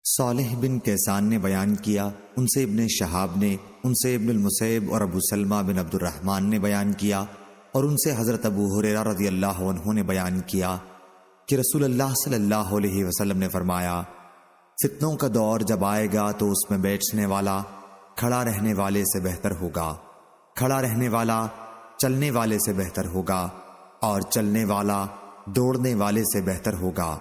صالح بن کیسان نے بیان کیا، ان سے ابن شہاب نے، ان سے ابن المسیب اور ابو سلمہ بن عبد الرحمن نے بیان کیا، اور ان سے حضرت ابو ہریرہ رضی اللہ عنہ نے بیان کیا کہ رسول اللہ صلی اللہ علیہ وسلم نے فرمایا، فتنوں کا دور جب آئے گا تو اس میں بیٹھنے والا کھڑا رہنے والے سے بہتر ہوگا، کھڑا رہنے والا چلنے والے سے بہتر ہوگا، اور چلنے والا دوڑنے والے سے بہتر ہوگا۔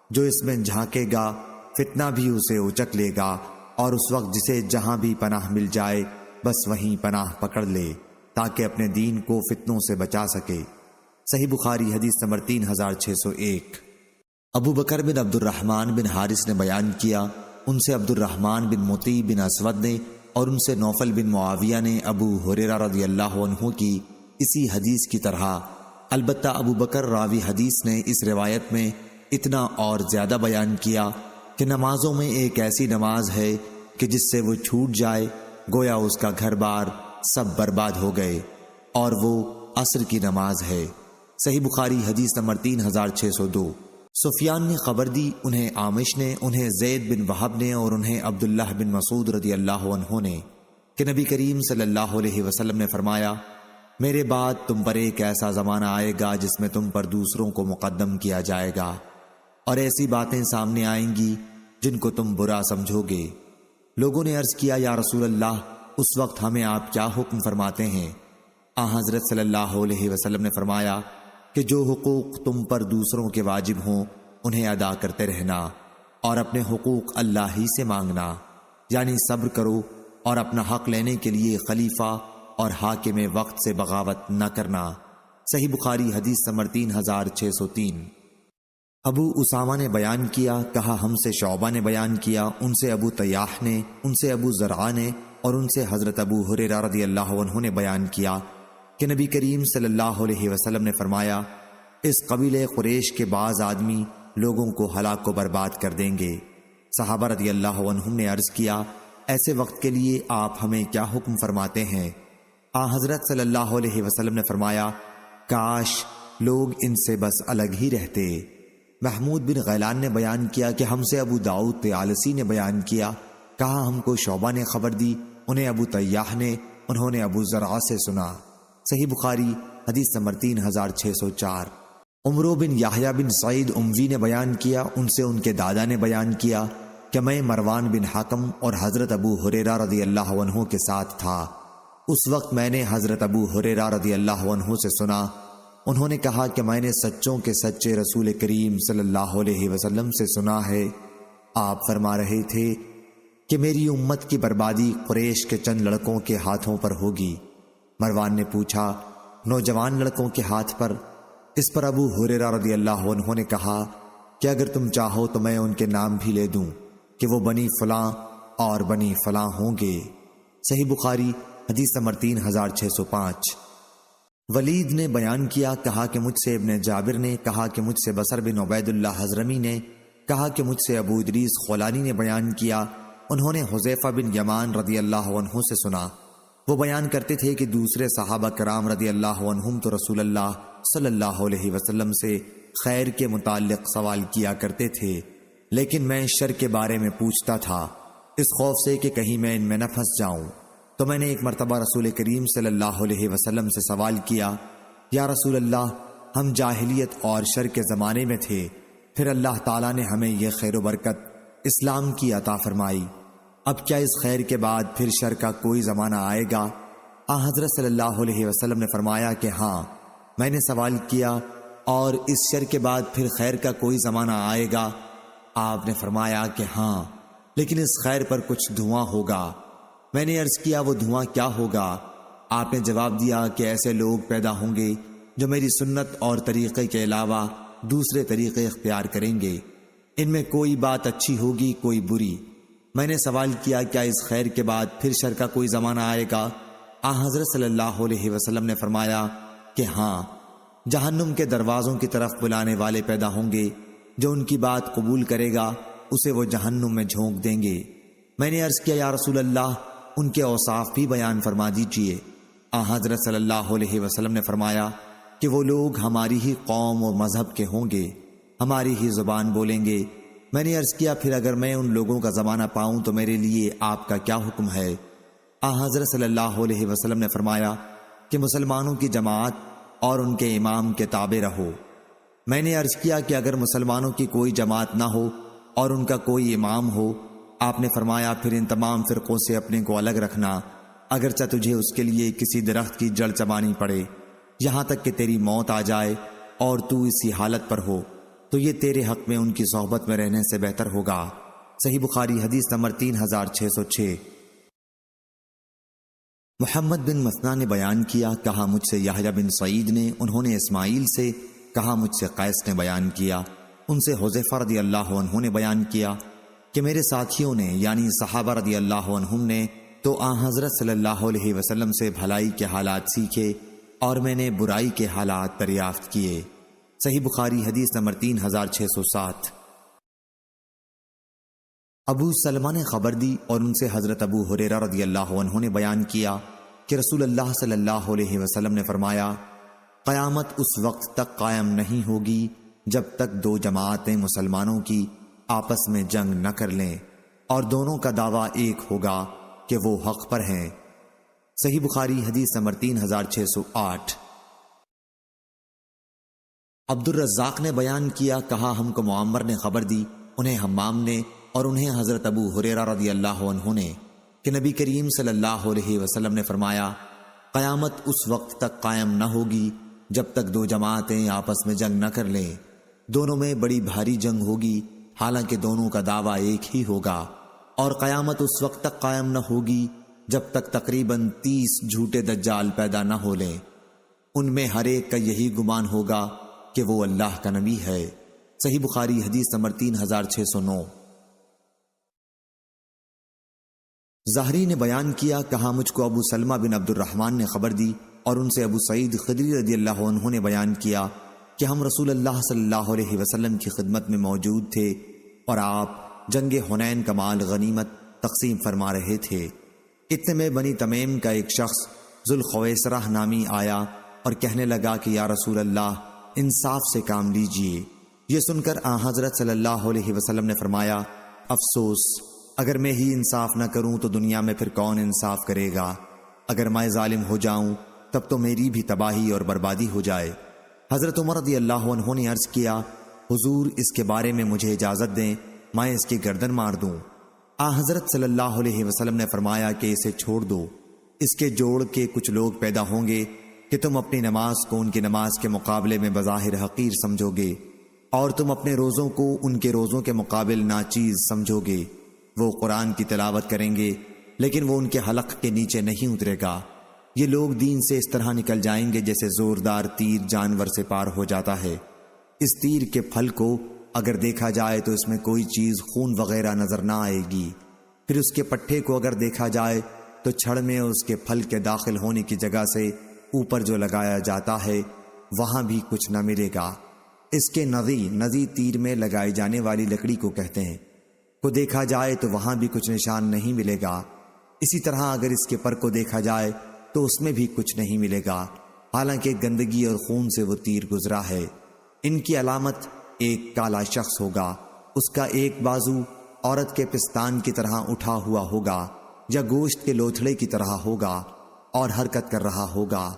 جو اس میں جھانکے گا فتنہ بھی اسے اچک لے گا، اور اس وقت جسے جہاں بھی پناہ مل جائے بس وہیں پناہ پکڑ لے تاکہ اپنے دین کو فتنوں سے بچا سکے۔ صحیح بخاری حدیث نمبر 3601۔ ابو بکر بن عبد الرحمن بن حارث نے بیان کیا، ان سے عبد الرحمن بن مطیع بن اسود نے، اور ان سے نوفل بن معاویہ نے ابو ہریرہ رضی اللہ عنہ کی اسی حدیث کی طرح، البتہ ابو بکر راوی حدیث نے اس روایت میں اتنا اور زیادہ بیان کیا کہ نمازوں میں ایک ایسی نماز ہے کہ جس سے وہ چھوٹ جائے گویا اس کا گھر بار سب برباد ہو گئے، اور وہ عصر کی نماز ہے۔ صحیح بخاری حدیث نمبر 3602۔ سفیان نے خبر دی، انہیں عامش نے، انہیں زید بن وہب نے، اور انہیں عبداللہ بن مسعود رضی اللہ عنہ نے کہ نبی کریم صلی اللہ علیہ وسلم نے فرمایا، میرے بعد تم پر ایک ایسا زمانہ آئے گا جس میں تم پر دوسروں کو مقدم کیا جائے گا، اور ایسی باتیں سامنے آئیں گی جن کو تم برا سمجھو گے۔ لوگوں نے عرض کیا، یا رسول اللہ، اس وقت ہمیں آپ کیا حکم فرماتے ہیں؟ حضرت صلی اللہ علیہ وسلم نے فرمایا کہ جو حقوق تم پر دوسروں کے واجب ہوں انہیں ادا کرتے رہنا، اور اپنے حقوق اللہ ہی سے مانگنا، یعنی صبر کرو، اور اپنا حق لینے کے لیے خلیفہ اور حاکم وقت سے بغاوت نہ کرنا۔ صحیح بخاری حدیث نمبر 3603۔ ابو اسامہ نے بیان کیا، کہا ہم سے شعبہ نے بیان کیا، ان سے ابو طیاح نے، ان سے ابو زرعہ نے، اور ان سے حضرت ابو ہریرہ رضی اللہ عنہ نے بیان کیا کہ نبی کریم صلی اللہ علیہ وسلم نے فرمایا، اس قبیلے قریش کے بعض آدمی لوگوں کو ہلاک و برباد کر دیں گے۔ صحابہ رضی اللہ عنہم نے عرض کیا، ایسے وقت کے لیے آپ ہمیں کیا حکم فرماتے ہیں؟ حضرت صلی اللہ علیہ وسلم نے فرمایا، کاش لوگ ان سے بس الگ ہی رہتے۔ محمود بن غیلان نے بیان کیا کہ ہم سے ابو داؤد طیالسی نے بیان کیا، کہا ہم کو شعبہ نے خبر دی، انہیں ابو طیاح نے، انہوں نے ابو زرعہ سے سنا۔ صحیح بخاری حدیث نمبر 3604۔ عمرو بن یحییٰ بن سعید اموی نے بیان کیا، ان سے ان کے دادا نے بیان کیا کہ میں مروان بن حکم اور حضرت ابو ہریرہ رضی اللہ عنہ کے ساتھ تھا۔ اس وقت میں نے حضرت ابو ہریرہ رضی اللہ عنہ سے سنا، انہوں نے کہا کہ میں نے سچوں کے سچے رسول کریم صلی اللہ علیہ وسلم سے سنا ہے، آپ فرما رہے تھے کہ میری امت کی بربادی قریش کے چند لڑکوں کے ہاتھوں پر ہوگی۔ مروان نے پوچھا، نوجوان لڑکوں کے ہاتھ پر؟ اس پر ابو ہریرہ رضی اللہ عنہ نے کہا کہ اگر تم چاہو تو میں ان کے نام بھی لے دوں کہ وہ بنی فلاں اور بنی فلاں ہوں گے۔ صحیح بخاری حدیث نمبر 3605۔ ولید نے بیان کیا، کہا کہ مجھ سے ابن جابر نے، کہا کہ مجھ سے بصر بن عبید اللہ حضرمی نے، کہا کہ مجھ سے ابو ادریس خولانی نے بیان کیا، انہوں نے حذیفہ بن یمان رضی اللہ عنہ سے سنا، وہ بیان کرتے تھے کہ دوسرے صحابہ کرام رضی اللہ عنہم تو رسول اللہ صلی اللہ علیہ وسلم سے خیر کے متعلق سوال کیا کرتے تھے، لیکن میں شر کے بارے میں پوچھتا تھا اس خوف سے کہ کہیں میں ان میں نہ پھنس جاؤں۔ تو میں نے ایک مرتبہ رسول کریم صلی اللہ علیہ وسلم سے سوال کیا، یا رسول اللہ، ہم جاہلیت اور شر کے زمانے میں تھے، پھر اللہ تعالیٰ نے ہمیں یہ خیر و برکت اسلام کی عطا فرمائی، اب کیا اس خیر کے بعد پھر شر کا کوئی زمانہ آئے گا؟ حضرت صلی اللہ علیہ وسلم نے فرمایا کہ ہاں، میں نے سوال کیا، اور اس شر کے بعد پھر خیر کا کوئی زمانہ آئے گا؟ آپ نے فرمایا کہ ہاں، لیکن اس خیر پر کچھ دھواں ہوگا۔ میں نے عرض کیا، وہ دھواں کیا ہوگا؟ آپ نے جواب دیا کہ ایسے لوگ پیدا ہوں گے جو میری سنت اور طریقے کے علاوہ دوسرے طریقے اختیار کریں گے، ان میں کوئی بات اچھی ہوگی، کوئی بری۔ میں نے سوال کیا، کیا اس خیر کے بعد پھر شر کا کوئی زمانہ آئے گا؟ حضرت صلی اللہ علیہ وسلم نے فرمایا کہ ہاں، جہنم کے دروازوں کی طرف بلانے والے پیدا ہوں گے، جو ان کی بات قبول کرے گا اسے وہ جہنم میں جھونک دیں گے۔ میں نے عرض کیا، یا رسول اللہ، ان کے اوصاف بھی بیان فرما دیجئے۔ حضرت صلی اللہ علیہ وسلم نے فرمایا کہ وہ لوگ ہماری ہی قوم و مذہب کے ہوں گے، ہماری ہی زبان بولیں گے، میں نے عرض کیا پھر اگر میں ان لوگوں کا زمانہ پاؤں تو میرے لیے آپ کا کیا حکم ہے؟ حضرت صلی اللہ علیہ وسلم نے فرمایا کہ مسلمانوں کی جماعت اور ان کے امام کے تابع رہو۔ میں نے عرض کیا کہ اگر مسلمانوں کی کوئی جماعت نہ ہو اور ان کا کوئی امام ہو؟ آپ نے فرمایا پھر ان تمام فرقوں سے اپنے کو الگ رکھنا، اگرچہ تجھے اس کے لیے کسی درخت کی جڑ چبانی پڑے، یہاں تک کہ تیری موت آ جائے اور تو اسی حالت پر ہو، تو یہ تیرے حق میں ان کی صحبت میں رہنے سے بہتر ہوگا۔ صحیح بخاری حدیث نمبر 3606۔ محمد بن مثنیٰ نے بیان کیا، کہا مجھ سے یحییٰ بن سعید نے، انہوں نے اسماعیل سے، کہا مجھ سے قیس نے بیان کیا، ان سے حذیفہ رضی اللہ عنہ نے بیان کیا کہ میرے ساتھیوں نے یعنی صحابہ رضی اللہ عنہم نے تو حضرت صلی اللہ علیہ وسلم سے بھلائی کے حالات سیکھے اور میں نے برائی کے حالات دریافت کیے۔ صحیح بخاری حدیث نمبر 3607۔ ابو سلمہ نے خبر دی اور ان سے حضرت ابو ہریرہ رضی اللہ عنہ نے بیان کیا کہ رسول اللہ صلی اللہ علیہ وسلم نے فرمایا، قیامت اس وقت تک قائم نہیں ہوگی جب تک دو جماعتیں مسلمانوں کی آپس میں جنگ نہ کر لیں اور دونوں کا دعویٰ ایک ہوگا کہ وہ حق پر ہیں۔ صحیح بخاری حدیث نمبر 3608۔ عبد الرزاق نے بیان کیا، کہا ہم کو معمر نے خبر دی، انہیں حمام نے اور انہیں حضرت ابو ہریرہ رضی اللہ عنہ نے کہ نبی کریم صلی اللہ علیہ وسلم نے فرمایا، قیامت اس وقت تک قائم نہ ہوگی جب تک دو جماعتیں آپس میں جنگ نہ کر لیں، دونوں میں بڑی بھاری جنگ ہوگی حالانکہ دونوں کا دعویٰ ایک ہی ہوگا، اور قیامت اس وقت تک قائم نہ ہوگی جب تک تقریباً 30 جھوٹے دجال پیدا نہ ہو لیں، ان میں ہر ایک کا یہی گمان ہوگا کہ وہ اللہ کا نبی ہے۔ صحیح بخاری حدیث نمبر 3609۔ زہری نے بیان کیا، کہا مجھ کو ابو سلمہ بن عبد الرحمن نے خبر دی اور ان سے ابو سعید خدری رضی اللہ عنہ نے بیان کیا کہ ہم رسول اللہ صلی اللہ علیہ وسلم کی خدمت میں موجود تھے اور آپ جنگ حنین کا مال غنیمت تقسیم فرما رہے تھے۔ اتنے میں بنی تمیم کا ایک شخص ذوالخویسرہ نامی آیا اور کہنے لگا کہ یا رسول اللہ انصاف سے کام لیجئے۔ یہ سن کر حضرت صلی اللہ علیہ وسلم نے فرمایا، افسوس، اگر میں ہی انصاف نہ کروں تو دنیا میں پھر کون انصاف کرے گا؟ اگر میں ظالم ہو جاؤں تب تو میری بھی تباہی اور بربادی ہو جائے۔ حضرت عمر رضی اللہ عنہ نے عرض کیا، حضور اس کے بارے میں مجھے اجازت دیں، میں اس کی گردن مار دوں۔ حضرت صلی اللہ علیہ وسلم نے فرمایا کہ اسے چھوڑ دو، اس کے جوڑ کے کچھ لوگ پیدا ہوں گے کہ تم اپنی نماز کو ان کی نماز کے مقابلے میں بظاہر حقیر سمجھو گے اور تم اپنے روزوں کو ان کے روزوں کے مقابل ناچیز سمجھو گے۔ وہ قرآن کی تلاوت کریں گے لیکن وہ ان کے حلق کے نیچے نہیں اترے گا۔ یہ لوگ دین سے اس طرح نکل جائیں گے جیسے زوردار تیر جانور سے پار ہو جاتا ہے۔ اس تیر کے پھل کو اگر دیکھا جائے تو اس میں کوئی چیز خون وغیرہ نظر نہ آئے گی، پھر اس کے پٹھے کو اگر دیکھا جائے تو چھڑ میں اس کے پھل کے داخل ہونے کی جگہ سے اوپر جو لگایا جاتا ہے وہاں بھی کچھ نہ ملے گا۔ اس کے نزی تیر میں لگائی جانے والی لکڑی کو کہتے ہیں، کو دیکھا جائے تو وہاں بھی کچھ نشان نہیں ملے گا۔ اسی طرح اگر اس کے پر کو دیکھا جائے تو اس میں بھی کچھ نہیں ملے گا، حالانکہ گندگی اور خون سے وہ تیر گزرا ہے۔ ان کی علامت ایک کالا شخص ہوگا، اس کا ایک بازو عورت کے پستان کی طرح اٹھا ہوا ہوگا یا گوشت کے لوتھڑے کی طرح ہوگا اور حرکت کر رہا ہوگا۔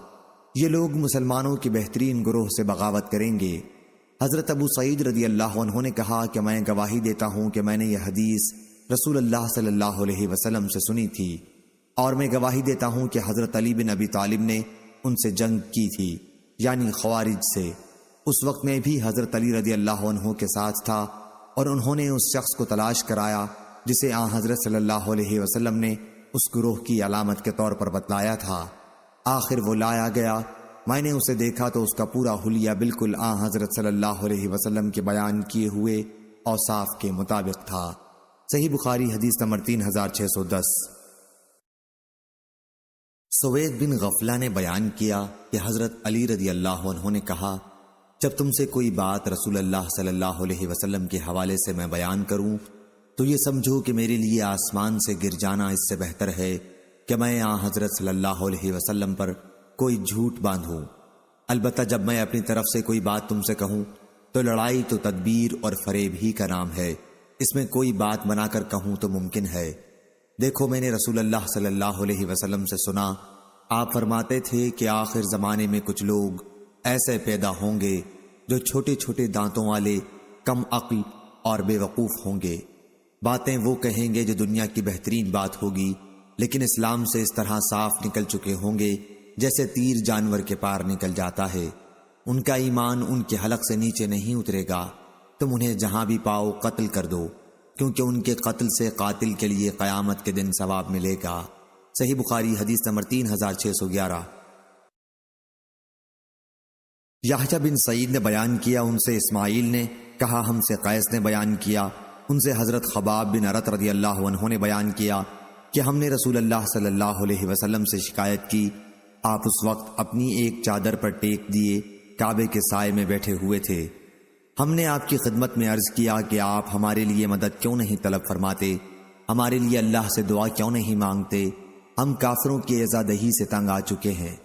یہ لوگ مسلمانوں کی بہترین گروہ سے بغاوت کریں گے۔ حضرت ابو سعید رضی اللہ عنہ نے کہا کہ میں گواہی دیتا ہوں کہ میں نے یہ حدیث رسول اللہ صلی اللہ علیہ وسلم سے سنی تھی، اور میں گواہی دیتا ہوں کہ حضرت علی بن ابی طالب نے ان سے جنگ کی تھی، یعنی خوارج سے۔ اس وقت میں بھی حضرت علی رضی اللہ عنہ کے ساتھ تھا اور انہوں نے اس شخص کو تلاش کرایا جسے حضرت صلی اللہ علیہ وسلم نے اس گروہ کی علامت کے طور پر بتلایا تھا۔ آخر وہ لایا گیا، میں نے اسے دیکھا تو اس کا پورا حلیہ بالکل حضرت صلی اللہ علیہ وسلم کے بیان کیے ہوئے اوصاف کے مطابق تھا۔ صحیح بخاری حدیث نمبر 3610۔ سوید بن غفلہ نے بیان کیا کہ حضرت علی رضی اللہ عنہ نے کہا، جب تم سے کوئی بات رسول اللہ صلی اللہ علیہ وسلم کے حوالے سے میں بیان کروں تو یہ سمجھو کہ میرے لیے آسمان سے گر جانا اس سے بہتر ہے کہ میں حضرت صلی اللہ علیہ وسلم پر کوئی جھوٹ باندھوں۔ البتہ جب میں اپنی طرف سے کوئی بات تم سے کہوں تو لڑائی تو تدبیر اور فریب ہی کا نام ہے، اس میں کوئی بات بنا کر کہوں تو ممکن ہے۔ دیکھو میں نے رسول اللہ صلی اللہ علیہ وسلم سے سنا، آپ فرماتے تھے کہ آخر زمانے میں کچھ لوگ ایسے پیدا ہوں گے جو چھوٹے چھوٹے دانتوں والے، کم عقل اور بے وقوف ہوں گے۔ باتیں وہ کہیں گے جو دنیا کی بہترین بات ہوگی، لیکن اسلام سے اس طرح صاف نکل چکے ہوں گے جیسے تیر جانور کے پار نکل جاتا ہے۔ ان کا ایمان ان کے حلق سے نیچے نہیں اترے گا۔ تم انہیں جہاں بھی پاؤ قتل کر دو، کیونکہ ان کے قتل سے قاتل کے لیے قیامت کے دن ثواب ملے گا۔ صحیح بخاری حدیث نمبر 3611۔ یحییٰ بن سعید نے بیان کیا، ان سے اسماعیل نے کہا، ہم سے قیس نے بیان کیا، ان سے حضرت خباب بن ارت رضی اللہ عنہ نے بیان کیا کہ ہم نے رسول اللہ صلی اللہ علیہ وسلم سے شکایت کی، آپ اس وقت اپنی ایک چادر پر ٹیک دیے کعبے کے سائے میں بیٹھے ہوئے تھے۔ ہم نے آپ کی خدمت میں عرض کیا کہ آپ ہمارے لیے مدد کیوں نہیں طلب فرماتے، ہمارے لیے اللہ سے دعا کیوں نہیں مانگتے، ہم کافروں کی عزا دہی سے تنگ آ چکے ہیں۔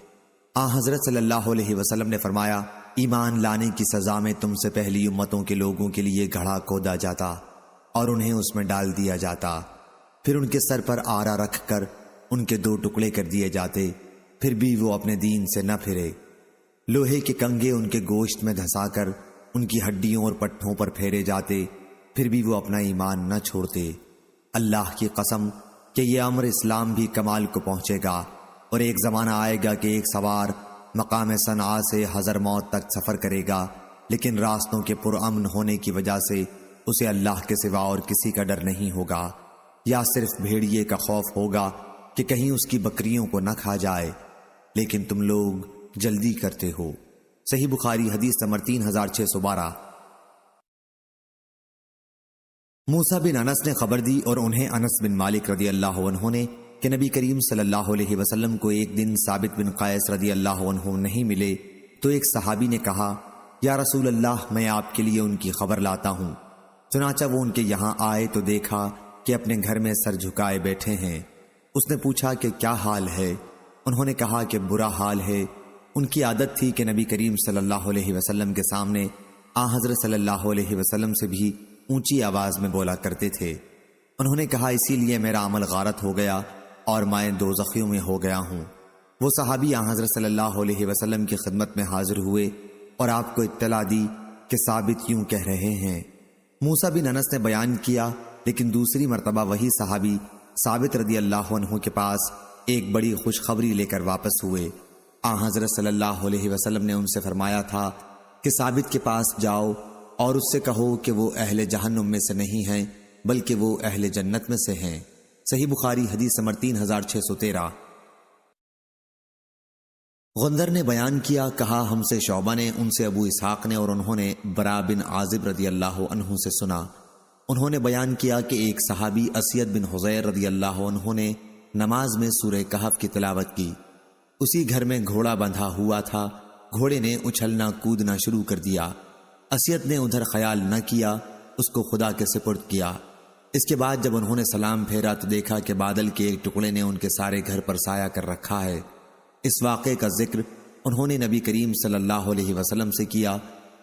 حضرت صلی اللہ علیہ وسلم نے فرمایا، ایمان لانے کی سزا میں تم سے پہلی امتوں کے لوگوں کے لیے گڑھا کھودا جاتا اور انہیں اس میں ڈال دیا جاتا، پھر ان کے سر پر آرا رکھ کر ان کے 2 ٹکڑے کر دیے جاتے، پھر بھی وہ اپنے دین سے نہ پھرے۔ لوہے کے کنگے ان کے گوشت میں دھسا کر ان کی ہڈیوں اور پٹھوں پر پھیرے جاتے، پھر بھی وہ اپنا ایمان نہ چھوڑتے۔ اللہ کی قسم کہ یہ امر اسلام بھی کمال کو پہنچے گا، اور ایک زمانہ آئے گا کہ ایک سوار مقام صنعاء سے حضرموت تک سفر کرے گا، لیکن راستوں کے پرامن ہونے کی وجہ سے اسے اللہ کے سوا اور کسی کا ڈر نہیں ہوگا، یا صرف بھیڑیے کا خوف ہوگا کہ کہیں اس کی بکریوں کو نہ کھا جائے، لیکن تم لوگ جلدی کرتے ہو۔ صحیح بخاری حدیث نمبر 3612۔ موسیٰ بن انس نے خبر دی اور انہیں انس بن مالک رضی اللہ عنہ نے کہ نبی کریم صلی اللہ علیہ وسلم کو ایک دن ثابت بن قیس رضی اللہ عنہ نہیں ملے، تو ایک صحابی نے کہا، یا رسول اللہ، میں آپ کے لیے ان کی خبر لاتا ہوں۔ چنانچہ وہ ان کے یہاں آئے تو دیکھا کہ اپنے گھر میں سر جھکائے بیٹھے ہیں۔ اس نے پوچھا کہ کیا حال ہے؟ انہوں نے کہا کہ برا حال ہے۔ ان کی عادت تھی کہ نبی کریم صلی اللہ علیہ وسلم کے سامنے حضرت صلی اللہ علیہ وسلم سے بھی اونچی آواز میں بولا کرتے تھے۔ انہوں نے کہا، اسی لیے میرا عمل غارت ہو گیا اور میں دوزخیوں میں ہو گیا ہوں۔ وہ صحابی حضرت صلی اللہ علیہ وسلم کی خدمت میں حاضر ہوئے اور آپ کو اطلاع دی کہ ثابت یوں کہہ رہے ہیں۔ موسیٰ بن انس نے بیان کیا، لیکن دوسری مرتبہ وہی صحابی ثابت رضی اللہ عنہ کے پاس ایک بڑی خوشخبری لے کر واپس ہوئے۔ حضرت صلی اللہ علیہ وسلم نے ان سے فرمایا تھا کہ ثابت کے پاس جاؤ اور اس سے کہو کہ وہ اہل جہنم میں سے نہیں ہیں بلکہ وہ اہل جنت میں سے ہیں۔ صحیح بخاری حدیث نمبر 3613۔ غندر نے بیان کیا، کہا ہم سے شعبہ نے، ان سے ابو اسحاق نے، اور انہوں نے برا بن عازب رضی اللہ عنہ سے سنا۔ انہوں نے بیان کیا کہ ایک صحابی اسید بن حضیر رضی اللہ عنہ نے نماز میں سورہ کہف کی تلاوت کی۔ اسی گھر میں گھوڑا بندھا ہوا تھا، گھوڑے نے اچھلنا کودنا شروع کر دیا۔ اسید نے ادھر خیال نہ کیا، اس کو خدا کے سپرد کیا۔ اس کے بعد جب انہوں نے سلام پھیرا تو دیکھا کہ بادل کے ایک ٹکڑے نے ان کے سارے گھر پر سایہ کر رکھا ہے۔ اس واقعے کا ذکر انہوں نے نبی کریم صلی اللہ علیہ وسلم سے کیا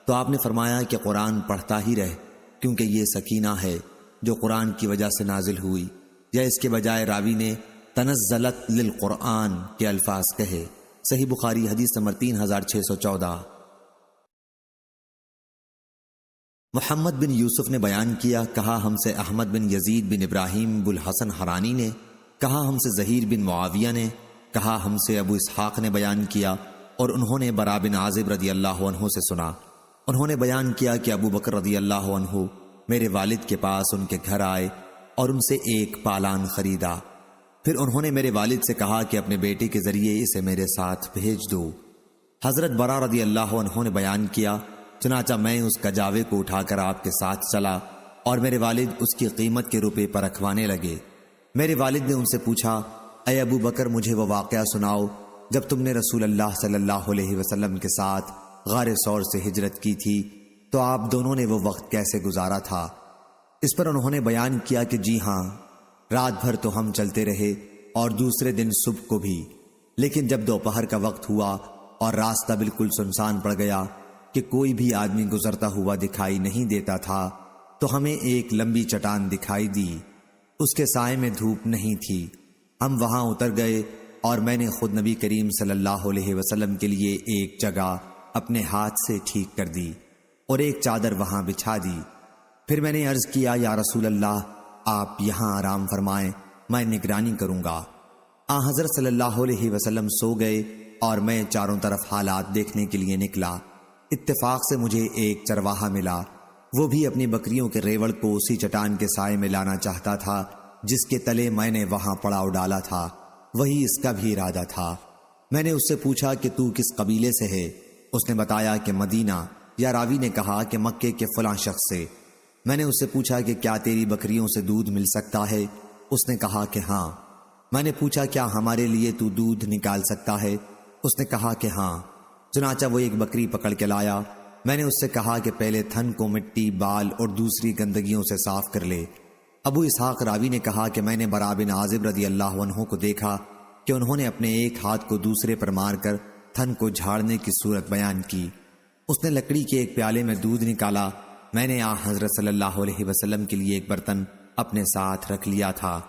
تو آپ نے فرمایا کہ قرآن پڑھتا ہی رہ، کیونکہ یہ سکینہ ہے جو قرآن کی وجہ سے نازل ہوئی، یا اس کے بجائے راوی نے تنزلت للقرآن کے الفاظ کہے۔ صحیح بخاری حدیث نمبر 3614۔ محمد بن یوسف نے بیان کیا، کہا ہم سے احمد بن یزید بن ابراہیم بن حرانی نے، کہا ہم سے زہیر بن معاویہ نے، کہا ہم سے ابو اسحاق نے بیان کیا، اور انہوں نے برا بن عازب رضی اللہ عنہ سے سنا۔ انہوں نے بیان کیا کہ ابو بکر رضی اللہ عنہ میرے والد کے پاس ان کے گھر آئے اور ان سے ایک پالان خریدا۔ پھر انہوں نے میرے والد سے کہا کہ اپنے بیٹے کے ذریعے اسے میرے ساتھ بھیج دو۔ حضرت برا رضی اللہ عنہ نے بیان کیا، چنانچہ میں اس کجاوے کو اٹھا کر آپ کے ساتھ چلا اور میرے والد اس کی قیمت کے روپے پر رکھوانے لگے۔ میرے والد نے ان سے پوچھا، اے ابو بکر، مجھے وہ واقعہ سناؤ جب تم نے رسول اللہ صلی اللہ علیہ وسلم کے ساتھ غار ثور سے ہجرت کی تھی تو آپ دونوں نے وہ وقت کیسے گزارا تھا؟ اس پر انہوں نے بیان کیا کہ جی ہاں، رات بھر تو ہم چلتے رہے اور دوسرے دن صبح کو بھی، لیکن جب دوپہر کا وقت ہوا اور راستہ بالکل سنسان پڑ گیا کہ کوئی بھی آدمی گزرتا ہوا دکھائی نہیں دیتا تھا، تو ہمیں ایک لمبی چٹان دکھائی دی، اس کے سائے میں دھوپ نہیں تھی۔ ہم وہاں اتر گئے اور میں نے خود نبی کریم صلی اللہ علیہ وسلم کے لیے ایک جگہ اپنے ہاتھ سے ٹھیک کر دی اور ایک چادر وہاں بچھا دی۔ پھر میں نے عرض کیا، یا رسول اللہ، آپ یہاں آرام فرمائیں، میں نگرانی کروں گا۔ حضرت صلی اللہ علیہ وسلم سو گئے اور میں چاروں طرف حالات دیکھنے کے لیے نکلا۔ اتفاق سے مجھے ایک چرواہا ملا، وہ بھی اپنی بکریوں کے ریوڑ کو اسی چٹان کے سائے میں لانا چاہتا تھا جس کے تلے میں نے وہاں پڑاؤ ڈالا تھا، وہی اس کا بھی ارادہ تھا۔ میں نے اس سے پوچھا کہ تو کس قبیلے سے ہے؟ اس نے بتایا کہ مدینہ، یا راوی نے کہا کہ مکے کے فلاں شخص سے۔ میں نے اس سے پوچھا کہ کیا تیری بکریوں سے دودھ مل سکتا ہے؟ اس نے کہا کہ ہاں۔ میں نے پوچھا کیا ہمارے لیے تو دودھ نکال سکتا ہے؟ اس نے کہا کہ ہاں۔ چنانچہ وہ ایک بکری پکڑ کے لایا۔ میں نے اس سے کہا کہ پہلے تھن کو مٹی، بال اور دوسری گندگیوں سے صاف کر لے۔ ابو اسحاق راوی نے کہا کہ میں نے برا بن عازب رضی اللہ عنہ کو دیکھا کہ انہوں نے اپنے ایک ہاتھ کو دوسرے پر مار کر تھن کو جھاڑنے کی صورت بیان کی۔ اس نے لکڑی کے ایک پیالے میں دودھ نکالا۔ میں نے حضرت صلی اللہ علیہ وسلم کے لیے ایک برتن اپنے ساتھ رکھ لیا تھا،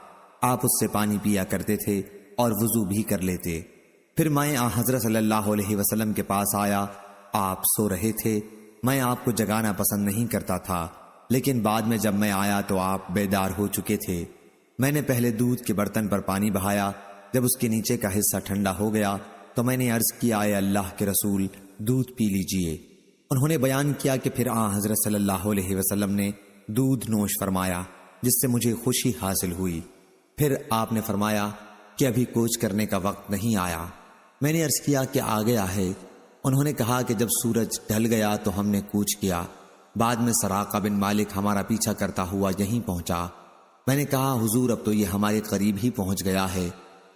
آپ اس سے پانی پیا کرتے تھے اور وضو بھی کر لیتے۔ پھر میں حضرت صلی اللہ علیہ وسلم کے پاس آیا، آپ سو رہے تھے۔ میں آپ کو جگانا پسند نہیں کرتا تھا، لیکن بعد میں جب میں آیا تو آپ بیدار ہو چکے تھے۔ میں نے پہلے دودھ کے برتن پر پانی بہایا، جب اس کے نیچے کا حصہ ٹھنڈا ہو گیا تو میں نے عرض کیا، اے اللہ کے رسول، دودھ پی لیجئے۔ انہوں نے بیان کیا کہ پھر حضرت صلی اللہ علیہ وسلم نے دودھ نوش فرمایا، جس سے مجھے خوشی حاصل ہوئی۔ پھر آپ نے فرمایا کہ ابھی کوچ کرنے کا وقت نہیں آیا۔ میں نے عرض کیا کہ آ گیا ہے۔ انہوں نے کہا کہ جب سورج ڈھل گیا تو ہم نے کوچ کیا، بعد میں سراقہ بن مالک ہمارا پیچھا کرتا ہوا یہیں پہنچا۔ میں نے کہا، حضور اب تو یہ ہمارے قریب ہی پہنچ گیا ہے۔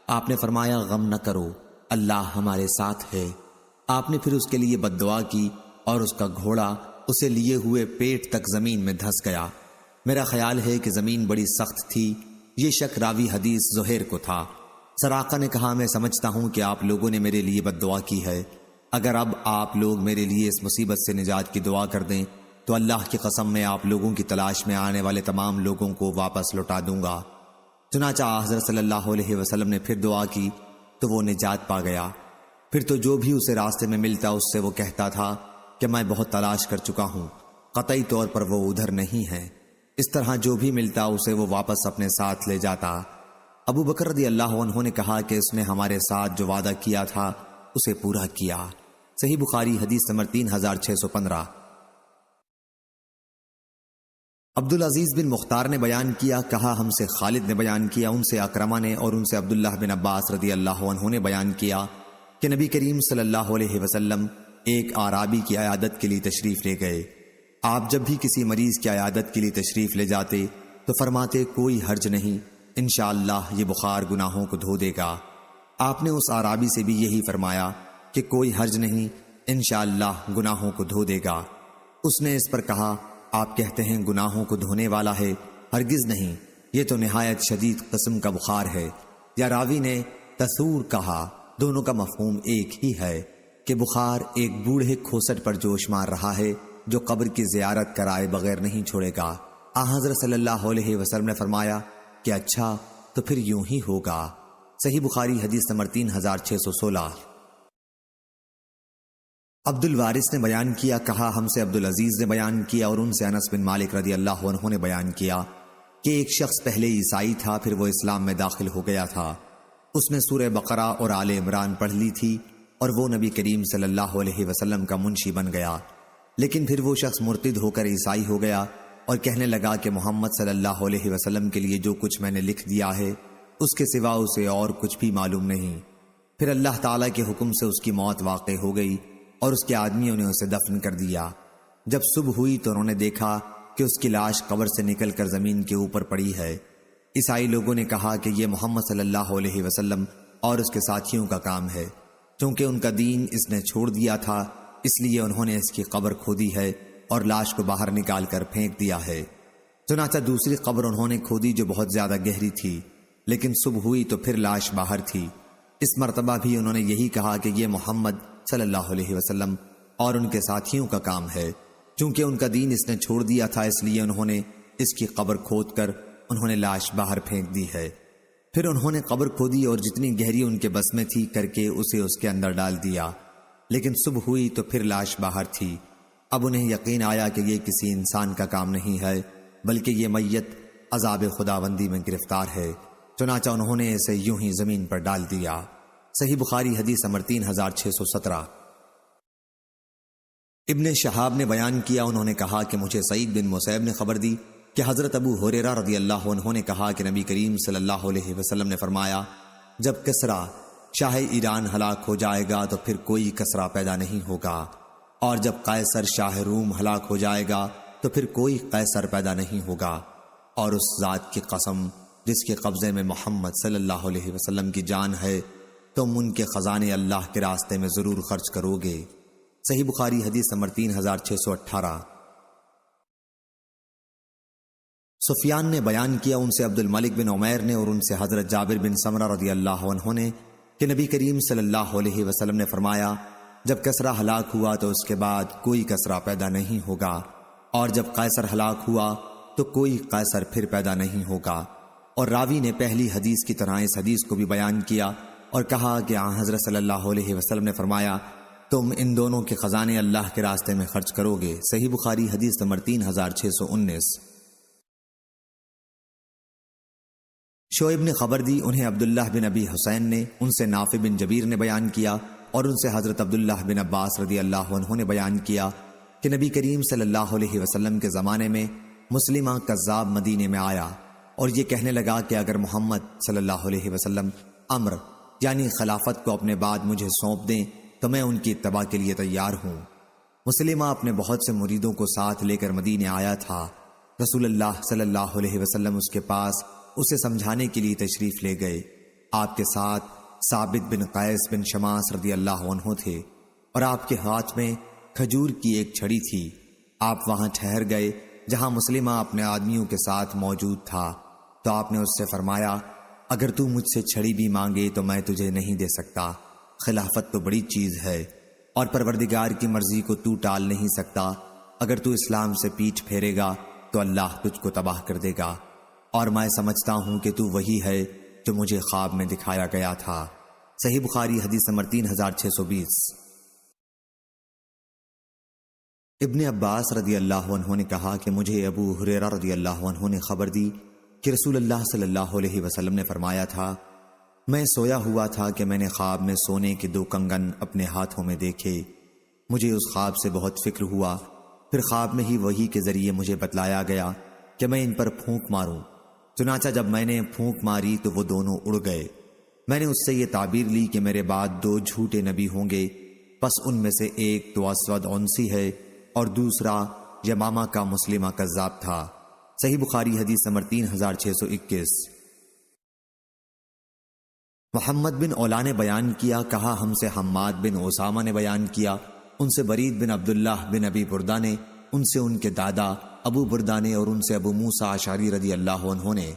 آپ نے فرمایا، غم نہ کرو، اللہ ہمارے ساتھ ہے۔ آپ نے پھر اس کے لیے بد دعا کی اور اس کا گھوڑا اسے لیے ہوئے پیٹ تک زمین میں دھس گیا۔ میرا خیال ہے کہ زمین بڑی سخت تھی۔ یہ شک راوی حدیث زہیر کو تھا۔ سراقہ نے کہا، میں سمجھتا ہوں کہ آپ لوگوں نے میرے لیے بد دعا کی ہے۔ اگر اب آپ لوگ میرے لیے اس مصیبت سے نجات کی دعا کر دیں تو اللہ کی قسم میں آپ لوگوں کی تلاش میں آنے والے تمام لوگوں کو واپس لوٹا دوں گا۔ چنانچہ حضرت صلی اللہ علیہ وسلم نے پھر دعا کی تو وہ نجات پا گیا۔ پھر تو جو بھی اسے راستے میں ملتا اس سے وہ کہتا تھا کہ میں بہت تلاش کر چکا ہوں، قطعی طور پر وہ ادھر نہیں ہے۔ اس طرح جو بھی ملتا اسے وہ واپس اپنے ساتھ لے جاتا۔ ابو بکر رضی اللہ عنہ نے کہا کہ اس نے ہمارے ساتھ جو وعدہ کیا تھا اسے پورا کیا۔ صحیح بخاری حدیث نمبر 3615۔ عبدالعزیز بن مختار نے بیان کیا، کہا ہم سے خالد نے بیان کیا، ان سے اکرمہ نے اور ان سے عبداللہ بن عباس رضی اللہ عنہ نے بیان کیا کہ نبی کریم صلی اللہ علیہ وسلم ایک اعرابی کی عیادت کے لیے تشریف لے گئے۔ آپ جب بھی کسی مریض کی عیادت کے لیے تشریف لے جاتے تو فرماتے، کوئی حرج نہیں، انشاءاللہ یہ بخار گناہوں کو دھو دے گا۔ آپ نے اس اعرابی سے بھی یہی فرمایا کہ کوئی حرج نہیں، انشاءاللہ گناہوں کو دھو دے گا۔ اس نے اس پر کہا، آپ کہتے ہیں گناہوں کو دھونے والا ہے، ہرگز نہیں، یہ تو نہایت شدید قسم کا بخار ہے۔ یا راوی نے تثور کہا، دونوں کا مفہوم ایک ہی ہے کہ بخار ایک بوڑھے کھوسٹ پر جوش مار رہا ہے جو قبر کی زیارت کرائے بغیر نہیں چھوڑے گا۔ حضرت صلی اللہ علیہ وسلم نے فرمایا کہ اچھا تو پھر یوں ہی ہوگا۔ صحیح بخاری حدیث نمبر 3616۔ عبد الوارث نے بیان کیا، کہا ہم سے عبدالعزیز نے بیان کیا اور ان سے انس بن مالک رضی اللہ عنہ نے بیان کیا کہ ایک شخص پہلے عیسائی تھا، پھر وہ اسلام میں داخل ہو گیا تھا۔ اس نے سورہ بقرہ اور آل عمران پڑھ لی تھی اور وہ نبی کریم صلی اللہ علیہ وسلم کا منشی بن گیا۔ لیکن پھر وہ شخص مرتد ہو کر عیسائی ہو گیا اور کہنے لگا کہ محمد صلی اللہ علیہ وسلم کے لیے جو کچھ میں نے لکھ دیا ہے اس کے سوا اسے اور کچھ بھی معلوم نہیں۔ پھر اللہ تعالیٰ کے حکم سے اس کی موت واقع ہو گئی اور اس کے آدمیوں نے اسے دفن کر دیا۔ جب صبح ہوئی تو انہوں نے دیکھا کہ اس کی لاش قبر سے نکل کر زمین کے اوپر پڑی ہے۔ عیسائی لوگوں نے کہا کہ یہ محمد صلی اللہ علیہ وسلم اور اس کے ساتھیوں کا کام ہے، چونکہ ان کا دین اس نے چھوڑ دیا تھا، اس لیے انہوں نے اس کی قبر کھودی ہے اور لاش کو باہر نکال کر پھینک دیا ہے۔ چنانچہ دوسری قبر انہوں نے کھودی جو بہت زیادہ گہری تھی، لیکن صبح ہوئی تو پھر لاش باہر تھی۔ اس مرتبہ بھی انہوں نے یہی کہا کہ یہ محمد صلی اللہ علیہ وسلم اور ان کے ساتھیوں کا کام ہے۔ چونکہ ان کا دین اس نے چھوڑ دیا تھا، اس لیے انہوں نے اس کی قبر کھود کر انہوں نے لاش باہر پھینک دی ہے۔ پھر انہوں نے قبر کھودی اور جتنی گہری ان کے بس میں تھی کر کے اسے اس کے اندر ڈال دیا، لیکن صبح ہوئی تو پھر لاش باہر تھی۔ اب انہیں یقین آیا کہ یہ کسی انسان کا کام نہیں ہے، بلکہ یہ میت عذاب خداوندی میں گرفتار ہے، چنانچہ انہوں نے اسے یوں ہی زمین پر ڈال دیا۔ صحیح بخاری حدیث نمبر 3617۔ ابن شہاب نے بیان کیا، انہوں نے کہا کہ مجھے سعید بن مسیب نے خبر دی کہ حضرت ابو ہریرہ رضی اللہ عنہ نے کہا کہ نبی کریم صلی اللہ علیہ وسلم نے فرمایا، جب کسریٰ شاہ ایران ہلاک ہو جائے گا تو پھر کوئی کسریٰ پیدا نہیں ہوگا، اور جب قیصر شاہ روم ہلاک ہو جائے گا تو پھر کوئی قیصر پیدا نہیں ہوگا، اور اس ذات کی قسم جس کے قبضے میں محمد صلی اللہ علیہ وسلم کی جان ہے، تم ان کے خزانے اللہ کے راستے میں ضرور خرچ کرو گے۔ صحیح بخاری حدیث نمبر 3618۔ سفیان نے بیان کیا، ان سے عبد الملک بن عمیر نے اور ان سے حضرت جابر بن سمرہ رضی اللہ عنہ نے کہ نبی کریم صلی اللہ علیہ وسلم نے فرمایا، جب کسریٰ ہلاک ہوا تو اس کے بعد کوئی کسریٰ پیدا نہیں ہوگا، اور جب قیصر ہلاک ہوا تو کوئی قیصر پھر پیدا نہیں ہوگا۔ اور راوی نے پہلی حدیث کی طرح اس حدیث کو بھی بیان کیا اور کہا کہ حضرت صلی اللہ علیہ وسلم نے فرمایا، تم ان دونوں کے خزانے اللہ کے راستے میں خرچ کرو گے۔ صحیح بخاری حدیث نمبر 3619۔ شعیب نے خبر دی، انہیں عبداللہ بن ابی حسین نے، ان سے نافع بن جبیر نے بیان کیا اور ان سے حضرت عبداللہ بن عباس رضی اللہ عنہ نے بیان کیا کہ نبی کریم صلی اللہ علیہ وسلم کے زمانے میں مسلمہ کذاب مدینے میں آیا اور یہ کہنے لگا کہ اگر محمد صلی اللہ علیہ وسلم امر یعنی خلافت کو اپنے بعد مجھے سونپ دیں تو میں ان کی اتباع کے لیے تیار ہوں۔ مسلمہ اپنے بہت سے مریدوں کو ساتھ لے کر مدینے آیا تھا۔ رسول اللہ صلی اللہ علیہ وسلم اس کے پاس اسے سمجھانے کے لیے تشریف لے گئے۔ آپ کے ساتھ ثابت بن قیس بن شماس رضی اللہ عنہ تھے اور آپ کے ہاتھ میں کھجور کی ایک چھڑی تھی۔ آپ وہاں ٹھہر گئے جہاں مسلمہ اپنے آدمیوں کے ساتھ موجود تھا، تو آپ نے اس سے فرمایا، اگر تو مجھ سے چھڑی بھی مانگے تو میں تجھے نہیں دے سکتا، خلافت تو بڑی چیز ہے اور پروردگار کی مرضی کو تو ٹال نہیں سکتا، اگر تو اسلام سے پیٹھ پھیرے گا تو اللہ تجھ کو تباہ کر دے گا، اور میں سمجھتا ہوں کہ تو وہی ہے جو مجھے خواب میں دکھایا گیا تھا۔ صحیح بخاری حدیث نمبر 3620۔ ابن عباس رضی اللہ عنہ نے کہا کہ مجھے ابو ہریرہ رضی اللہ عنہ نے خبر دی کہ رسول اللہ صلی اللہ علیہ وسلم نے فرمایا تھا، میں سویا ہوا تھا کہ میں نے خواب میں سونے کے 2 کنگن اپنے ہاتھوں میں دیکھے، مجھے اس خواب سے بہت فکر ہوا، پھر خواب میں ہی وحی کے ذریعے مجھے بتلایا گیا کہ میں ان پر پھونک ماروں، چنانچہ جب میں نے پھونک ماری تو وہ دونوں اڑ گئے۔ میں نے اس سے یہ تعبیر لی کہ میرے بعد 2 جھوٹے نبی ہوں گے، پس ان میں سے ایک تو اسود عنسی ہے اور دوسرا یمامہ کا مسلمہ کذاب تھا۔ صحیح بخاری حدیث نمبر 3621۔ محمد بن اولا نے بیان کیا، کہا ہم سے حماد بن اسامہ نے بیان کیا، ان سے برید بن عبداللہ بن ابی بردہ نے، ان سے ان کے دادا ابو بردہ نے، اور ان سے ابو موسیٰ اشعری رضی اللہ عنہ نے۔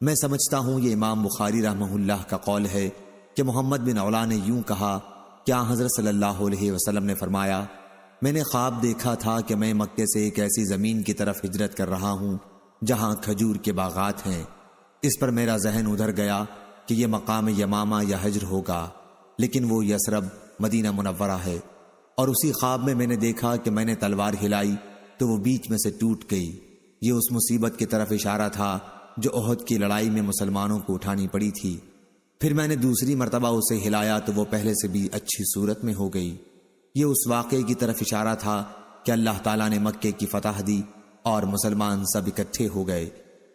میں سمجھتا ہوں یہ امام بخاری رحمہ اللہ کا قول ہے کہ محمد بن اولا نے یوں کہا، کیا حضرت صلی اللہ علیہ وسلم نے فرمایا، میں نے خواب دیکھا تھا کہ میں مکے سے ایک ایسی زمین کی طرف ہجرت کر رہا ہوں جہاں کھجور کے باغات ہیں۔ اس پر میرا ذہن ادھر گیا کہ یہ مقام یمامہ یا حجر ہوگا، لیکن وہ یثرب مدینہ منورہ ہے، اور اسی خواب میں نے دیکھا کہ میں نے تلوار ہلائی تو وہ بیچ میں سے ٹوٹ گئی۔ یہ اس مصیبت کی طرف اشارہ تھا جو احد کی لڑائی میں مسلمانوں کو اٹھانی پڑی تھی۔ پھر میں نے دوسری مرتبہ اسے ہلایا تو وہ پہلے سے بھی اچھی صورت میں ہو گئی۔ یہ اس واقعے کی طرف اشارہ تھا کہ اللہ تعالیٰ نے مکے کی فتح دی اور مسلمان سب اکٹھے ہو گئے۔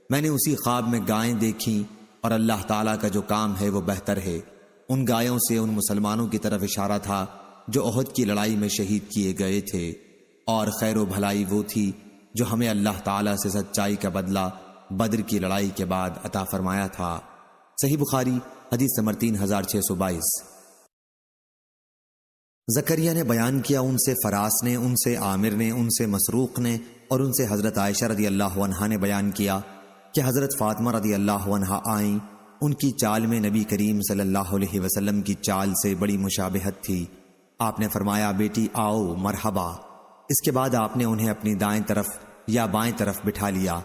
میں نے اسی خواب میں گائیں دیکھیں، اور اللہ تعالیٰ کا جو کام ہے وہ بہتر ہے۔ ان گایوں سے ان مسلمانوں کی طرف اشارہ تھا جو احد کی لڑائی میں شہید کیے گئے تھے، اور خیر و بھلائی وہ تھی جو ہمیں اللہ تعالیٰ سے سچائی کا بدلہ بدر کی لڑائی کے بعد عطا فرمایا تھا۔ صحیح بخاری حدیث نمبر 3622۔ زکریا نے بیان کیا، ان سے فراس نے، ان سے عامر نے، ان سے مسروق نے، اور ان سے حضرت عائشہ رضی اللہ عنہا نے بیان کیا کہ حضرت فاطمہ رضی اللہ عنہا آئیں، ان کی چال میں نبی کریم صلی اللہ علیہ وسلم کی چال سے بڑی مشابہت تھی۔ آپ نے فرمایا، بیٹی آؤ مرحبا، اس کے بعد آپ نے انہیں اپنی دائیں طرف یا بائیں طرف بٹھا لیا،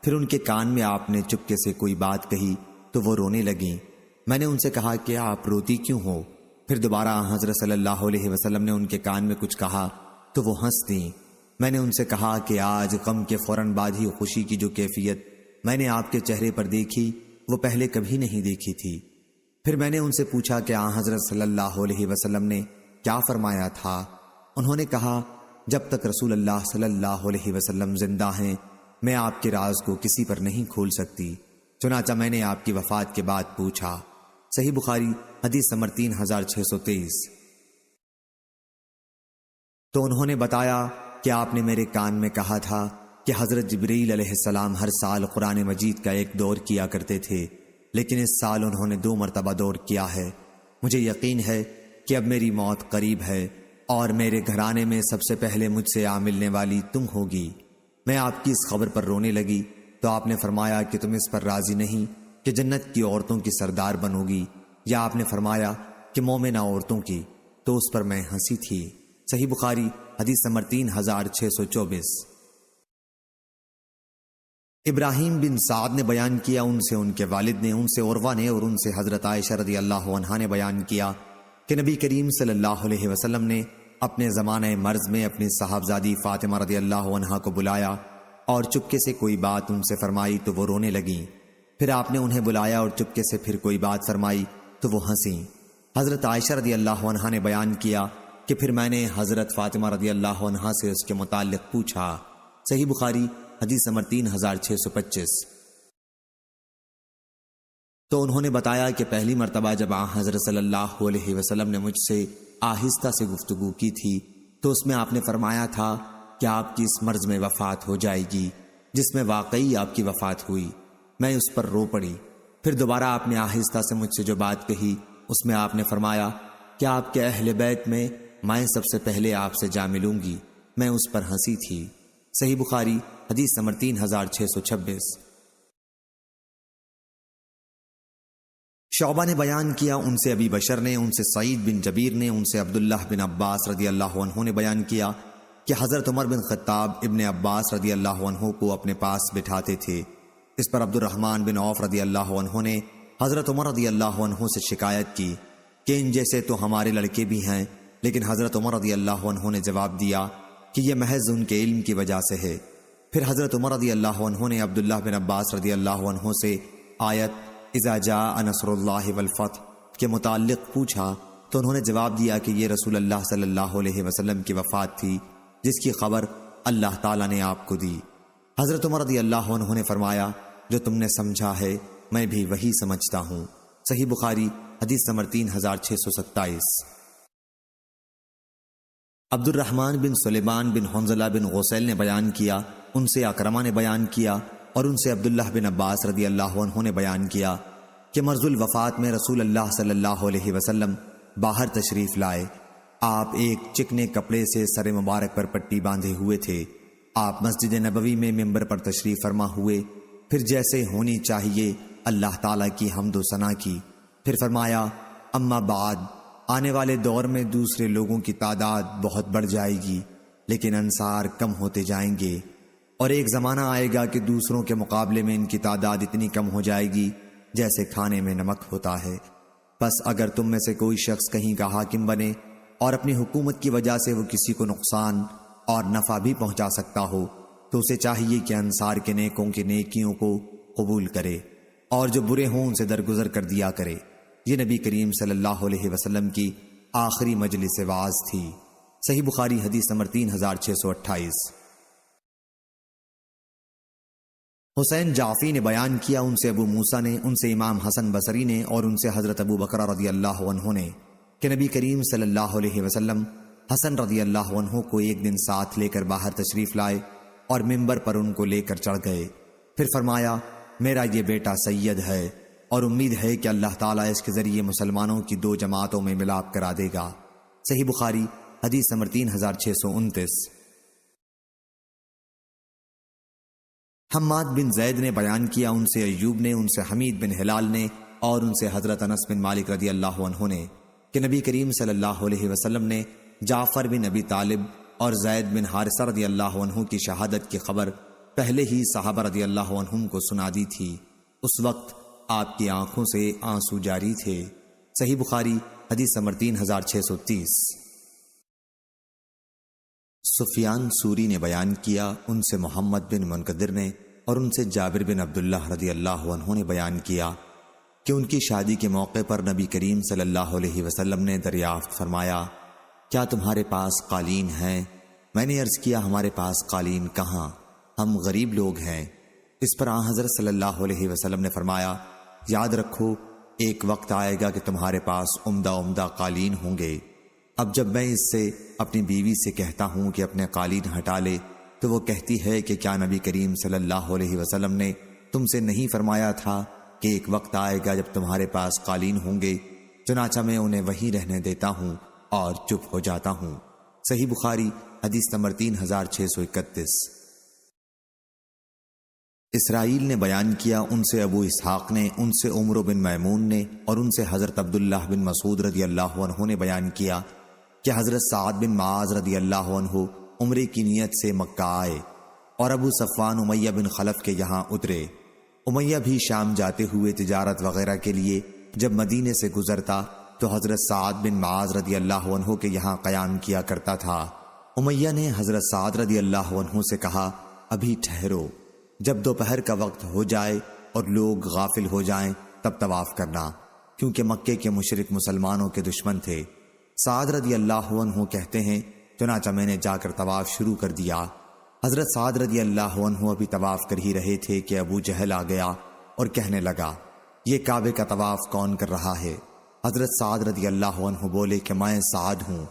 پھر ان کے کان میں آپ نے چپکے سے کوئی بات کہی تو وہ رونے لگیں۔ میں نے ان سے کہا کہ آپ روتی کیوں ہو؟ پھر دوبارہ حضرت صلی اللہ علیہ وسلم نے ان کے کان میں کچھ کہا تو وہ ہنس دیں۔ میں نے ان سے کہا کہ آج غم کے فوراً بعد ہی خوشی کی جو کیفیت میں نے آپ کے چہرے پر دیکھی وہ پہلے کبھی نہیں دیکھی تھی۔ پھر میں نے ان سے پوچھا کہ حضرت صلی اللہ علیہ وسلم نے کیا فرمایا تھا؟ انہوں نے کہا جب تک رسول اللہ صلی اللہ علیہ وسلم زندہ ہیں میں آپ کے راز کو کسی پر نہیں کھول سکتی، چنانچہ میں نے آپ کی وفات کے بعد پوچھا۔ صحیح بخاری حدیث نمبر 3623۔ تو انہوں نے بتایا کہ آپ نے میرے کان میں کہا تھا کہ حضرت جبریل علیہ السلام ہر سال قرآن مجید کا ایک دور کیا کرتے تھے، لیکن اس سال انہوں نے 2 مرتبہ دور کیا ہے۔ مجھے یقین ہے کہ اب میری موت قریب ہے اور میرے گھرانے میں سب سے پہلے مجھ سے ملنے والی تم ہوگی۔ میں آپ کی اس خبر پر رونے لگی تو آپ نے فرمایا کہ تم اس پر راضی نہیں کہ جنت کی عورتوں کی سردار بنو گی، یا آپ نے فرمایا کہ مومنہ عورتوں کی، تو اس پر میں ہنسی تھی۔ صحیح بخاری حدیث نمبر 3624۔ ابراہیم بن سعد نے بیان کیا، ان سے ان کے والد نے، ان سے عروہ نے، اور ان سے حضرت عائشہ رضی اللہ عنہا نے بیان کیا کہ نبی کریم صلی اللہ علیہ وسلم نے اپنے زمانہ مرض میں اپنی صاحبزادی فاطمہ رضی اللہ عنہا کو بلایا اور چپکے سے کوئی بات ان سے فرمائی تو وہ رونے لگیں۔ پھر آپ نے انہیں بلایا اور چپکے سے پھر کوئی بات فرمائی تو وہ ہنسیں۔ حضرت عائشہ رضی اللہ عنہا نے بیان کیا کہ پھر میں نے حضرت فاطمہ رضی اللہ عنہا سے اس کے متعلق پوچھا۔ صحیح بخاری حدیث نمبر 3625۔ تو انہوں نے بتایا کہ پہلی مرتبہ جب حضرت صلی اللہ علیہ وسلم نے مجھ سے آہستہ سے گفتگو کی تھی تو اس میں آپ نے فرمایا تھا کہ آپ کی اس مرض میں وفات ہو جائے گی، جس میں واقعی آپ کی وفات ہوئی۔ میں اس پر رو پڑی۔ پھر دوبارہ آپ نے آہستہ سے مجھ سے جو بات کہی اس میں آپ نے فرمایا کہ آپ کے اہل بیت میں سب سے پہلے آپ سے جا ملوں گی۔ میں اس پر ہنسی تھی۔ صحیح بخاری حدیث نمبر 3626۔ شعبہ نے بیان کیا، ان سے ابی بشر نے، ان سے سعید بن جبیر نے، ان سے عبداللہ بن عباس رضی اللہ عنہ نے بیان کیا کہ حضرت عمر بن خطاب ابن عباس رضی اللہ عنہ کو اپنے پاس بٹھاتے تھے۔ اس پر عبد الرحمن بن عوف رضی اللہ عنہ نے حضرت عمر رضی اللہ عنہ سے شکایت کی کہ ان جیسے تو ہمارے لڑکے بھی ہیں، لیکن حضرت عمر رضی اللہ عنہ نے جواب دیا کہ یہ محض ان کے علم کی وجہ سے ہے۔ پھر حضرت عمر رضی اللہ عنہ نے عبداللہ بن عباس رضی اللہ عنہ سے آیت اذا جاء نصر اللہ والفتح کے متعلق پوچھا تو انہوں نے جواب دیا کہ یہ رسول اللہ صلی اللہ علیہ وسلم کی وفات تھی، جس کی خبر اللہ تعالیٰ نے آپ کو دی۔ حضرت عمر رضی اللہ عنہ نے فرمایا جو تم نے سمجھا ہے میں بھی وہی سمجھتا ہوں۔ صحیح بخاری حدیث نمبر 3627۔ عبد الرحمن بن سلیمان بن حنظلہ بن غسیل نے بیان کیا، ان سے اکرمہ نے بیان کیا اور ان سے عبداللہ بن عباس رضی اللہ عنہ نے بیان کیا کہ مرض الوفات میں رسول اللہ صلی اللہ علیہ وسلم باہر تشریف لائے۔ آپ ایک چکنے کپڑے سے سر مبارک پر پٹی باندھے ہوئے تھے۔ آپ مسجد نبوی میں ممبر پر تشریف فرما ہوئے، پھر جیسے ہونی چاہیے اللہ تعالیٰ کی حمد و ثنا کی، پھر فرمایا اما بعد، آنے والے دور میں دوسرے لوگوں کی تعداد بہت بڑھ جائے گی لیکن انصار کم ہوتے جائیں گے، اور ایک زمانہ آئے گا کہ دوسروں کے مقابلے میں ان کی تعداد اتنی کم ہو جائے گی جیسے کھانے میں نمک ہوتا ہے۔ بس اگر تم میں سے کوئی شخص کہیں کا حاکم بنے اور اپنی حکومت کی وجہ سے وہ کسی کو نقصان اور نفع بھی پہنچا سکتا ہو تو اسے چاہیے کہ انصار کے نیکوں کی نیکیوں کو قبول کرے اور جو برے ہوں ان سے درگزر کر دیا کرے۔ یہ نبی کریم صلی اللہ علیہ وسلم کی آخری مجلس وعظ تھی۔ صحیح بخاری حدیث نمبر 3628۔ حسین جعفی نے بیان کیا، ان سے ابو موسیٰ نے، ان سے امام حسن بصری نے اور ان سے حضرت ابو بکر رضی اللہ عنہ نے کہ نبی کریم صلی اللہ علیہ وسلم حسن رضی اللہ عنہ کو ایک دن ساتھ لے کر باہر تشریف لائے اور ممبر پر ان کو لے کر چڑھ گئے۔ پھر فرمایا میرا یہ بیٹا سید ہے اور امید ہے کہ اللہ تعالیٰ اس کے ذریعے مسلمانوں کی 2 جماعتوں میں ملاپ کرا دے گا۔ صحیح بخاری حدیث نمبر 3629۔ حماد بن زید نے بیان کیا، ان سے ایوب نے، ان سے حمید بن ہلال نے اور ان سے حضرت انس بن مالک رضی اللہ عنہ نے کہ نبی کریم صلی اللہ علیہ وسلم نے جعفر بن ابی طالب اور زید بن حارثہ رضی اللہ عنہ کی شہادت کی خبر پہلے ہی صحابہ رضی اللہ عنہم کو سنا دی تھی۔ اس وقت آپ کی آنکھوں سے آنسو جاری تھے۔ صحیح بخاری حدیث نمبر 3630۔ سفیان سوری نے بیان کیا، ان سے محمد بن منقدر نے اور ان سے جابر بن عبداللہ رضی اللہ عنہ نے بیان کیا کہ ان کی شادی کے موقع پر نبی کریم صلی اللہ علیہ وسلم نے دریافت فرمایا، کیا تمہارے پاس قالین ہیں؟ میں نے عرض کیا، ہمارے پاس قالین کہاں، ہم غریب لوگ ہیں۔ اس پر آن حضرت صلی اللہ علیہ وسلم نے فرمایا، یاد رکھو ایک وقت آئے گا کہ تمہارے پاس عمدہ قالین ہوں گے۔ اب جب میں اس سے اپنی بیوی سے کہتا ہوں کہ اپنے قالین ہٹا لے تو وہ کہتی ہے کہ کیا نبی کریم صلی اللہ علیہ وسلم نے تم سے نہیں فرمایا تھا کہ ایک وقت آئے گا جب تمہارے پاس قالین ہوں گے؟ چنانچہ میں انہیں وہیں رہنے دیتا ہوں اور چپ ہو جاتا ہوں۔ صحیح بخاری حدیث نمبر 3631۔ اسرائیل نے بیان کیا، ان سے ابو اسحاق نے، ان سے عمر بن میمون نے اور ان سے حضرت عبداللہ بن مسعود رضی اللہ عنہ نے بیان کیا کہ حضرت سعد بن معاذ رضی اللہ عنہ عمرے کی نیت سے مکہ آئے اور ابو صفوان امیہ بن خلف کے یہاں اترے۔ امیہ بھی شام جاتے ہوئے تجارت وغیرہ کے لیے جب مدینے سے گزرتا تو حضرت سعد بن معاذ رضی اللہ عنہ کے یہاں قیام کیا کرتا تھا۔ امیہ نے حضرت سعد رضی اللہ عنہ سے کہا، ابھی ٹھہرو، جب دوپہر کا وقت ہو جائے اور لوگ غافل ہو جائیں تب طواف کرنا، کیونکہ مکے کے مشرک مسلمانوں کے دشمن تھے۔ سعد رضی اللہ عنہ کہتے ہیں، چنانچہ میں نے جا کر طواف شروع کر دیا۔ حضرت سعد رضی اللہ عنہ ابھی طواف کر ہی رہے تھے کہ ابو جہل آ گیا اور کہنے لگا، یہ کعبے کا طواف کون کر رہا ہے؟ حضرت سعد رضی اللہ عنہ بولے کہ میں سعد ہوں۔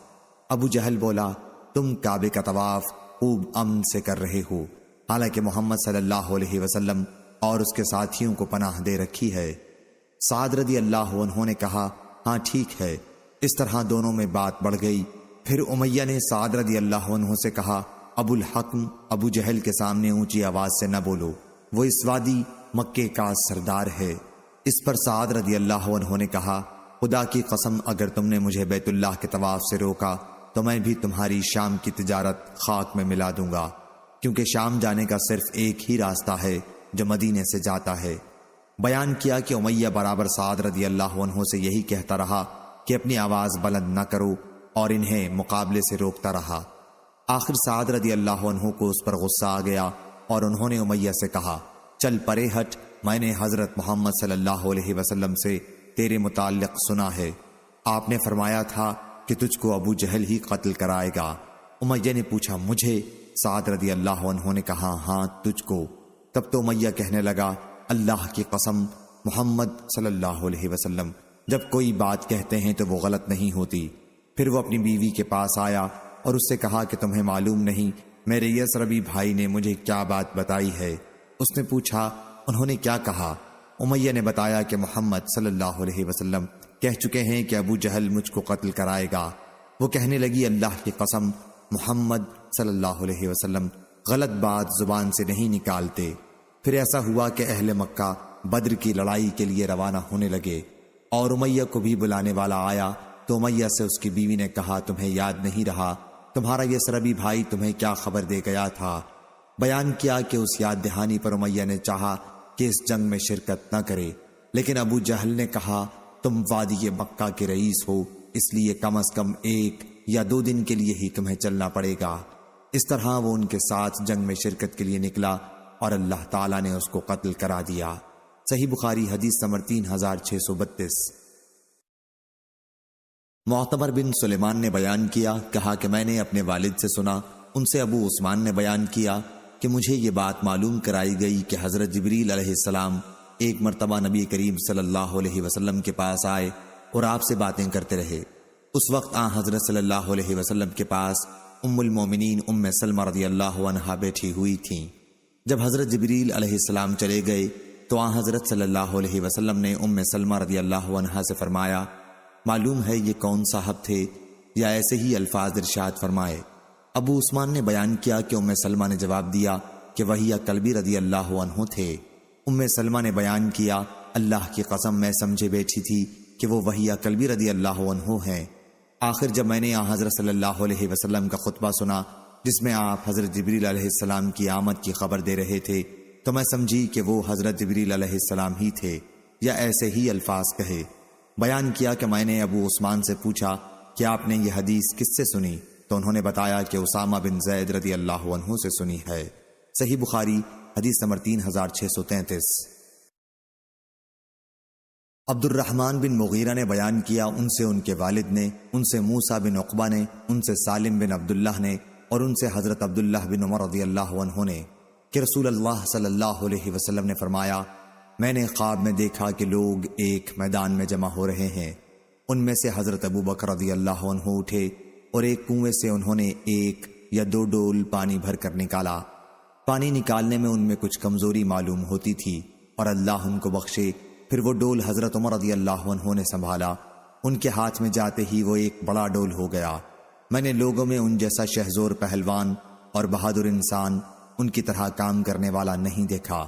ابو جہل بولا، تم کعبے کا طواف خوب امن سے کر رہے ہو، حالانکہ محمد صلی اللہ علیہ وسلم اور اس کے ساتھیوں کو پناہ دے رکھی ہے۔ سعد رضی اللہ عنہ نے کہا، ہاں ٹھیک ہے۔ اس طرح دونوں میں بات بڑھ گئی۔ پھر امیہ نے سعد رضی اللہ عنہ سے کہا، ابو الحکم ابو جہل کے سامنے اونچی آواز سے نہ بولو، وہ اس وادی مکے کا سردار ہے۔ اس پر سعد رضی اللہ عنہ نے کہا، خدا کی قسم اگر تم نے مجھے بیت اللہ کے طواف سے روکا تو میں بھی تمہاری شام کی تجارت خاک میں ملا دوں گا، کیونکہ شام جانے کا صرف ایک ہی راستہ ہے جو مدینے سے جاتا ہے۔ بیان کیا کہ امیہ برابر سعد رضی اللہ عنہ سے یہی کہتا رہا کہ اپنی آواز بلند نہ کرو، اور انہیں مقابلے سے روکتا رہا۔ آخر سعد رضی اللہ عنہ کو اس پر غصہ آ گیا اور انہوں نے امیہ سے کہا، چل پرے ہٹ، میں نے حضرت محمد صلی اللہ علیہ وسلم سے تیرے متعلق سنا ہے، آپ نے فرمایا تھا کہ تجھ کو ابو جہل ہی قتل کرائے گا۔ امیہ نے پوچھا، مجھے؟ سعد رضی اللہ عنہ نے کہا، ہاں تجھ کو۔ تب تو امیہ کہنے لگا، اللہ کی قسم محمد صلی اللہ علیہ وسلم جب کوئی بات کہتے ہیں تو وہ غلط نہیں ہوتی۔ پھر وہ اپنی بیوی کے پاس آیا اور اس سے کہا کہ تمہیں معلوم نہیں میرے یسربی بھائی نے مجھے کیا بات بتائی ہے؟ اس نے پوچھا، انہوں نے کیا کہا؟ امیہ نے بتایا کہ محمد صلی اللہ علیہ وسلم کہہ چکے ہیں کہ ابو جہل مجھ کو قتل کرائے گا۔ وہ کہنے لگی، اللہ کی قسم محمد صلی اللہ علیہ وسلم غلط بات زبان سے نہیں نکالتے۔ پھر ایسا ہوا کہ اہل مکہ بدر کی لڑائی کے لیے روانہ ہونے لگے اور امیہ کو بھی بلانے والا آیا تو امیہ سے اس کی بیوی نے کہا، تمہیں یاد نہیں رہا تمہارا یسربی بھائی تمہیں کیا خبر دے گیا تھا؟ بیان کیا کہ اس یاد دہانی پر امیہ نے چاہا کہ اس جنگ میں شرکت نہ کرے، لیکن ابو جہل نے کہا، تم وادی مکہ کے رئیس ہو، اس لیے کم از کم 1 یا 2 دن کے لیے ہی تمہیں چلنا پڑے گا۔ اس طرح وہ ان کے ساتھ جنگ میں شرکت کے لیے نکلا اور اللہ تعالیٰ نے اس کو قتل کرا دیا۔ صحیح بخاری حدیث نمبر 3632۔ معتمر بن سلیمان نے بیان کیا، کہا کہ میں نے اپنے والد سے سنا، ان سے ابو عثمان نے بیان کیا کہ مجھے یہ بات معلوم کرائی گئی کہ حضرت جبریل علیہ السلام ایک مرتبہ نبی کریم صلی اللہ علیہ وسلم کے پاس آئے اور آپ سے باتیں کرتے رہے۔ اس وقت آن حضرت صلی اللہ علیہ وسلم کے پاس ام المومنین ام سلمہ رضی اللہ عنہا بیٹھی ہوئی تھیں۔ جب حضرت جبریل علیہ السلام چلے گئے تو آن حضرت صلی اللہ علیہ وسلم نے ام سلمہ رضی اللہ عنہا سے فرمایا، معلوم ہے یہ کون صاحب تھے، یا ایسے ہی الفاظ ارشاد فرمائے؟ ابو عثمان نے بیان کیا کہ ام سلمہ نے جواب دیا کہ وہی کلبی رضی اللہ عنہ تھے۔ ام سلمہ نے بیان کیا، اللہ کی قسم میں سمجھے بیٹھی تھی کہ وہ وہی کلبی رضی اللہ عنہ ہیں۔ آخر جب میں نے حضرت صلی اللہ علیہ وسلم کا خطبہ سنا جس میں آپ حضرت جبریل علیہ السلام کی آمد کی خبر دے رہے تھے تو میں سمجھی کہ وہ حضرت جبریل علیہ السلام ہی تھے یا ایسے ہی الفاظ کہے۔ بیان کیا کہ میں نے ابو عثمان سے پوچھا کہ آپ نے یہ حدیث کس سے سنی تو انہوں نے بتایا کہ اسامہ بن زید رضی اللہ عنہ سے سنی ہے۔ صحیح بخاری حدیث نمبر 3633۔ عبد الرحمن بن مغیرہ نے بیان کیا ان سے ان کے والد نے، ان سے موسیٰ بن عقبہ نے، ان سے سالم بن عبداللہ نے اور ان سے حضرت عبداللہ بن عمر رضی اللہ عنہ نے کہ رسول اللہ صلی اللہ علیہ وسلم نے فرمایا، میں نے خواب میں دیکھا کہ لوگ ایک میدان میں جمع ہو رہے ہیں۔ ان میں سے حضرت ابو بکر رضی اللہ عنہ اٹھے اور ایک کنویں سے انہوں نے 1 یا 2 ڈول پانی بھر کر نکالا۔ پانی نکالنے میں ان میں کچھ کمزوری معلوم ہوتی تھی اور اللہ ان کو بخشے۔ پھر وہ ڈول حضرت عمر رضی اللہ عنہ نے سنبھالا، ان کے ہاتھ میں جاتے ہی وہ ایک بڑا ڈول ہو گیا۔ میں نے لوگوں میں ان جیسا شہزور پہلوان اور بہادر انسان ان کی طرح کام کرنے والا نہیں دیکھا۔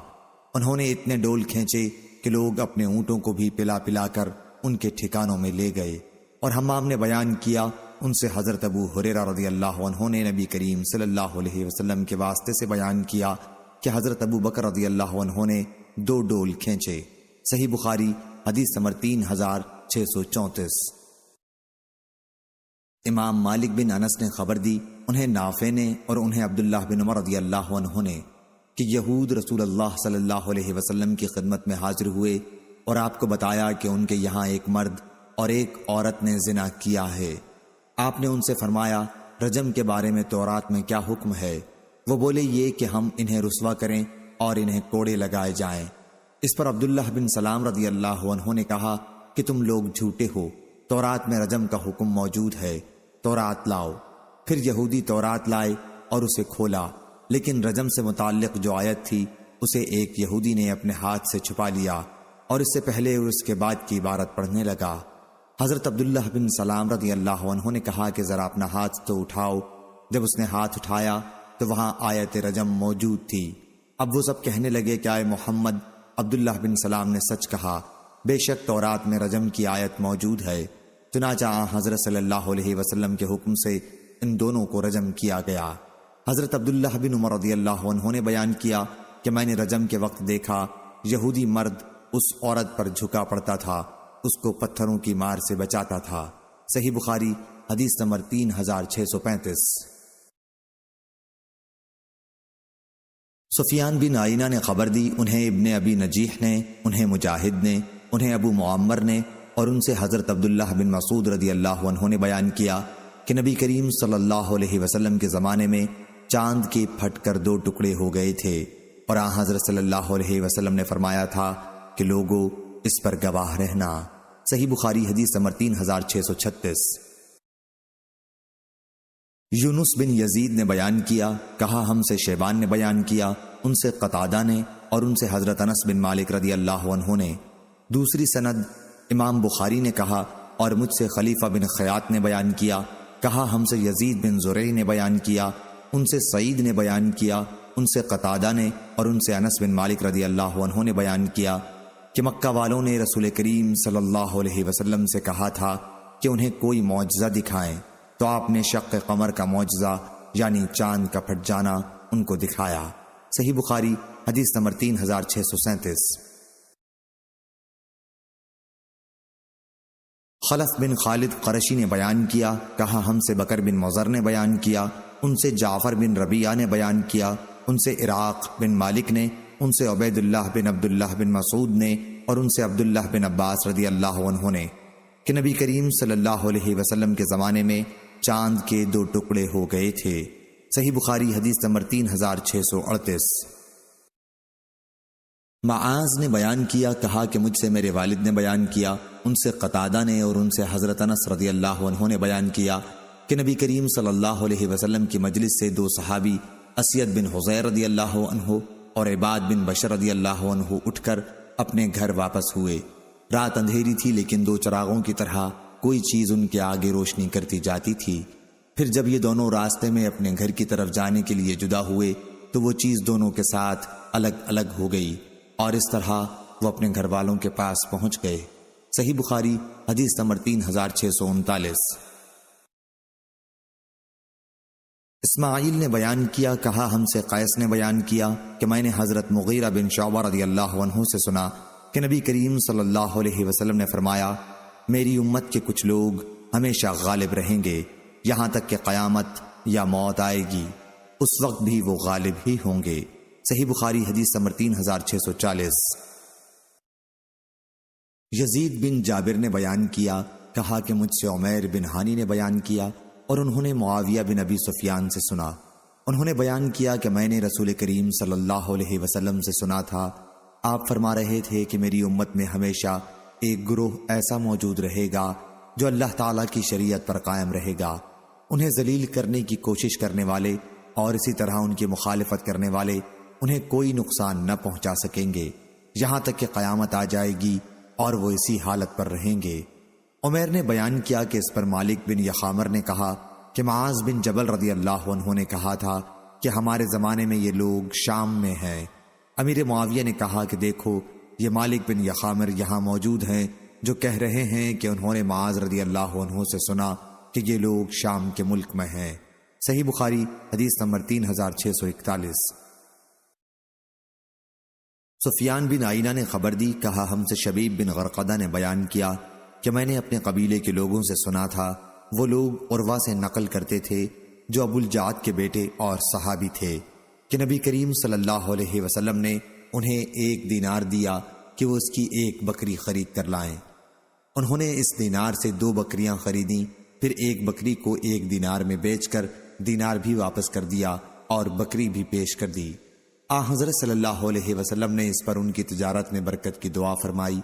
انہوں نے اتنے ڈول کھینچے کہ لوگ اپنے اونٹوں کو بھی پلا پلا کر ان کے ٹھکانوں میں لے گئے۔ اور حمام نے بیان کیا ان سے حضرت ابو ہریرہ رضی اللہ عنہ نے نبی کریم صلی اللہ علیہ وسلم کے واسطے سے بیان کیا کہ حضرت ابو بکر رضی اللہ عنہ نے 2 ڈول کھینچے۔ صحیح بخاری حدیث نمبر 3634۔ امام مالک بن انس نے خبر دی، انہیں نافع نے اور انہیں عبداللہ بن عمر رضی اللہ عنہ نے کہ یہود رسول اللہ صلی اللہ علیہ وسلم کی خدمت میں حاضر ہوئے اور آپ کو بتایا کہ ان کے یہاں ایک مرد اور ایک عورت نے زنا کیا ہے۔ آپ نے ان سے فرمایا، رجم کے بارے میں تورات میں کیا حکم ہے؟ وہ بولے یہ کہ ہم انہیں رسوا کریں اور انہیں کوڑے لگائے جائیں۔ اس پر عبداللہ بن سلام رضی اللہ عنہ نے کہا کہ تم لوگ جھوٹے ہو، تورات میں رجم کا حکم موجود ہے، تورات لاؤ۔ پھر یہودی تورات لائے اور اسے کھولا، لیکن رجم سے متعلق جو آیت تھی اسے ایک یہودی نے اپنے ہاتھ سے چھپا لیا اور اس سے پہلے اور اس کے بعد کی عبارت پڑھنے لگا۔ حضرت عبداللہ بن سلام رضی اللہ عنہ نے کہا کہ ذرا اپنا ہاتھ تو اٹھاؤ۔ جب اس نے ہاتھ اٹھایا تو وہاں آیت رجم موجود تھی۔ اب وہ سب کہنے لگے کہ اے محمد، عبداللہ بن سلام نے سچ کہا، بے شک تورات میں رجم کی آیت موجود ہے۔ چنانچہ حضرت صلی اللہ علیہ وسلم کے حکم سے ان دونوں کو رجم کیا گیا۔ حضرت عبداللہ بن عمر رضی اللہ عنہ نے بیان کیا کہ میں نے رجم کے وقت دیکھا یہودی مرد اس عورت پر جھکا پڑتا تھا، اس کو پتھروں کی مار سے بچاتا تھا۔ صحیح بخاری حدیث نمبر 3635۔ سفیان بن عیینہ نے خبر دی، انہیں ابن ابی نجیح نے، انہیں مجاہد نے، انہیں ابو معمر نے اور ان سے حضرت عبداللہ بن مسعود رضی اللہ عنہ نے بیان کیا کہ نبی کریم صلی اللہ علیہ وسلم کے زمانے میں چاند کے پھٹ کر 2 ٹکڑے ہو گئے تھے اور حضرت صلی اللہ علیہ وسلم نے فرمایا تھا کہ لوگوں اس پر گواہ رہنا۔ صحیح بخاری حدیث نمبر 3636۔ یونس بن یزید نے بیان کیا، کہا ہم سے شیبان نے بیان کیا، ان سے قتادہ نے اور ان سے حضرت انس بن مالک رضی اللہ عنہ نے۔ دوسری سند امام بخاری نے کہا اور مجھ سے خلیفہ بن خیاط نے بیان کیا، کہا ہم سے یزید بن زرعی نے بیان کیا، ان سے سعید نے بیان کیا، ان سے قتادہ نے اور ان سے انس بن مالک رضی اللہ عنہ نے بیان کیا کہ مکہ والوں نے رسول کریم صلی اللہ علیہ وسلم سے کہا تھا کہ انہیں کوئی معجزہ دکھائیں، تو آپ نے شق قمر کا معجزہ یعنی چاند کا پھٹ جانا ان کو دکھایا۔ صحیح بخاری حدیث نمبر 3637۔ خلف بن خالد قرشی نے بیان کیا، کہا ہم سے بکر بن مضر نے بیان کیا، ان سے جعفر بن ربیعہ نے بیان کیا، ان سے عراق بن مالک نے، ان سے عبید اللہ بن عبداللہ بن مسعود نے اور ان سے عبداللہ بن عباس رضی اللہ عنہ نے کہ نبی کریم صلی اللہ علیہ وسلم کے زمانے میں چاند کے 2 ٹکڑے ہو گئے تھے۔ صحیح بخاری حدیث نمبر 3638۔ معاذ نے بیان کیا، کہا کہ مجھ سے میرے والد نے بیان کیا، ان سے قتادہ نے اور ان سے حضرت انس رضی اللہ عنہ نے بیان کیا کہ نبی کریم صلی اللہ علیہ وسلم کی مجلس سے 2 صحابی اسید بن حضیر رضی اللہ عنہ اور عباد بن بشر رضی اللہ عنہ اٹھ کر اپنے گھر واپس ہوئے۔ رات اندھیری تھی لیکن 2 چراغوں کی طرح کوئی چیز ان کے آگے روشنی کرتی جاتی تھی۔ پھر جب یہ دونوں راستے میں اپنے گھر کی طرف جانے کے لیے جدا ہوئے تو وہ چیز دونوں کے ساتھ الگ الگ ہو گئی اور اس طرح وہ اپنے گھر والوں کے پاس پہنچ گئے۔ صحیح بخاری حدیث نمبر 3639۔ اسماعیل نے بیان کیا، کہا ہم سے قیس نے بیان کیا کہ میں نے حضرت مغیرہ بن شعبہ رضی اللہ عنہ سے سنا کہ نبی کریم صلی اللہ علیہ وسلم نے فرمایا، میری امت کے کچھ لوگ ہمیشہ غالب رہیں گے یہاں تک کہ قیامت یا موت آئے گی، اس وقت بھی وہ غالب ہی ہوں گے۔ صحیح بخاری حدیث نمبر 3640۔ یزید بن جابر نے بیان کیا، کہا کہ مجھ سے عمیر بن ہانی نے بیان کیا اور انہوں نے معاویہ بن ابی سفیان سے سنا۔ انہوں نے بیان کیا کہ میں نے رسول کریم صلی اللہ علیہ وسلم سے سنا تھا، آپ فرما رہے تھے کہ میری امت میں ہمیشہ ایک گروہ ایسا موجود رہے گا جو اللہ تعالیٰ کی شریعت پر قائم رہے گا، انہیں ذلیل کرنے کی کوشش کرنے والے اور اسی طرح ان کی مخالفت کرنے والے انہیں کوئی نقصان نہ پہنچا سکیں گے یہاں تک کہ قیامت آ جائے گی اور وہ اسی حالت پر رہیں گے۔ عمیر نے بیان کیا کہ اس پر مالک بن یخامر نے کہا کہ معاذ بن جبل رضی اللہ عنہ نے کہا تھا کہ ہمارے زمانے میں یہ لوگ شام میں ہیں۔ امیر معاویہ نے کہا کہ دیکھو یہ مالک بن یخامر یہاں موجود ہیں جو کہہ رہے ہیں کہ انہوں نے معاذ رضی اللہ عنہ سے سنا کہ یہ لوگ شام کے ملک میں ہیں۔ صحیح بخاری حدیث نمبر 3641۔ سفیان بن عینہ نے خبر دی، کہا ہم سے شبیب بن غرقدہ نے بیان کیا کہ میں نے اپنے قبیلے کے لوگوں سے سنا تھا، وہ لوگ عروہ سے نقل کرتے تھے جو ابو الجعد کے بیٹے اور صحابی تھے کہ نبی کریم صلی اللہ علیہ وسلم نے انہیں 1 دینار دیا کہ وہ اس کی 1 بکری خرید کر لائیں۔ انہوں نے اس دینار سے 2 بکریاں خریدیں، پھر 1 بکری کو 1 دینار میں بیچ کر دینار بھی واپس کر دیا اور بکری بھی پیش کر دی۔ حضرت صلی اللہ علیہ وسلم نے اس پر ان کی تجارت میں برکت کی دعا فرمائی۔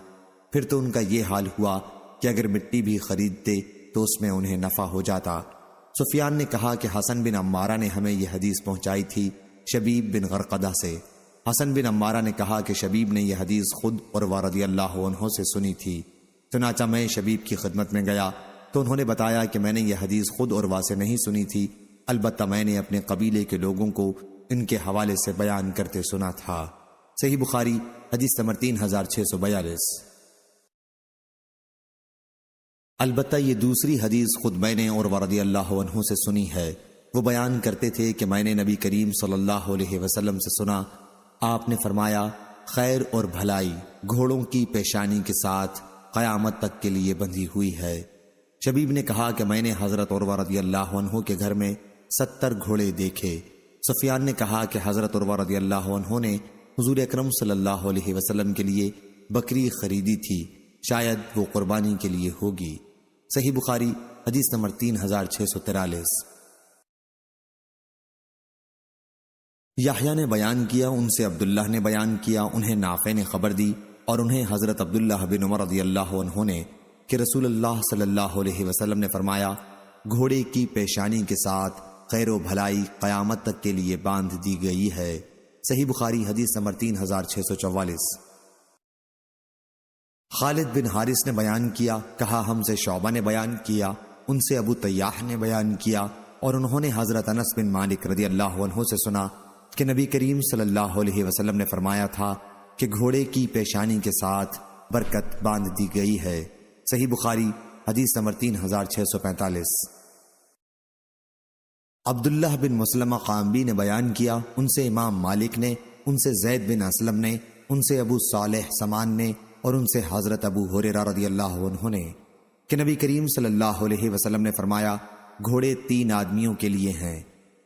پھر تو ان کا یہ حال ہوا کہ اگر مٹی بھی خریدتے تو اس میں انہیں نفع ہو جاتا۔ سفیان نے کہا کہ حسن بن عمارہ نے ہمیں یہ حدیث پہنچائی تھی شبیب بن غرقدہ سے۔ حسن بن عمارہ نے کہا کہ شبیب نے یہ حدیث خود عروہ رضی اللہ عنہ سے سنی تھی، چنانچہ میں شبیب کی خدمت میں گیا تو انہوں نے بتایا کہ میں نے یہ حدیث خود عروہ سے نہیں سنی تھی، البتہ میں نے اپنے قبیلے کے لوگوں کو ان کے حوالے سے بیان کرتے سنا تھا۔ صحیح بخاری حدیث نمبر 3642۔ البتہ یہ دوسری حدیث خود میں نے عروہ رضی اللہ عنہ سے سنی ہے۔ وہ بیان کرتے تھے کہ میں نے نبی کریم صلی اللہ علیہ وسلم سے سنا، آپ نے فرمایا، خیر اور بھلائی گھوڑوں کی پیشانی کے ساتھ قیامت تک کے لیے بندھی ہوئی ہے۔ شبیب نے کہا کہ میں نے حضرت عروہ رضی اللہ عنہ کے گھر میں 70 گھوڑے دیکھے۔ سفیان نے کہا کہ حضرت عروہ رضی اللہ عنہ نے حضور اکرم صلی اللہ علیہ وسلم کے لیے بکری خریدی تھی، شاید وہ قربانی کے لیے ہوگی۔ صحیح بخاری حدیث نمبر 3643۔ یحییٰ نے بیان کیا، ان سے عبداللہ نے بیان کیا، انہیں نافع نے خبر دی اور انہیں حضرت عبداللہ بن عمر رضی اللہ عنہ نے کہ رسول اللہ صلی اللہ علیہ وسلم نے فرمایا، گھوڑے کی پیشانی کے ساتھ خیر و بھلائی قیامت تک کے لیے باندھ دی گئی ہے۔ صحیح بخاری حدیث نمبر 3644۔ خالد بن حارث نے بیان کیا، کہا ہم سے شعبہ نے بیان کیا، ان سے ابو طیاح نے بیان کیا اور انہوں نے حضرت انس بن مالک رضی اللہ عنہ سے سنا کہ نبی کریم صلی اللہ علیہ وسلم نے فرمایا تھا کہ گھوڑے کی پیشانی کے ساتھ برکت باندھ دی گئی ہے۔ صحیح بخاری حدیث نمبر 3645۔ عبداللہ بن مسلمہ قامبی نے بیان کیا، ان سے امام مالک نے، ان سے زید بن اسلم نے، ان سے ابو صالح سمان نے اور ان سے حضرت ابو ہریرہ رضی اللہ عنہ نے کہ نبی کریم صلی اللہ علیہ وسلم نے فرمایا، گھوڑے 3 آدمیوں کے لیے ہیں،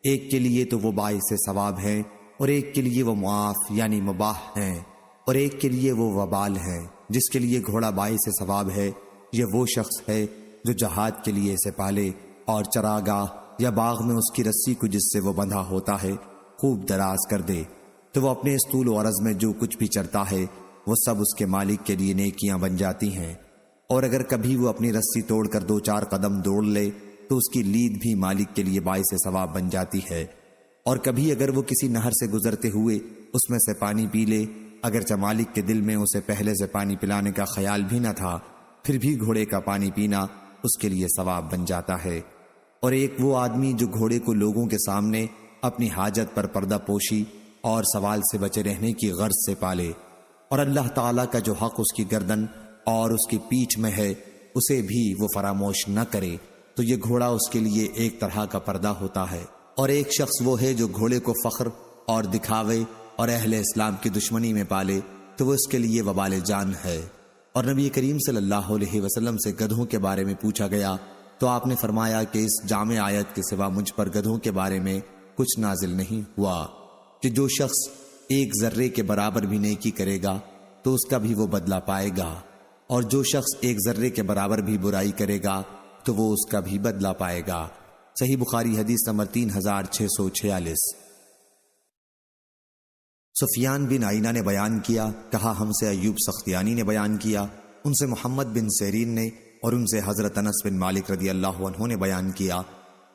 ایک کے لیے تو وہ باعث ثواب ہیں اور ایک کے لیے وہ معاف یعنی مباح ہیں اور ایک کے لیے وہ وبال ہیں۔ جس کے لیے گھوڑا باعث ثواب ہے یہ وہ شخص ہے جو جہاد کے لیے اسے پالے اور چراگاہ یا باغ میں اس کی رسی کو جس سے وہ بندھا ہوتا ہے خوب دراز کر دے، تو وہ اپنے اس طول و عرض میں جو کچھ بھی چرتا ہے وہ سب اس کے مالک کے لیے نیکیاں بن جاتی ہیں، اور اگر کبھی وہ اپنی رسی توڑ کر 2-4 قدم دوڑ لے تو اس کی لید بھی مالک کے لیے باعث ثواب بن جاتی ہے، اور کبھی اگر وہ کسی نہر سے گزرتے ہوئے اس میں سے پانی پی لے، اگرچہ مالک کے دل میں اسے پہلے سے پانی پلانے کا خیال بھی نہ تھا، پھر بھی گھوڑے کا پانی پینا اس کے لیے ثواب بن جاتا ہے۔ اور ایک وہ آدمی جو گھوڑے کو لوگوں کے سامنے اپنی حاجت پر پردہ پوشی اور سوال سے بچے رہنے کی غرض سے پالے، اور اللہ تعالیٰ کا جو حق اس کی گردن اور اس کی پیٹھ میں ہے اسے بھی وہ فراموش نہ کرے، تو یہ گھوڑا اس کے لیے ایک طرح کا پردہ ہوتا ہے اور ایک شخص وہ ہے جو گھوڑے کو فخر اور دکھاوے اور اہل اسلام کی دشمنی میں پالے تو وہ اس کے لیے وبال جان ہے۔ اور نبی کریم صلی اللہ علیہ وسلم سے گدھوں کے بارے میں پوچھا گیا تو آپ نے فرمایا کہ اس جامع آیت کے سوا مجھ پر گدھوں کے بارے میں کچھ نازل نہیں ہوا کہ جو شخص ایک ذرے کے برابر بھی نیکی کرے گا تو اس کا بھی وہ بدلہ پائے گا، اور جو شخص ایک ذرے کے برابر بھی برائی کرے گا تو وہ اس کا بھی بدلہ پائے گا۔ صحیح بخاری حدیث نمبر 3646۔ سفیان بن عینہ نے بیان کیا، کہا ہم سے ایوب سختیانی نے بیان کیا، ان سے محمد بن سیرین نے، اور ان سے حضرت انس بن مالک رضی اللہ عنہ نے بیان کیا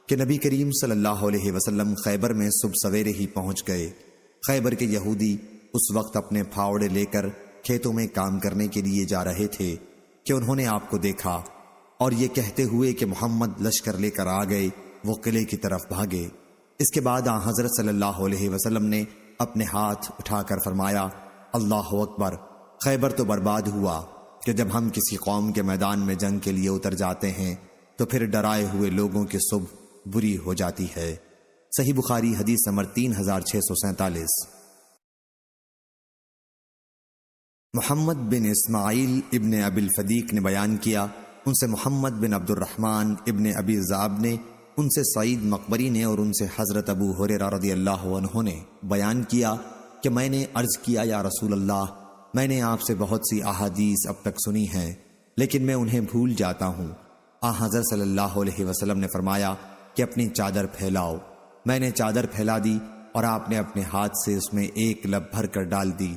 کہ نبی کریم صلی اللہ علیہ وسلم خیبر میں صبح سویرے ہی پہنچ گئے۔ خیبر کے یہودی اس وقت اپنے پھاوڑے لے کر کھیتوں میں کام کرنے کے لیے جا رہے تھے کہ انہوں نے آپ کو دیکھا، اور یہ کہتے ہوئے کہ محمد لشکر لے کر آ گئے وہ قلعے کی طرف بھاگے۔ اس کے بعد آن حضرت صلی اللہ علیہ وسلم نے اپنے ہاتھ اٹھا کر فرمایا، اللہ اکبر، خیبر تو برباد ہوا کہ جب ہم کسی قوم کے میدان میں جنگ کے لیے اتر جاتے ہیں تو پھر ڈرائے ہوئے لوگوں کی صبح بری ہو جاتی ہے۔ صحیح بخاری حدیث نمبر 3647۔ محمد بن اسماعیل ابن ابی الفدیق نے بیان کیا، ان سے محمد بن عبد الرحمن ابن ابی ذئب نے، ان سے سعید مقبری نے، اور ان سے حضرت ابو ہریرہ رضی اللہ عنہ نے بیان کیا کہ میں نے عرض کیا، یا رسول اللہ، میں نے آپ سے بہت سی احادیث اب تک سنی ہیں لیکن میں انہیں بھول جاتا ہوں۔ حضرت صلی اللہ علیہ وسلم نے فرمایا کہ اپنی چادر پھیلاؤ۔ میں نے چادر پھیلا دی اور آپ نے اپنے ہاتھ سے اس میں ایک لب بھر کر ڈال دی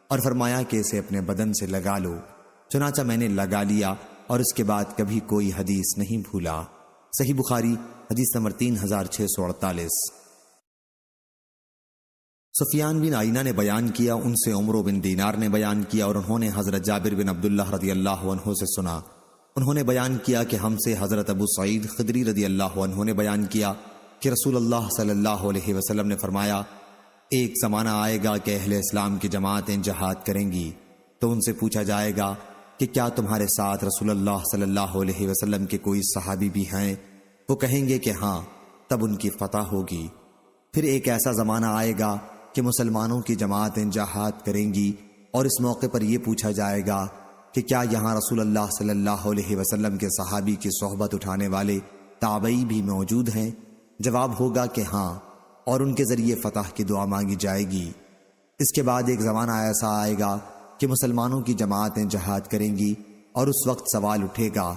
اور فرمایا کہ اسے اپنے بدن سے لگا لو۔ چنانچہ میں نے لگا لیا اور اس کے بعد کبھی کوئی حدیث نہیں بھولا۔ صحیح بخاری حدیث نمبر 3648۔ سفیان بن عینہ نے بیان کیا، ان سے عمر بن دینار نے بیان کیا، اور انہوں نے حضرت جابر بن عبداللہ رضی اللہ عنہ سے سنا۔ انہوں نے بیان کیا کہ ہم سے حضرت ابو سعید خدری رضی اللہ عنہ نے بیان کیا کہ رسول اللہ صلی اللہ علیہ وسلم نے فرمایا، ایک زمانہ آئے گا کہ اہل اسلام کی جماعتیں جہاد کریں گی، تو ان سے پوچھا جائے گا کہ کیا تمہارے ساتھ رسول اللہ صلی اللہ علیہ وسلم کے کوئی صحابی بھی ہیں؟ وہ کہیں گے کہ ہاں، تب ان کی فتح ہوگی۔ پھر ایک ایسا زمانہ آئے گا کہ مسلمانوں کی جماعتیں جہاد کریں گی، اور اس موقع پر یہ پوچھا جائے گا کہ کیا یہاں رسول اللہ صلی اللہ علیہ وسلم کے صحابی کی صحبت اٹھانے والے تابعی بھی موجود ہیں؟ جواب ہوگا کہ ہاں، اور ان کے ذریعے فتح کی دعا مانگی جائے گی۔ اس کے بعد ایک زمانہ ایسا آئے گا کہ مسلمانوں کی جماعتیں جہاد کریں گی، اور اس وقت سوال اٹھے گا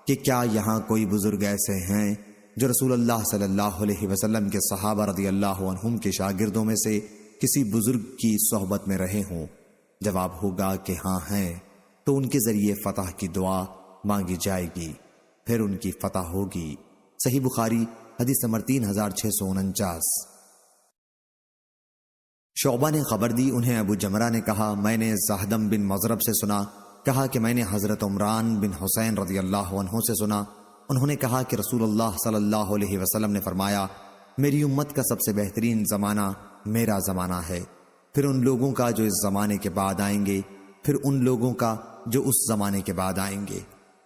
کہ کیا یہاں کوئی بزرگ ایسے ہیں جو رسول اللہ صلی اللہ علیہ وسلم کے صحابہ رضی اللہ عنہم کے شاگردوں میں سے کسی بزرگ کی صحبت میں رہے ہوں؟ جواب ہوگا کہ ہاں ہیں، تو ان کے ذریعے فتح کی دعا مانگی جائے گی، پھر ان کی فتح ہوگی۔ صحیح بخاری حدیث نمبر 3649۔ شعبہ نے خبر دی، انہیں ابو جمرہ نے کہا، میں نے زہدم بن مضرب سے سنا، کہا کہ میں نے حضرت عمران بن حسین رضی اللہ عنہ سے سنا، انہوں نے کہا کہ رسول اللہ صلی اللہ علیہ وسلم نے فرمایا، میری امت کا سب سے بہترین زمانہ میرا زمانہ ہے، پھر ان لوگوں کا جو اس زمانے کے بعد آئیں گے، پھر ان لوگوں کا جو اس زمانے کے بعد آئیں گے۔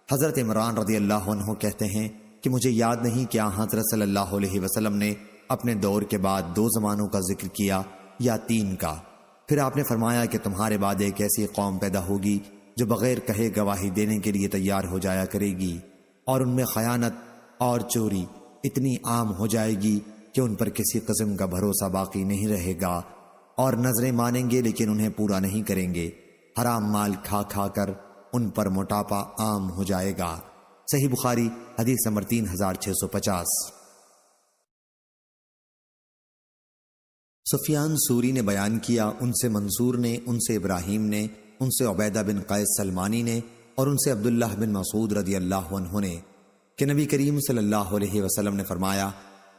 حضرت عمران رضی اللہ عنہ کہتے ہیں کہ مجھے یاد نہیں کہ حضرت صلی اللہ علیہ وسلم نے اپنے دور کے بعد 2 زمانوں کا ذکر کیا یا 3 کا۔ پھر آپ نے فرمایا کہ تمہارے بعد ایک ایسی قوم پیدا ہوگی جو بغیر کہے گواہی دینے کے لیے تیار ہو جایا کرے گی، اور ان میں خیانت اور چوری اتنی عام ہو جائے گی کہ ان پر کسی قسم کا بھروسہ باقی نہیں رہے گا، اور نظریں مانیں گے لیکن انہیں پورا نہیں کریں گے، حرام مال کھا کھا کر ان پر موٹاپا عام ہو جائے گا۔ صحیح بخاری حدیث نمبر 3650۔ سفیان سوری نے بیان کیا، ان سے منصور نے، ان سے ابراہیم نے، ان سے عبیدہ بن قیس سلمانی نے، اور ان سے عبداللہ بن مسعود رضی اللہ عنہ نے کہ نبی کریم صلی اللہ علیہ وسلم نے فرمایا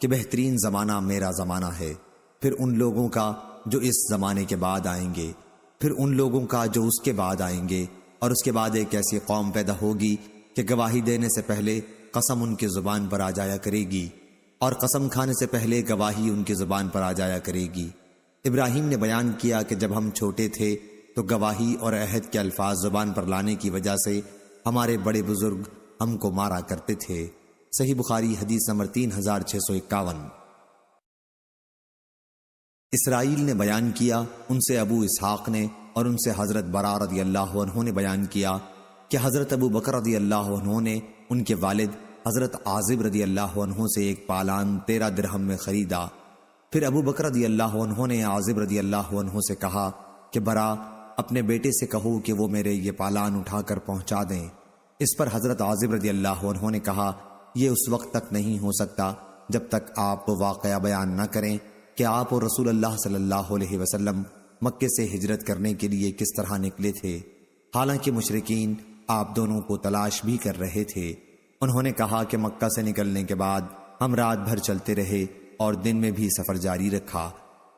کہ بہترین زمانہ میرا زمانہ ہے، پھر ان لوگوں کا جو اس زمانے کے بعد آئیں گے، پھر ان لوگوں کا جو اس کے بعد آئیں گے، اور اس کے بعد ایک ایسی قوم پیدا ہوگی کہ گواہی دینے سے پہلے قسم ان کی زبان پر آ جایا کرے گی، اور قسم کھانے سے پہلے گواہی ان کی زبان پر آ جایا کرے گی۔ ابراہیم نے بیان کیا کہ جب ہم چھوٹے تھے تو گواہی اور عہد کے الفاظ زبان پر لانے کی وجہ سے ہمارے بڑے بزرگ ہم کو مارا کرتے تھے۔ صحیح بخاری حدیث نمبر 3651۔ اسرائیل نے بیان کیا ان سے ابو اسحاق نے اور ان سے حضرت برا رضی اللہ عنہ نے بیان کیا کہ حضرت ابو بکر رضی اللہ عنہ نے ان کے والد حضرت عازب رضی اللہ عنہ سے ایک پالان 13 درہم میں خریدا۔ پھر ابو بکر رضی اللہ عنہ نے عازب رضی اللہ عنہ سے کہا کہ برا اپنے بیٹے سے کہو کہ وہ میرے یہ پالان اٹھا کر پہنچا دیں۔ اس پر حضرت عازب رضی اللہ عنہ نے کہا یہ اس وقت تک نہیں ہو سکتا جب تک آپ وہ واقعہ بیان نہ کریں کہ آپ اور رسول اللہ صلی اللہ علیہ وسلم مکے سے ہجرت کرنے کے لیے کس طرح نکلے تھے، حالانکہ مشرکین آپ دونوں کو تلاش بھی کر رہے تھے۔ انہوں نے کہا کہ مکہ سے نکلنے کے بعد ہم رات بھر چلتے رہے اور دن میں بھی سفر جاری رکھا،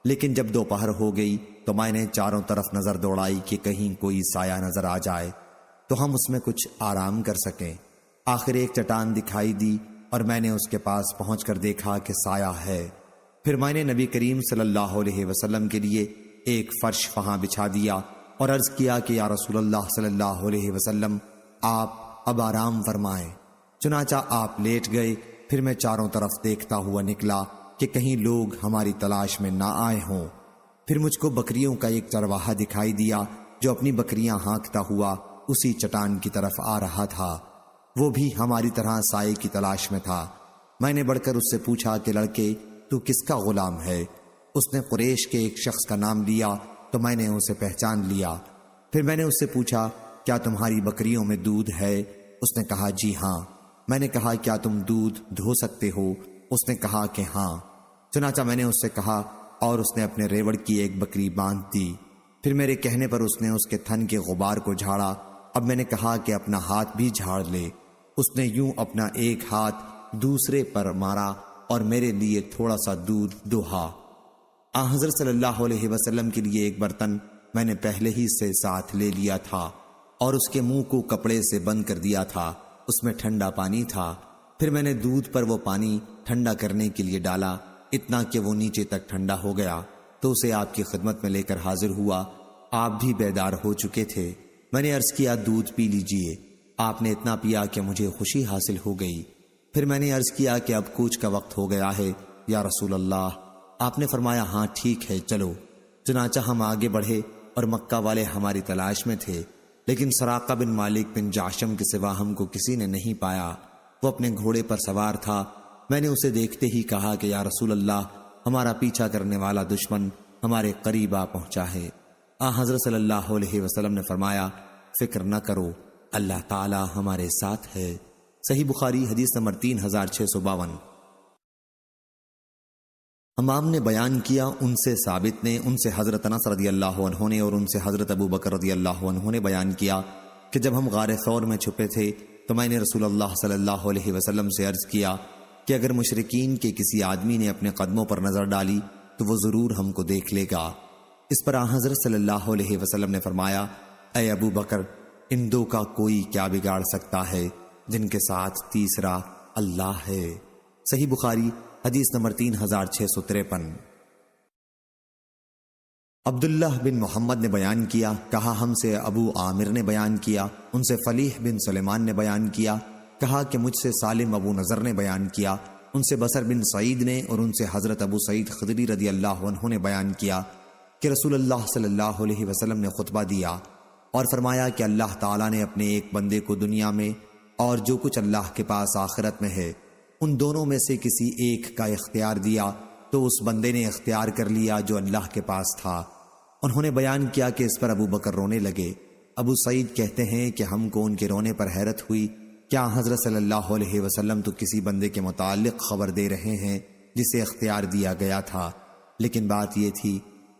لیکن جب دوپہر ہو گئی تو میں نے چاروں طرف نظر دوڑائی کہ کہیں کوئی سایہ نظر آ جائے تو ہم اس میں کچھ آرام کر سکیں۔ آخر ایک چٹان دکھائی دی اور میں نے اس کے پاس پہنچ کر دیکھا کہ سایہ ہے۔ پھر میں نے نبی کریم صلی اللہ علیہ وسلم کے لیے ایک فرش وہاں بچھا دیا اور عرض کیا کہ یا رسول اللہ صلی اللہ علیہ وسلم آپ اب آرام فرمائیں۔ چنانچہ آپ لیٹ گئے۔ پھر میں چاروں طرف دیکھتا ہوا نکلا کہ کہیں لوگ ہماری تلاش میں نہ آئے ہوں۔ پھر مجھ کو بکریوں کا ایک چرواہا دکھائی دیا جو اپنی بکریاں ہانکتا ہوا اسی چٹان کی طرف آ رہا تھا، وہ بھی ہماری طرح سائے کی تلاش میں تھا۔ میں نے بڑھ کر اس سے پوچھا کہ لڑکے تو کس کا غلام ہے؟ اس نے قریش کے ایک شخص کا نام لیا تو میں نے اسے پہچان لیا۔ پھر میں نے اس سے پوچھا کیا تمہاری بکریوں میں دودھ ہے؟ اس نے کہا جی ہاں۔ میں نے کہا کیا تم دودھ دھو سکتے ہو؟ اس نے کہا کہ ہاں۔ چنانچہ میں نے اس سے کہا اور اس نے اپنے ریوڑ کی ایک بکری باندھ دی۔ پھر میرے کہنے پر اس نے اس کے تھن کے غبار کو جھاڑا۔ اب میں نے کہا کہ اپنا ہاتھ بھی جھاڑ لے۔ اس نے یوں اپنا ایک ہاتھ دوسرے پر مارا اور میرے لیے تھوڑا سا دودھ دوہا۔ حضرت صلی اللہ علیہ وسلم کے لیے ایک برتن میں نے پہلے ہی سے ساتھ لے لیا تھا اور اس کے منہ کو کپڑے سے بند کر دیا تھا، اس میں ٹھنڈا پانی تھا۔ پھر میں نے دودھ پر وہ پانی ٹھنڈا کرنے کے لیے ڈالا، اتنا کہ وہ نیچے تک ٹھنڈا ہو گیا، تو اسے آپ کی خدمت میں لے کر حاضر ہوا۔ آپ بھی بیدار ہو چکے تھے۔ میں نے عرض کیا دودھ پی لیجئے۔ آپ نے اتنا پیا کہ مجھے خوشی حاصل ہو گئی۔ پھر میں نے عرض کیا کہ اب کوچ کا وقت ہو گیا ہے یا رسول اللہ۔ آپ نے فرمایا ہاں ٹھیک ہے چلو۔ چنانچہ ہم آگے بڑھے اور مکہ والے ہماری تلاش میں تھے، لیکن سراقہ بن مالک بن جعشم کے سوا ہم کو کسی نے نہیں پایا۔ وہ اپنے گھوڑے پر سوار تھا۔ میں نے اسے دیکھتے ہی کہا کہ یا رسول اللہ ہمارا پیچھا کرنے والا دشمن ہمارے قریب آ پہنچا ہے۔ حضرت صلی اللہ علیہ وسلم نے فرمایا فکر نہ کرو، اللہ تعالی ہمارے ساتھ ہے۔ صحیح بخاری حدیث نمبر 3652۔ حمام نے بیان کیا ان سے ثابت نے، ان سے حضرت انس رضی اللہ عنہ نے اور ان سے حضرت ابو بکر رضی اللہ عنہ نے بیان کیا کہ جب ہم غار ثور میں چھپے تھے تو میں نے رسول اللہ صلی اللہ علیہ وسلم سے عرض کیا کہ اگر مشرکین کے کسی آدمی نے اپنے قدموں پر نظر ڈالی تو وہ ضرور ہم کو دیکھ لے گا۔ اس پر حضرت صلی اللہ علیہ وسلم نے فرمایا اے ابو بکر ان دو کا کوئی کیا بگاڑ سکتا ہے جن کے ساتھ تیسرا اللہ ہے۔ صحیح بخاری حدیث نمبر 3653۔ عبداللہ بن محمد نے بیان کیا، کہا ہم سے ابو عامر نے بیان کیا، ان سے فلیح بن سلیمان نے بیان کیا، کہا کہ مجھ سے سالم ابو نظر نے بیان کیا، ان سے بصر بن سعید نے اور ان سے حضرت ابو سعید خدری رضی اللہ عنہ نے بیان کیا کہ رسول اللہ صلی اللہ علیہ وسلم نے خطبہ دیا اور فرمایا کہ اللہ تعالیٰ نے اپنے ایک بندے کو دنیا میں اور جو کچھ اللہ کے پاس آخرت میں ہے ان دونوں میں سے کسی ایک کا اختیار دیا تو اس بندے نے اختیار کر لیا جو اللہ کے پاس تھا۔ انہوں نے بیان کیا کہ اس پر ابو بکر رونے لگے۔ ابو سعید کہتے ہیں کہ ہم کو ان کے رونے پر حیرت ہوئی، کیا حضرت صلی اللہ علیہ وسلم تو کسی بندے کے متعلق خبر دے رہے ہیں جسے اختیار دیا گیا تھا، لیکن بات یہ تھی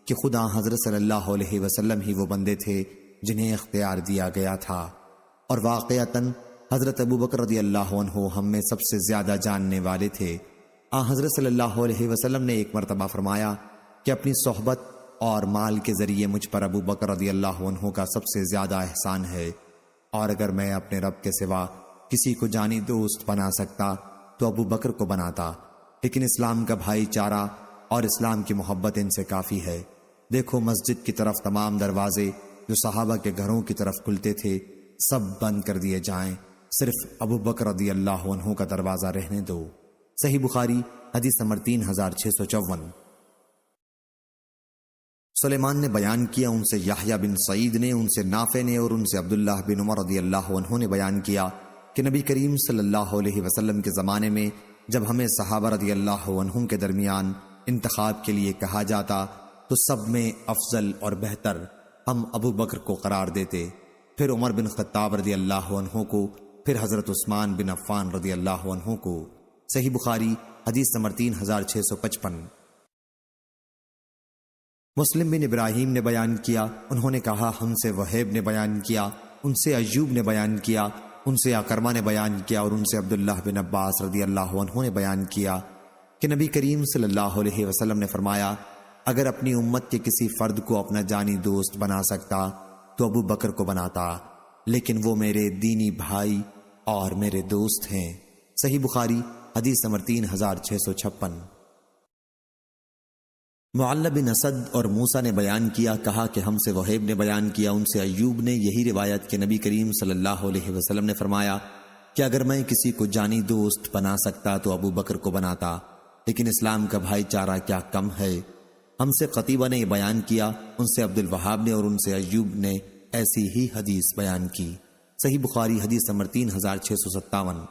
کہ خدا حضرت صلی اللہ علیہ وسلم ہی وہ بندے تھے جنہیں اختیار دیا گیا تھا، اور واقعتاً حضرت ابو بکر رضی اللہ عنہ ہم میں سب سے زیادہ جاننے والے تھے۔ حضرت صلی اللہ علیہ وسلم نے ایک مرتبہ فرمایا کہ اپنی صحبت اور مال کے ذریعے مجھ پر ابو بکر رضی اللہ عنہ کا سب سے زیادہ احسان ہے، اور اگر میں اپنے رب کے سوا کسی کو جانی دوست بنا سکتا تو ابو بکر کو بناتا، لیکن اسلام کا بھائی چارہ اور اسلام کی محبت ان سے کافی ہے۔ دیکھو مسجد کی طرف تمام دروازے جو صحابہ کے گھروں کی طرف کھلتے تھے سب بند کر دیے جائیں، صرف ابو بکر رضی اللہ عنہ کا دروازہ رہنے دو۔ صحیح بخاری حدیث نمبر 3654۔ سلیمان نے بیان کیا، ان سے یحییٰ بن سعید نے، ان سے نافع نے اور ان سے عبداللہ بن عمر رضی اللہ عنہ نے بیان کیا کہ نبی کریم صلی اللہ علیہ وسلم کے زمانے میں جب ہمیں صحابہ رضی اللہ عنہم کے درمیان انتخاب کے لیے کہا جاتا تو سب میں افضل اور بہتر ہم ابو بکر کو قرار دیتے، پھر عمر بن خطاب رضی اللہ عنہ کو، پھر حضرت عثمان بن عفان رضی اللہ عنہ کو۔ صحیح بخاری حدیث نمبر 3655۔ مسلم بن ابراہیم نے بیان کیا، انہوں نے کہا ہم سے وہیب نے بیان کیا، ان سے ایوب نے بیان کیا، ان سے اکرمہ نے بیان کیا اور ان سے عبداللہ بن عباس رضی اللہ عنہ نے بیان کیا کہ نبی کریم صلی اللہ علیہ وسلم نے فرمایا، اگر اپنی امت کے کسی فرد کو اپنا جانی دوست بنا سکتا تو ابو بکر کو بناتا، لیکن وہ میرے دینی بھائی اور میرے دوست ہیں۔ صحیح بخاری حدیث نمبر 3656۔ معل بن اسد اور موسیٰ نے بیان کیا، کہا کہ ہم سے وہیب نے بیان کیا، ان سے ایوب نے یہی روایت کہ نبی کریم صلی اللہ علیہ وسلم نے فرمایا کہ اگر میں کسی کو جانی دوست بنا سکتا تو ابو بکر کو بناتا، لیکن اسلام کا بھائی چارہ کیا کم ہے۔ ہم سے قتیبہ نے یہ بیان کیا، ان سے عبد الوہاب نے اور ان سے ایوب نے ایسی ہی حدیث بیان کی۔ صحیح بخاری حدیث نمبر 3657۔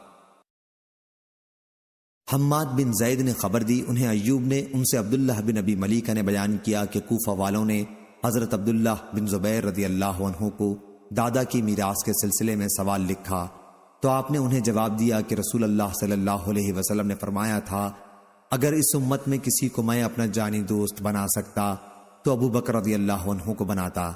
حماد بن زید نے خبر دی، انہیں ایوب نے، ان سے عبداللہ بن ابی ملیکہ نے بیان کیا کہ کوفہ والوں نے حضرت عبداللہ بن زبیر رضی اللہ عنہ کو دادا کی میراث کے سلسلے میں سوال لکھا تو آپ نے انہیں جواب دیا کہ رسول اللہ صلی اللہ علیہ وسلم نے فرمایا تھا، اگر اس امت میں کسی کو میں اپنا جانی دوست بنا سکتا تو ابو بکر رضی اللہ عنہ کو بناتا۔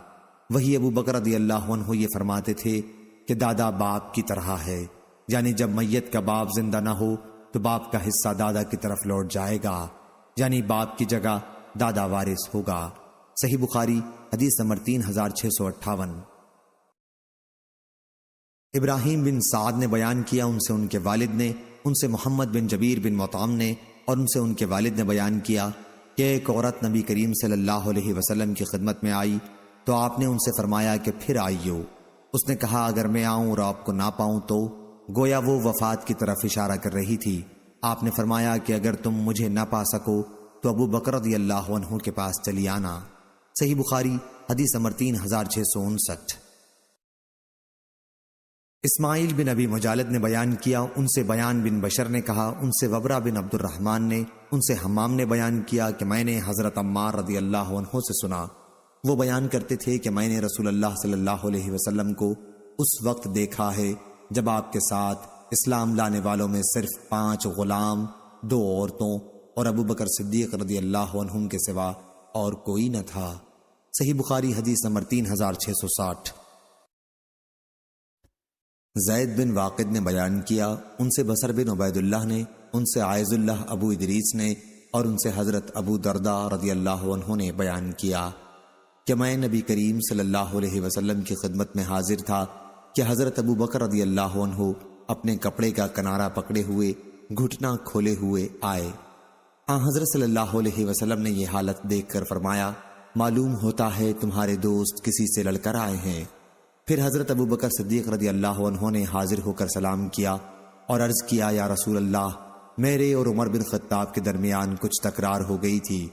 وہی ابو بکر رضی اللہ عنہ یہ فرماتے تھے کہ دادا باپ کی طرح ہے، یعنی جب میت کا باپ زندہ نہ ہو تو باپ کا حصہ دادا کی طرف لوٹ جائے گا، یعنی باپ کی جگہ دادا وارث ہوگا۔ صحیح بخاری حدیث نمبر 3658۔ ابراہیم بن سعد نے بیان کیا، ان سے ان کے والد نے، ان سے محمد بن جبیر بن مطعم نے اور ان سے ان کے والد نے بیان کیا کہ ایک عورت نبی کریم صلی اللہ علیہ وسلم کی خدمت میں آئی تو آپ نے ان سے فرمایا کہ پھر آئیو۔ اس نے کہا اگر میں آؤں اور آپ کو نہ پاؤں تو؟ گویا وہ وفات کی طرف اشارہ کر رہی تھی۔ آپ نے فرمایا کہ اگر تم مجھے نہ پا سکو تو ابو بکر رضی اللہ عنہ کے پاس چلی آنا۔ صحیح بخاری حدیث نمبر 3659۔ اسماعیل بن ابی مجالد نے بیان کیا، ان سے بیان بن بشر نے کہا، ان سے وبرہ بن عبد الرحمن نے، ان سے حمام نے بیان کیا کہ میں نے حضرت عمار رضی اللہ عنہ سے سنا، وہ بیان کرتے تھے کہ میں نے رسول اللہ صلی اللہ علیہ وسلم کو اس وقت دیکھا ہے جب آپ کے ساتھ اسلام لانے والوں میں صرف 5 غلام، 2 عورتوں اور ابو بکر صدیق رضی اللہ عنہم کے سوا اور کوئی نہ تھا۔ صحیح بخاری حدیث نمبر 3660۔ زید بن واقد نے بیان کیا، ان سے بصر بن عبید اللہ نے، ان سے عائز اللہ ابو ادریس نے اور ان سے حضرت ابو درداء رضی اللہ عنہ نے بیان کیا کہ میں نبی کریم صلی اللہ علیہ وسلم کی خدمت میں حاضر تھا کہ حضرت ابو بکر رضی اللہ عنہ اپنے کپڑے کا کنارہ پکڑے ہوئے گھٹنا کھولے ہوئے آئے۔ حضرت صلی اللہ علیہ وسلم نے یہ حالت دیکھ کر فرمایا، معلوم ہوتا ہے تمہارے دوست کسی سے لڑ کر آئے ہیں۔ پھر حضرت ابو بکر صدیق رضی اللہ عنہ نے حاضر ہو کر سلام کیا اور عرض کیا، یا رسول اللہ، میرے اور عمر بن خطاب کے درمیان کچھ تکرار ہو گئی تھی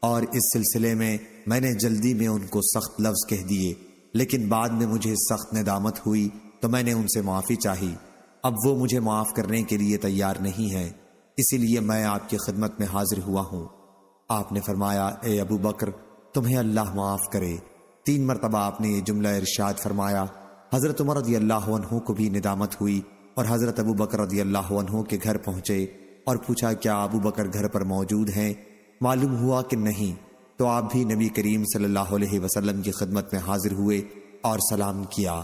اور اس سلسلے میں نے جلدی میں ان کو سخت لفظ کہہ دیے، لیکن بعد میں مجھے سخت ندامت ہوئی تو میں نے ان سے معافی چاہی۔ اب وہ مجھے معاف کرنے کے لیے تیار نہیں ہے، اسی لیے میں آپ کی خدمت میں حاضر ہوا ہوں۔ آپ نے فرمایا، اے ابو بکر، تمہیں اللہ معاف کرے۔ 3 مرتبہ آپ نے یہ جملہ ارشاد فرمایا۔ حضرت عمر رضی اللہ عنہ کو بھی ندامت ہوئی اور حضرت ابو بکر رضی اللہ عنہ کے گھر پہنچے اور پوچھا کیا ابو بکر گھر پر موجود ہیں؟ معلوم ہوا کہ نہیں، تو آپ بھی نبی کریم صلی اللہ علیہ وسلم کی خدمت میں حاضر ہوئے اور سلام کیا۔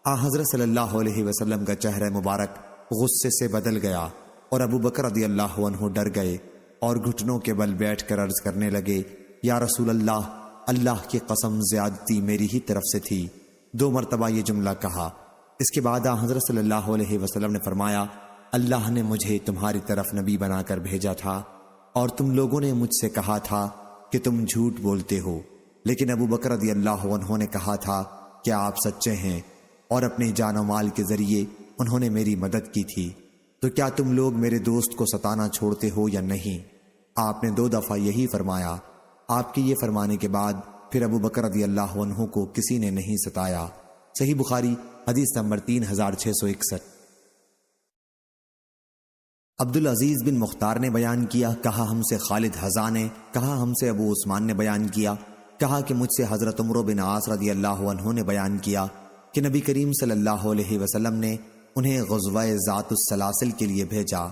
حضرت صلی اللہ علیہ وسلم کا چہرہ مبارک غصے سے بدل گیا اور ابو بکر رضی اللہ عنہ ڈر گئے اور گھٹنوں کے بل بیٹھ کر عرض کرنے لگے، یا رسول اللہ، اللہ کی قسم زیادتی میری ہی طرف سے تھی۔ 2 مرتبہ یہ جملہ کہا۔ اس کے بعد حضرت صلی اللہ علیہ وسلم نے فرمایا، اللہ نے مجھے تمہاری طرف نبی بنا کر بھیجا تھا اور تم لوگوں نے مجھ سے کہا تھا کہ تم جھوٹ بولتے ہو، لیکن ابو بکر رضی اللہ عنہ نے کہا تھا کہ آپ سچے ہیں اور اپنے جان و مال کے ذریعے انہوں نے میری مدد کی تھی، تو کیا تم لوگ میرے دوست کو ستانا چھوڑتے ہو یا نہیں؟ آپ نے 2 دفعہ یہی فرمایا۔ آپ کے یہ فرمانے کے بعد پھر ابو بکر رضی اللہ عنہ کو کسی نے نہیں ستایا۔ صحیح بخاری حدیث نمبر 3661۔ عبدالعزیز بن مختار نے بیان کیا، کہا ہم سے خالد حذا نے، کہا ہم سے ابو عثمان نے بیان کیا، کہا کہ مجھ سے حضرت عمرو بن عاص رضی اللہ عنہ نے بیان کیا کہ نبی کریم صلی اللہ علیہ وسلم نے انہیں غزوہ ذات السلاسل کے لیے بھیجا۔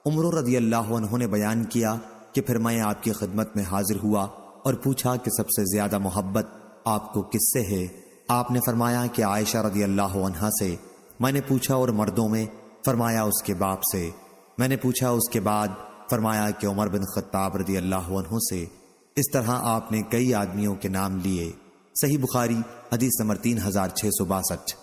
عمرو رضی اللہ عنہ نے بیان کیا کہ پھر میں آپ کی خدمت میں حاضر ہوا اور پوچھا کہ سب سے زیادہ محبت آپ کو کس سے ہے؟ آپ نے فرمایا کہ عائشہ رضی اللہ عنہا سے۔ میں نے پوچھا اور مردوں میں؟ فرمایا اس کے باپ سے۔ میں نے پوچھا اس کے بعد؟ فرمایا کہ عمر بن خطاب رضی اللہ عنہ سے۔ اس طرح آپ نے کئی آدمیوں کے نام لیے۔ صحیح بخاری حدیث نمبر 3662۔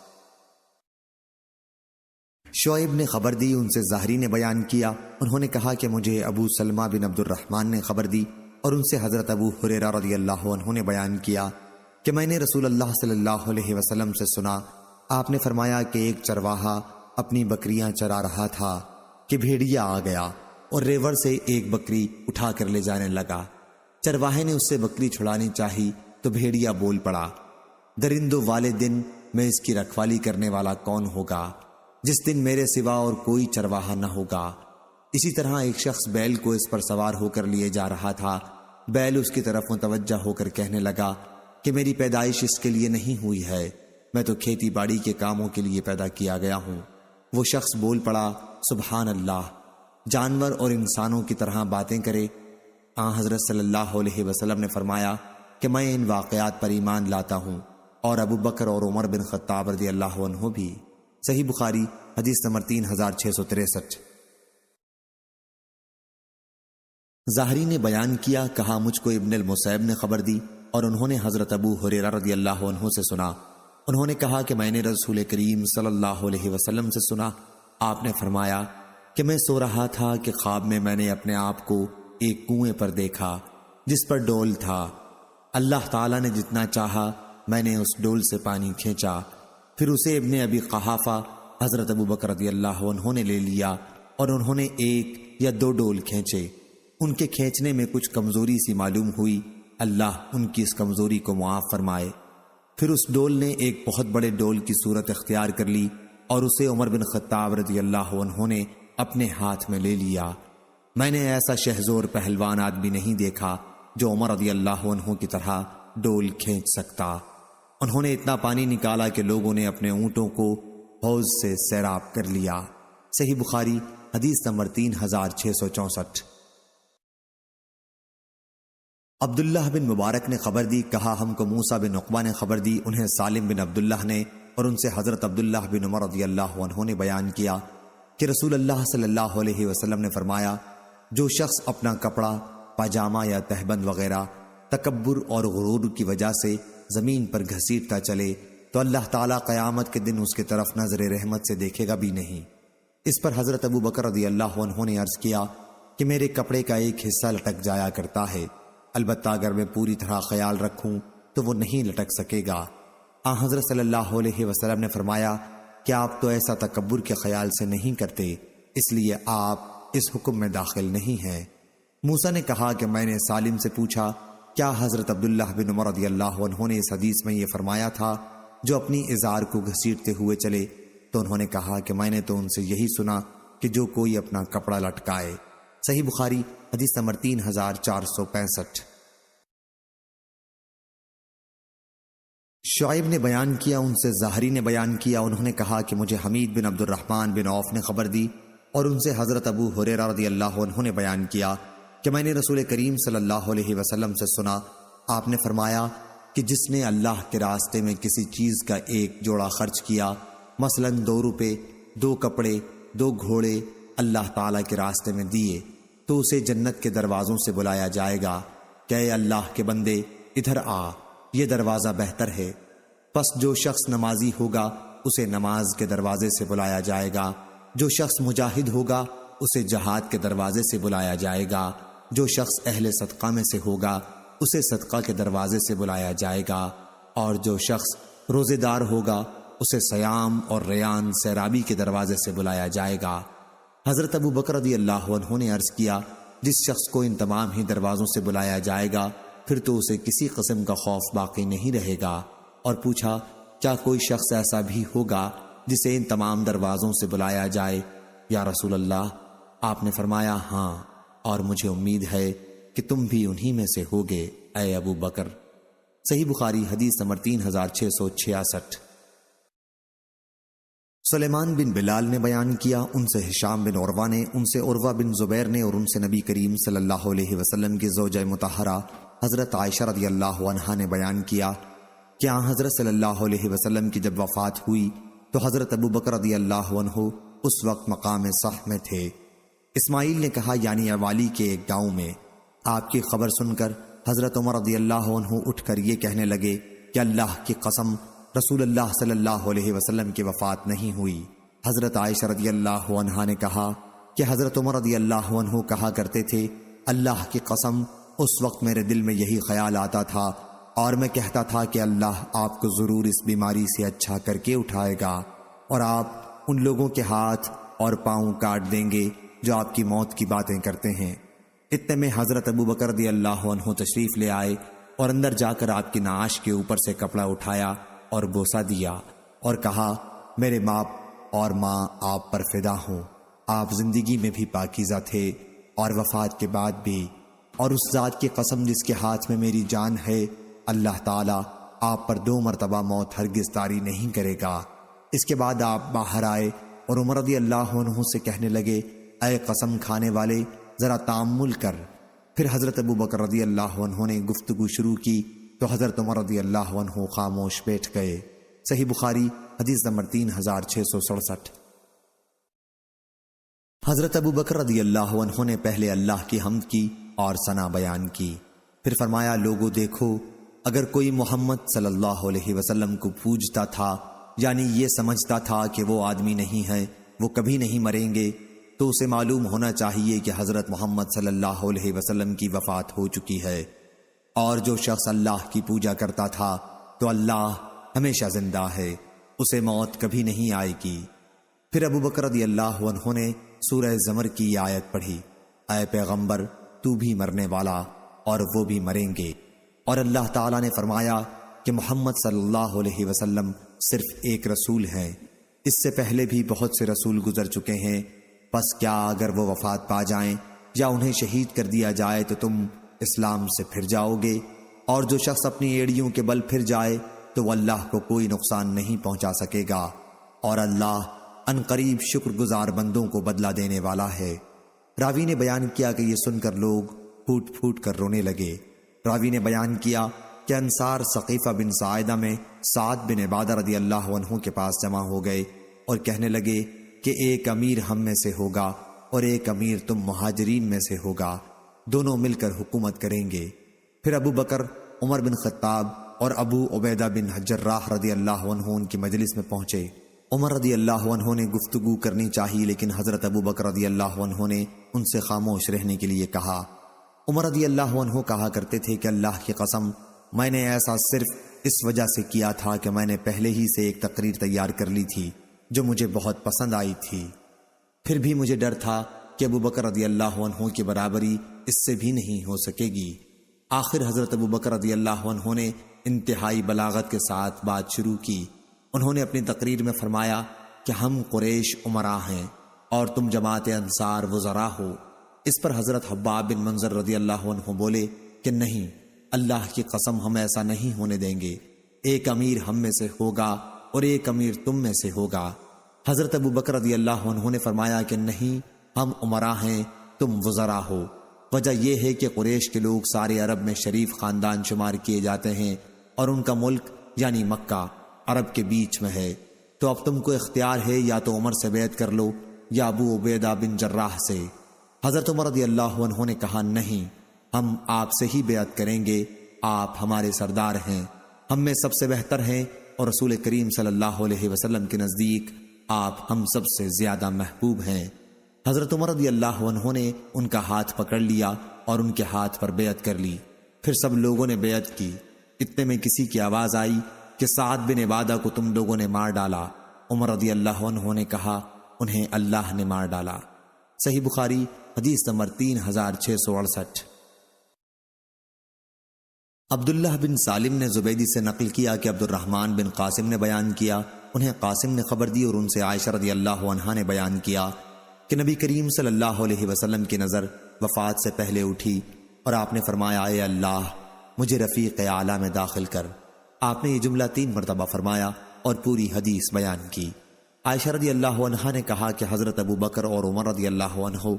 شعیب نے خبر دی، ان سے زہری نے بیان کیا، انہوں نے کہا کہ مجھے ابو سلمہ بن عبد الرحمن نے خبر دی اور ان سے حضرت ابو ہریرہ رضی اللہ عنہ نے بیان کیا کہ میں نے رسول اللہ صلی اللہ علیہ وسلم سے سنا، آپ نے فرمایا کہ ایک چرواہا اپنی بکریاں چرا رہا تھا کہ بھیڑیا آ گیا اور ریوڑ سے ایک بکری اٹھا کر لے جانے لگا۔ چرواہے نے اس سے بکری چھڑانی چاہی تو بھیڑیا بول پڑا، درندوں والے دن میں اس کی رکھوالی کرنے والا کون ہوگا جس دن میرے سوا اور کوئی چرواہا نہ ہوگا۔ اسی طرح ایک شخص بیل کو اس پر سوار ہو کر لیے جا رہا تھا، بیل اس کی طرف متوجہ ہو کر کہنے لگا کہ میری پیدائش اس کے لیے نہیں ہوئی ہے، میں تو کھیتی باڑی کے کاموں کے لیے پیدا کیا گیا ہوں۔ وہ شخص بول پڑا، سبحان اللہ، جانور اور انسانوں کی طرح باتیں کرے۔ حضرت صلی اللہ علیہ وسلم نے فرمایا کہ میں ان واقعات پر ایمان لاتا ہوں، اور ابو بکر اور عمر بن خطاب رضی اللہ عنہ بھی۔ صحیح بخاری حدیث نمبر 3663۔ زہری نے بیان کیا، کہا مجھ کو ابن المسیب نے خبر دی اور انہوں نے حضرت ابو ہریرہ رضی اللہ عنہ سے سنا، انہوں نے کہا کہ میں نے رسول کریم صلی اللہ علیہ وسلم سے سنا، آپ نے فرمایا کہ میں سو رہا تھا کہ خواب میں میں نے اپنے آپ کو ایک کنویں پر دیکھا جس پر ڈول تھا، اللہ تعالیٰ نے جتنا چاہا میں نے اس ڈول سے پانی کھینچا، پھر اسے ابن ابی قحافہ حضرت ابو بکر رضی اللہ عنہ نے لے لیا اور انہوں نے ایک یا دو ڈول کھینچے، ان کے کھینچنے میں کچھ کمزوری سی معلوم ہوئی، اللہ ان کی اس کمزوری کو معاف فرمائے۔ پھر اس ڈول نے ایک بہت بڑے ڈول کی صورت اختیار کر لی اور اسے عمر بن خطاب رضی اللہ عنہ نے اپنے ہاتھ میں لے لیا۔ میں نے ایسا شہزور پہلوان آدمی نہیں دیکھا جو عمر رضی اللہ عنہ کی طرح ڈول کھینچ سکتا۔ انہوں نے اتنا پانی نکالا کہ لوگوں نے اپنے اونٹوں کو حوض سے سیراب کر لیا۔ صحیح بخاری حدیث نمبر 3664۔ عبداللہ بن مبارک نے خبر دی، کہا ہم کو موسیٰ بن عقبہ نے خبر دی، انہیں سالم بن عبداللہ نے اور ان سے حضرت عبداللہ بن عمر رضی اللہ عنہ نے بیان کیا کہ رسول اللہ صلی اللہ علیہ وسلم نے فرمایا، جو شخص اپنا کپڑا، پاجامہ یا تہبند وغیرہ تکبر اور غرور کی وجہ سے زمین پر گھسیٹتا چلے تو اللہ تعالیٰ قیامت کے دن اس کی طرف نظر رحمت سے دیکھے گا بھی نہیں۔ اس پر حضرت ابو بکر رضی اللہ عنہ نے عرض کیا کہ میرے کپڑے کا ایک حصہ لٹک جایا کرتا ہے، البتہ اگر میں پوری طرح خیال رکھوں تو وہ نہیں لٹک سکے گا۔ حضرت صلی اللہ علیہ وسلم نے فرمایا کہ آپ تو ایسا تکبر کے خیال سے نہیں کرتے، اس لیے آپ اس حکم میں داخل نہیں ہیں۔ موسیٰ نے کہا کہ میں نے سالم سے پوچھا، کیا حضرت عبداللہ بن عمر رضی اللہ عنہ نے اس حدیث میں یہ فرمایا تھا جو اپنی ازار کو گھسیٹتے ہوئے چلے؟ تو انہوں نے کہا کہ میں نے تو ان سے یہی سنا کہ جو کوئی اپنا کپڑا لٹکائے۔ صحیح بخاری حدیث نمبر 3465۔ شعیب نے بیان کیا، ان سے زہری نے بیان کیا، انہوں نے کہا کہ مجھے حمید بن عبد الرحمن بن عوف نے خبر دی اور ان سے حضرت ابو ہریرہ رضی اللہ عنہ نے بیان کیا کہ میں نے رسول کریم صلی اللہ علیہ وسلم سے سنا، آپ نے فرمایا کہ جس نے اللہ کے راستے میں کسی چیز کا ایک جوڑا خرچ کیا، مثلا 2 روپے، 2 کپڑے، 2 گھوڑے اللہ تعالیٰ کے راستے میں دیے، تو اسے جنت کے دروازوں سے بلایا جائے گا کہ اے اللہ کے بندے ادھر آ، یہ دروازہ بہتر ہے۔ پس جو شخص نمازی ہوگا اسے نماز کے دروازے سے بلایا جائے گا، جو شخص مجاہد ہوگا اسے جہاد کے دروازے سے بلایا جائے گا، جو شخص اہل صدقہ میں سے ہوگا اسے صدقہ کے دروازے سے بلایا جائے گا، اور جو شخص روزے دار ہوگا اسے صیام اور ریان سیرابی کے دروازے سے بلایا جائے گا۔ حضرت ابو بکر رضی اللہ عنہ نے عرض کیا، جس شخص کو ان تمام ہی دروازوں سے بلایا جائے گا پھر تو اسے کسی قسم کا خوف باقی نہیں رہے گا، اور پوچھا کیا کوئی شخص ایسا بھی ہوگا جسے ان تمام دروازوں سے بلایا جائے؟ یا رسول اللہ، آپ نے فرمایا ہاں، اور مجھے امید ہے کہ تم بھی انہی میں سے ہوگے اے ابو بکر۔ صحیح بخاری حدیث نمبر 3666۔ سلیمان بن بلال نے بیان کیا، ان سے ہشام بن عروہ نے، ان سے عروہ بن زبیر نے، اور ان سے نبی کریم صلی اللہ علیہ وسلم کی زوجہ مطہرہ حضرت عائشہ رضی اللہ عنہا نے بیان کیا کہ حضرت صلی اللہ علیہ وسلم کی جب وفات ہوئی تو حضرت ابو بکر رضی اللہ عنہ اس وقت مقام صح میں تھے۔ اسماعیل نے کہا یعنی اوالی کے ایک گاؤں میں۔ آپ کی خبر سن کر حضرت عمر رضی اللہ عنہ اٹھ کر یہ کہنے لگے کہ اللہ کی قسم رسول اللہ صلی اللہ علیہ وسلم کی وفات نہیں ہوئی۔ حضرت عائشہ رضی اللہ عنہا نے کہا کہ حضرت عمر رضی اللہ عنہ کہا کرتے تھے اللہ کی قسم اس وقت میرے دل میں یہی خیال آتا تھا اور میں کہتا تھا کہ اللہ آپ کو ضرور اس بیماری سے اچھا کر کے اٹھائے گا اور آپ ان لوگوں کے ہاتھ اور پاؤں کاٹ دیں گے جو آپ کی موت کی باتیں کرتے ہیں۔ اتنے میں حضرت ابو بکر رضی اللہ عنہ تشریف لے آئے اور اندر جا کر آپ کی نعش کے اوپر سے کپڑا اٹھایا اور بوسہ دیا اور کہا میرے باپ اور ماں آپ پر فدا ہوں، آپ زندگی میں بھی پاکیزہ تھے اور وفات کے بعد بھی، اور اس ذات کی قسم جس کے ہاتھ میں میری جان ہے اللہ تعالیٰ آپ پر 2 مرتبہ موت ہرگز طاری نہیں کرے گا۔ اس کے بعد آپ باہر آئے اور عمر رضی اللہ عنہ سے کہنے لگے اے قسم کھانے والے ذرا تأمل کر۔ پھر حضرت ابو بکر رضی اللہ عنہ نے گفتگو شروع کی تو حضرت عمر رضی اللہ عنہ خاموش بیٹھ گئے۔ صحیح بخاری حدیث نمبر 3667۔ حضرت ابو بکر رضی اللہ عنہ نے پہلے اللہ کی حمد کی اور ثنا بیان کی، پھر فرمایا لوگو دیکھو، اگر کوئی محمد صلی اللہ علیہ وسلم کو پوجتا تھا یعنی یہ سمجھتا تھا کہ وہ آدمی نہیں ہے، وہ کبھی نہیں مریں گے، تو اسے معلوم ہونا چاہیے کہ حضرت محمد صلی اللہ علیہ وسلم کی وفات ہو چکی ہے، اور جو شخص اللہ کی پوجا کرتا تھا تو اللہ ہمیشہ زندہ ہے، اسے موت کبھی نہیں آئے گی۔ پھر ابو بکر رضی اللہ عنہ نے سورہ زمر کی آیت پڑھی اے پیغمبر تو بھی مرنے والا اور وہ بھی مریں گے، اور اللہ تعالیٰ نے فرمایا کہ محمد صلی اللہ علیہ وسلم صرف ایک رسول ہیں، اس سے پہلے بھی بہت سے رسول گزر چکے ہیں، پس کیا اگر وہ وفات پا جائیں یا انہیں شہید کر دیا جائے تو تم اسلام سے پھر جاؤ گے، اور جو شخص اپنی ایڑیوں کے بل پھر جائے تو وہ اللہ کو کوئی نقصان نہیں پہنچا سکے گا، اور اللہ ان قریب شکر گزار بندوں کو بدلہ دینے والا ہے۔ راوی نے بیان کیا کہ یہ سن کر لوگ پھوٹ پھوٹ کر رونے لگے۔ راوی نے بیان کیا کہ انصار ثقیفہ بن ساعدہ میں سعد بن عبادہ رضی اللہ عنہ کے پاس جمع ہو گئے اور کہنے لگے کہ ایک امیر ہم میں سے ہوگا اور ایک امیر تم مہاجرین میں سے ہوگا، دونوں مل کر حکومت کریں گے۔ پھر ابو بکر، عمر بن خطاب اور ابو عبیدہ بن جراح رضی اللہ عنہ ان کی مجلس میں پہنچے۔ عمر رضی اللہ عنہ نے گفتگو کرنی چاہی لیکن حضرت ابو بکر رضی اللہ عنہ نے ان سے خاموش رہنے کے لیے کہا۔ عمر رضی اللہ عنہ کہا کرتے تھے کہ اللہ کی قسم میں نے ایسا صرف اس وجہ سے کیا تھا کہ میں نے پہلے ہی سے ایک تقریر تیار کر لی تھی جو مجھے بہت پسند آئی تھی، پھر بھی مجھے ڈر تھا کہ ابو بکر رضی اللہ عنہ کی برابری اس سے بھی نہیں ہو سکے گی۔ آخر حضرت ابو بکر رضی اللہ عنہ نے انتہائی بلاغت کے ساتھ بات شروع کی۔ انہوں نے اپنی تقریر میں فرمایا کہ ہم قریش امراء ہیں اور تم جماعت انصار وزراء ہو۔ اس پر حضرت حباب بن منظر رضی اللہ عنہ بولے کہ نہیں، اللہ کی قسم ہم ایسا نہیں ہونے دیں گے، ایک امیر ہم میں سے ہوگا اور ایک امیر تم میں سے ہوگا۔ حضرت ابو بکر رضی اللہ عنہ نے فرمایا کہ نہیں، ہم امراء ہیں، تم وزراء ہو۔ وجہ یہ ہے کہ قریش کے لوگ سارے عرب میں شریف خاندان شمار کیے جاتے ہیں اور ان کا ملک یعنی مکہ عرب کے بیچ میں ہے، تو اب تم کو اختیار ہے یا تو عمر سے بیعت کر لو یا ابو عبیدہ بن جراح سے۔ حضرت عمر رضی اللہ عنہ نے کہا نہیں، ہم آپ سے ہی بیعت کریں گے، آپ ہمارے سردار ہیں، ہم میں سب سے بہتر ہیں اور رسول کریم صلی اللہ علیہ وسلم کے نزدیک آپ ہم سب سے زیادہ محبوب ہیں۔ حضرت عمر رضی اللہ عنہ نے ان کا ہاتھ پکڑ لیا اور ان کے ہاتھ پر بیعت کر لی۔ پھر سب لوگوں نے بیعت کی۔ اتنے میں کسی کی آواز آئی کہ سعد بن عبادہ کو تم لوگوں نے مار ڈالا۔ عمر رضی اللہ عنہ نے کہا انہیں اللہ نے مار ڈالا۔ صحیح بخاری حدیث نمبر 3668۔ عبداللہ بن سالم نے زبیدی سے نقل کیا کہ عبد الرحمن بن قاسم نے بیان کیا، انہیں قاسم نے خبر دی اور ان سے عائشہ رضی اللہ عنہا نے بیان کیا کہ نبی کریم صلی اللہ علیہ وسلم کی نظر وفات سے پہلے اٹھی اور آپ نے فرمایا، اے اللہ مجھے رفیق اعلیٰ میں داخل کر۔ آپ نے یہ جملہ 3 مرتبہ فرمایا اور پوری حدیث بیان کی۔ عائشہ رضی اللہ عنہا نے کہا کہ حضرت ابو بکر اور عمر رضی اللہ عنہ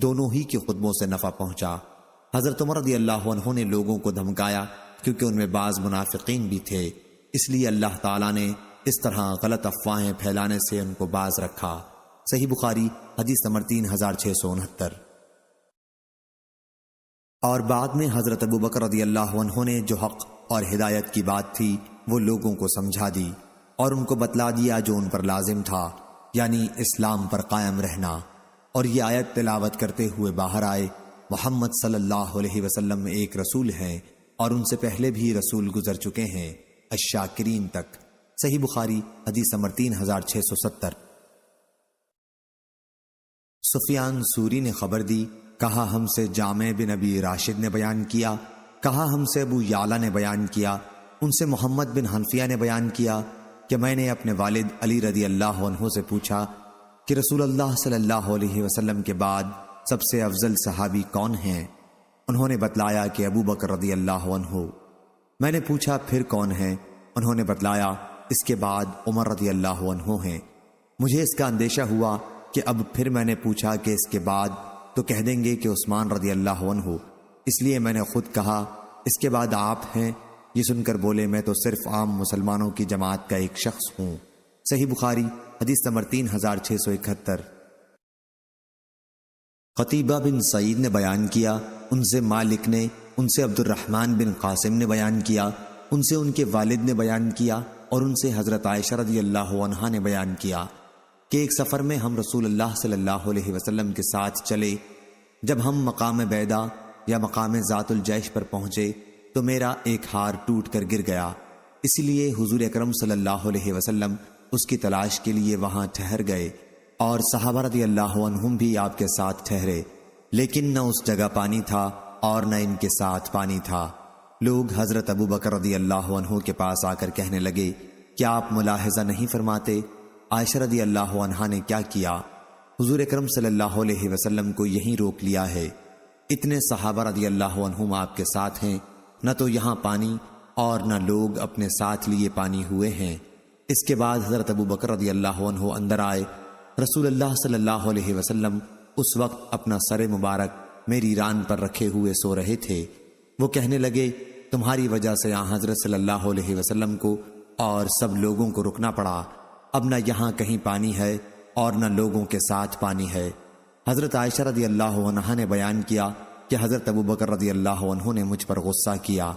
دونوں ہی کے خطبوں سے نفع پہنچا۔ حضرت عمر رضی اللہ عنہ نے لوگوں کو دھمکایا کیونکہ ان میں بعض منافقین بھی تھے، اس لیے اللہ تعالیٰ نے اس طرح غلط افواہیں پھیلانے سے ان کو باز رکھا۔ صحیح بخاری حدیث نمبر 3669۔ اور بعد میں حضرت ابو بکر رضی اللہ عنہ نے جو حق اور ہدایت کی بات تھی وہ لوگوں کو سمجھا دی اور ان کو بتلا دیا جو ان پر لازم تھا، یعنی اسلام پر قائم رہنا۔ اور یہ آیت تلاوت کرتے ہوئے باہر آئے، محمد صلی اللہ علیہ وسلم ایک رسول ہیں اور ان سے پہلے بھی رسول گزر چکے ہیں، الشاکرین تک۔ صحیح بخاری حدیث نمبر 3670۔ سفیان سوری نے خبر دی، کہا ہم سے جامع بن ابی راشد نے بیان کیا، کہا ہم سے ابو یعلا نے بیان کیا، ان سے محمد بن حنفیہ نے بیان کیا کہ میں نے اپنے والد علی رضی اللہ عنہ سے پوچھا کہ رسول اللہ صلی اللہ علیہ وسلم کے بعد سب سے افضل صحابی کون ہیں؟ انہوں نے بتلایا کہ ابو بکر رضی اللہ عنہ۔ میں نے پوچھا پھر کون ہیں؟ انہوں نے بتلایا اس کے بعد عمر رضی اللہ عنہ ہیں۔ مجھے اس کا اندیشہ ہوا کہ اب پھر میں نے پوچھا کہ اس کے بعد تو کہہ دیں گے کہ عثمان رضی اللہ عنہ، اس لیے میں نے خود کہا اس کے بعد آپ ہیں۔ یہ سن کر بولے میں تو صرف عام مسلمانوں کی جماعت کا ایک شخص ہوں۔ صحیح بخاری حدیث نمبر 3671۔ قتیبہ بن سعید نے بیان کیا، ان سے مالک نے، ان سے عبد الرحمن بن قاسم نے بیان کیا، ان سے ان کے والد نے بیان کیا اور ان سے حضرت عائشہ رضی اللہ عنہا نے بیان کیا کہ ایک سفر میں ہم رسول اللہ صلی اللہ علیہ وسلم کے ساتھ چلے۔ جب ہم مقام بیدا یا مقام ذات الجیش پر پہنچے تو میرا ایک ہار ٹوٹ کر گر گیا، اس لیے حضور اکرم صلی اللہ علیہ وسلم اس کی تلاش کے لیے وہاں ٹھہر گئے اور صحابہ رضی اللہ عنہم بھی آپ کے ساتھ ٹھہرے، لیکن نہ اس جگہ پانی تھا اور نہ ان کے ساتھ پانی تھا۔ لوگ حضرت ابو بکر رضی اللہ عنہ کے پاس آ کر کہنے لگے، کیا آپ ملاحظہ نہیں فرماتے عائشہ رضی اللہ عنہا نے کیا کیا؟ حضور اکرم صلی اللہ علیہ وسلم کو یہیں روک لیا ہے، اتنے صحابہ رضی اللہ عنہم آپ کے ساتھ ہیں، نہ تو یہاں پانی اور نہ لوگ اپنے ساتھ لیے پانی ہوئے ہیں۔ اس کے بعد حضرت ابو بکر رضی اللہ عنہ اندر آئے۔ رسول اللہ صلی اللہ علیہ وسلم اس وقت اپنا سر مبارک میری ران پر رکھے ہوئے سو رہے تھے۔ وہ کہنے لگے، تمہاری وجہ سے حضرت صلی اللہ علیہ وسلم کو اور سب لوگوں کو رکنا پڑا، اب نہ یہاں کہیں پانی ہے اور نہ لوگوں کے ساتھ پانی ہے۔ حضرت عائشہ رضی اللہ عنہا نے بیان کیا کہ حضرت ابو بکر رضی اللہ عنہ نے مجھ پر غصہ کیا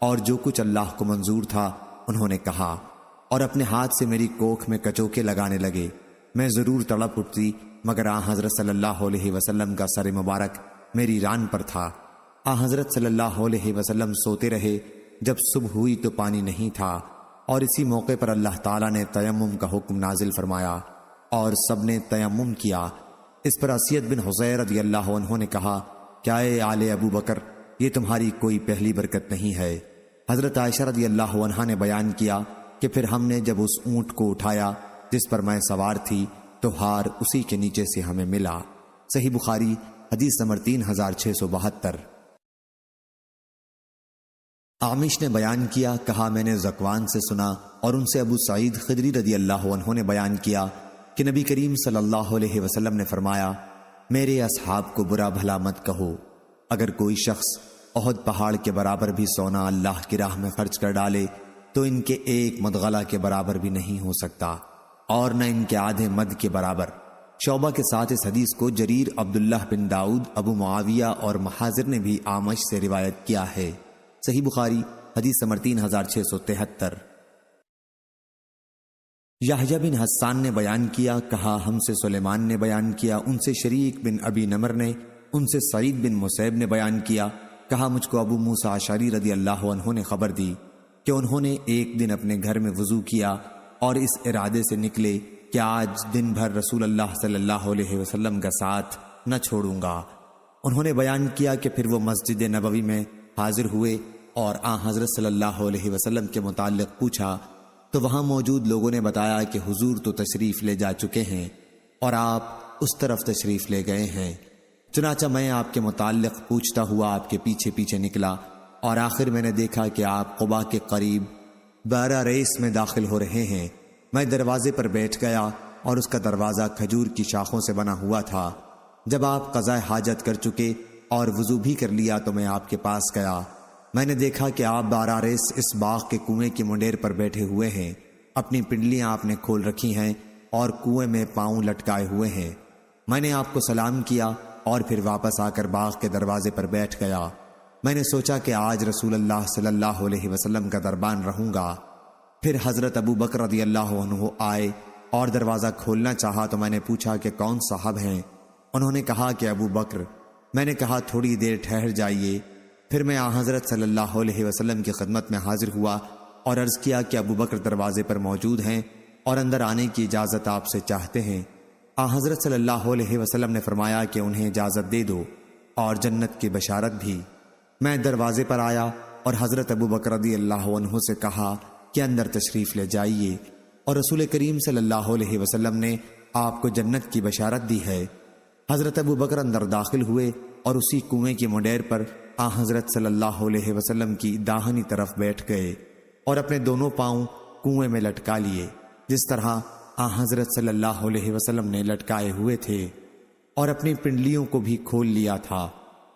اور جو کچھ اللہ کو منظور تھا انہوں نے کہا اور اپنے ہاتھ سے میری کوکھ میں کچوکے لگانے لگے۔ میں ضرور تڑپ اٹھتی مگر حضرت صلی اللہ علیہ وسلم کا سر مبارک میری ران پر تھا۔ حضرت صلی اللہ علیہ وسلم سوتے رہے، جب صبح ہوئی تو پانی نہیں تھا اور اسی موقع پر اللہ تعالیٰ نے تیمم کا حکم نازل فرمایا اور سب نے تیمم کیا۔ اس پر اسید بن حضیر رضی اللہ عنہ نے کہا، کیا اے آل ابو بکر یہ تمہاری کوئی پہلی برکت نہیں ہے؟ حضرت عائشہ رضی اللہ عنہا نے بیان کیا کہ پھر ہم نے جب اس اونٹ کو اٹھایا جس پر میں سوار تھی تو ہار اسی کے نیچے سے ہمیں ملا۔ صحیح بخاری حدیث نمبر 3672۔ عامش نے بیان کیا، کہا میں نے ذکوان سے سنا اور ان سے ابو سعید خدری رضی اللہ عنہ نے بیان کیا کہ نبی کریم صلی اللہ علیہ وسلم نے فرمایا، میرے اصحاب کو برا بھلا مت کہو، اگر کوئی شخص احد پہاڑ کے برابر بھی سونا اللہ کی راہ میں خرچ کر ڈالے تو ان کے ایک مدغلہ کے برابر بھی نہیں ہو سکتا اور نہ ان کے آدھے مد کے برابر۔ شعبہ کے ساتھ اس حدیث کو جریر، عبداللہ بن داؤد، ابو معاویہ اور محاذر نے بھی اعمش سے روایت کیا ہے۔ صحیح بخاری حدیث نمبر 3673۔ یحییٰ بن حسان نے بیان کیا، کہا ہم سے سلیمان نے بیان کیا، ان سے شریک بن ابی نمر نے، ان سے سعید بن مسیب نے بیان کیا، کہا مجھ کو ابو موسیٰ اشعری رضی اللہ عنہ نے خبر دی کہ انہوں نے ایک دن اپنے گھر میں وضو کیا اور اس ارادے سے نکلے کہ آج دن بھر رسول اللہ صلی اللہ علیہ وسلم کا ساتھ نہ چھوڑوں گا۔ انہوں نے بیان کیا کہ پھر وہ مسجد نبوی میں حاضر ہوئے اور حضرت صلی اللہ علیہ وسلم کے متعلق پوچھا تو وہاں موجود لوگوں نے بتایا کہ حضور تو تشریف لے جا چکے ہیں اور آپ اس طرف تشریف لے گئے ہیں۔ چنانچہ میں آپ کے متعلق پوچھتا ہوا آپ کے پیچھے پیچھے نکلا اور آخر میں نے دیکھا کہ آپ قباء کے قریب بارہ ریس میں داخل ہو رہے ہیں۔ میں دروازے پر بیٹھ گیا اور اس کا دروازہ کھجور کی شاخوں سے بنا ہوا تھا۔ جب آپ قضاء حاجت کر چکے اور وضو بھی کر لیا تو میں آپ کے پاس گیا۔ میں نے دیکھا کہ آپ بارہ ریس اس باغ کے کنویں کی منڈیر پر بیٹھے ہوئے ہیں، اپنی پنڈلیاں آپ نے کھول رکھی ہیں اور کنویں میں پاؤں لٹکائے ہوئے ہیں۔ میں نے آپ کو سلام کیا اور پھر واپس آ کر باغ کے دروازے پر بیٹھ گیا۔ میں نے سوچا کہ آج رسول اللہ صلی اللہ علیہ وسلم کا دربان رہوں گا۔ پھر حضرت ابو بکر رضی اللہ عنہ آئے اور دروازہ کھولنا چاہا تو میں نے پوچھا کہ کون صاحب ہیں؟ انہوں نے کہا کہ ابو بکر۔ میں نے کہا تھوڑی دیر ٹھہر جائیے۔ پھر میں حضرت صلی اللہ علیہ وسلم کی خدمت میں حاضر ہوا اور عرض کیا کہ ابو بکر دروازے پر موجود ہیں اور اندر آنے کی اجازت آپ سے چاہتے ہیں۔ حضرت صلی اللہ علیہ وسلم نے فرمایا کہ انہیں اجازت دے دو اور جنت کی بشارت بھی۔ میں دروازے پر آیا اور حضرت ابو بکر رضی اللہ عنہ سے کہا کہ اندر تشریف لے جائیے، اور رسول کریم صلی اللہ علیہ وسلم نے آپ کو جنت کی بشارت دی ہے۔ حضرت ابو بکر اندر داخل ہوئے اور اسی کنویں کی منڈیر پر حضرت صلی اللہ علیہ وسلم کی داہنی طرف بیٹھ گئے اور اپنے دونوں پاؤں کنویں میں لٹکا لیے جس طرح حضرت صلی اللہ علیہ وسلم نے لٹکائے ہوئے تھے، اور اپنی پنڈلیوں کو بھی کھول لیا تھا۔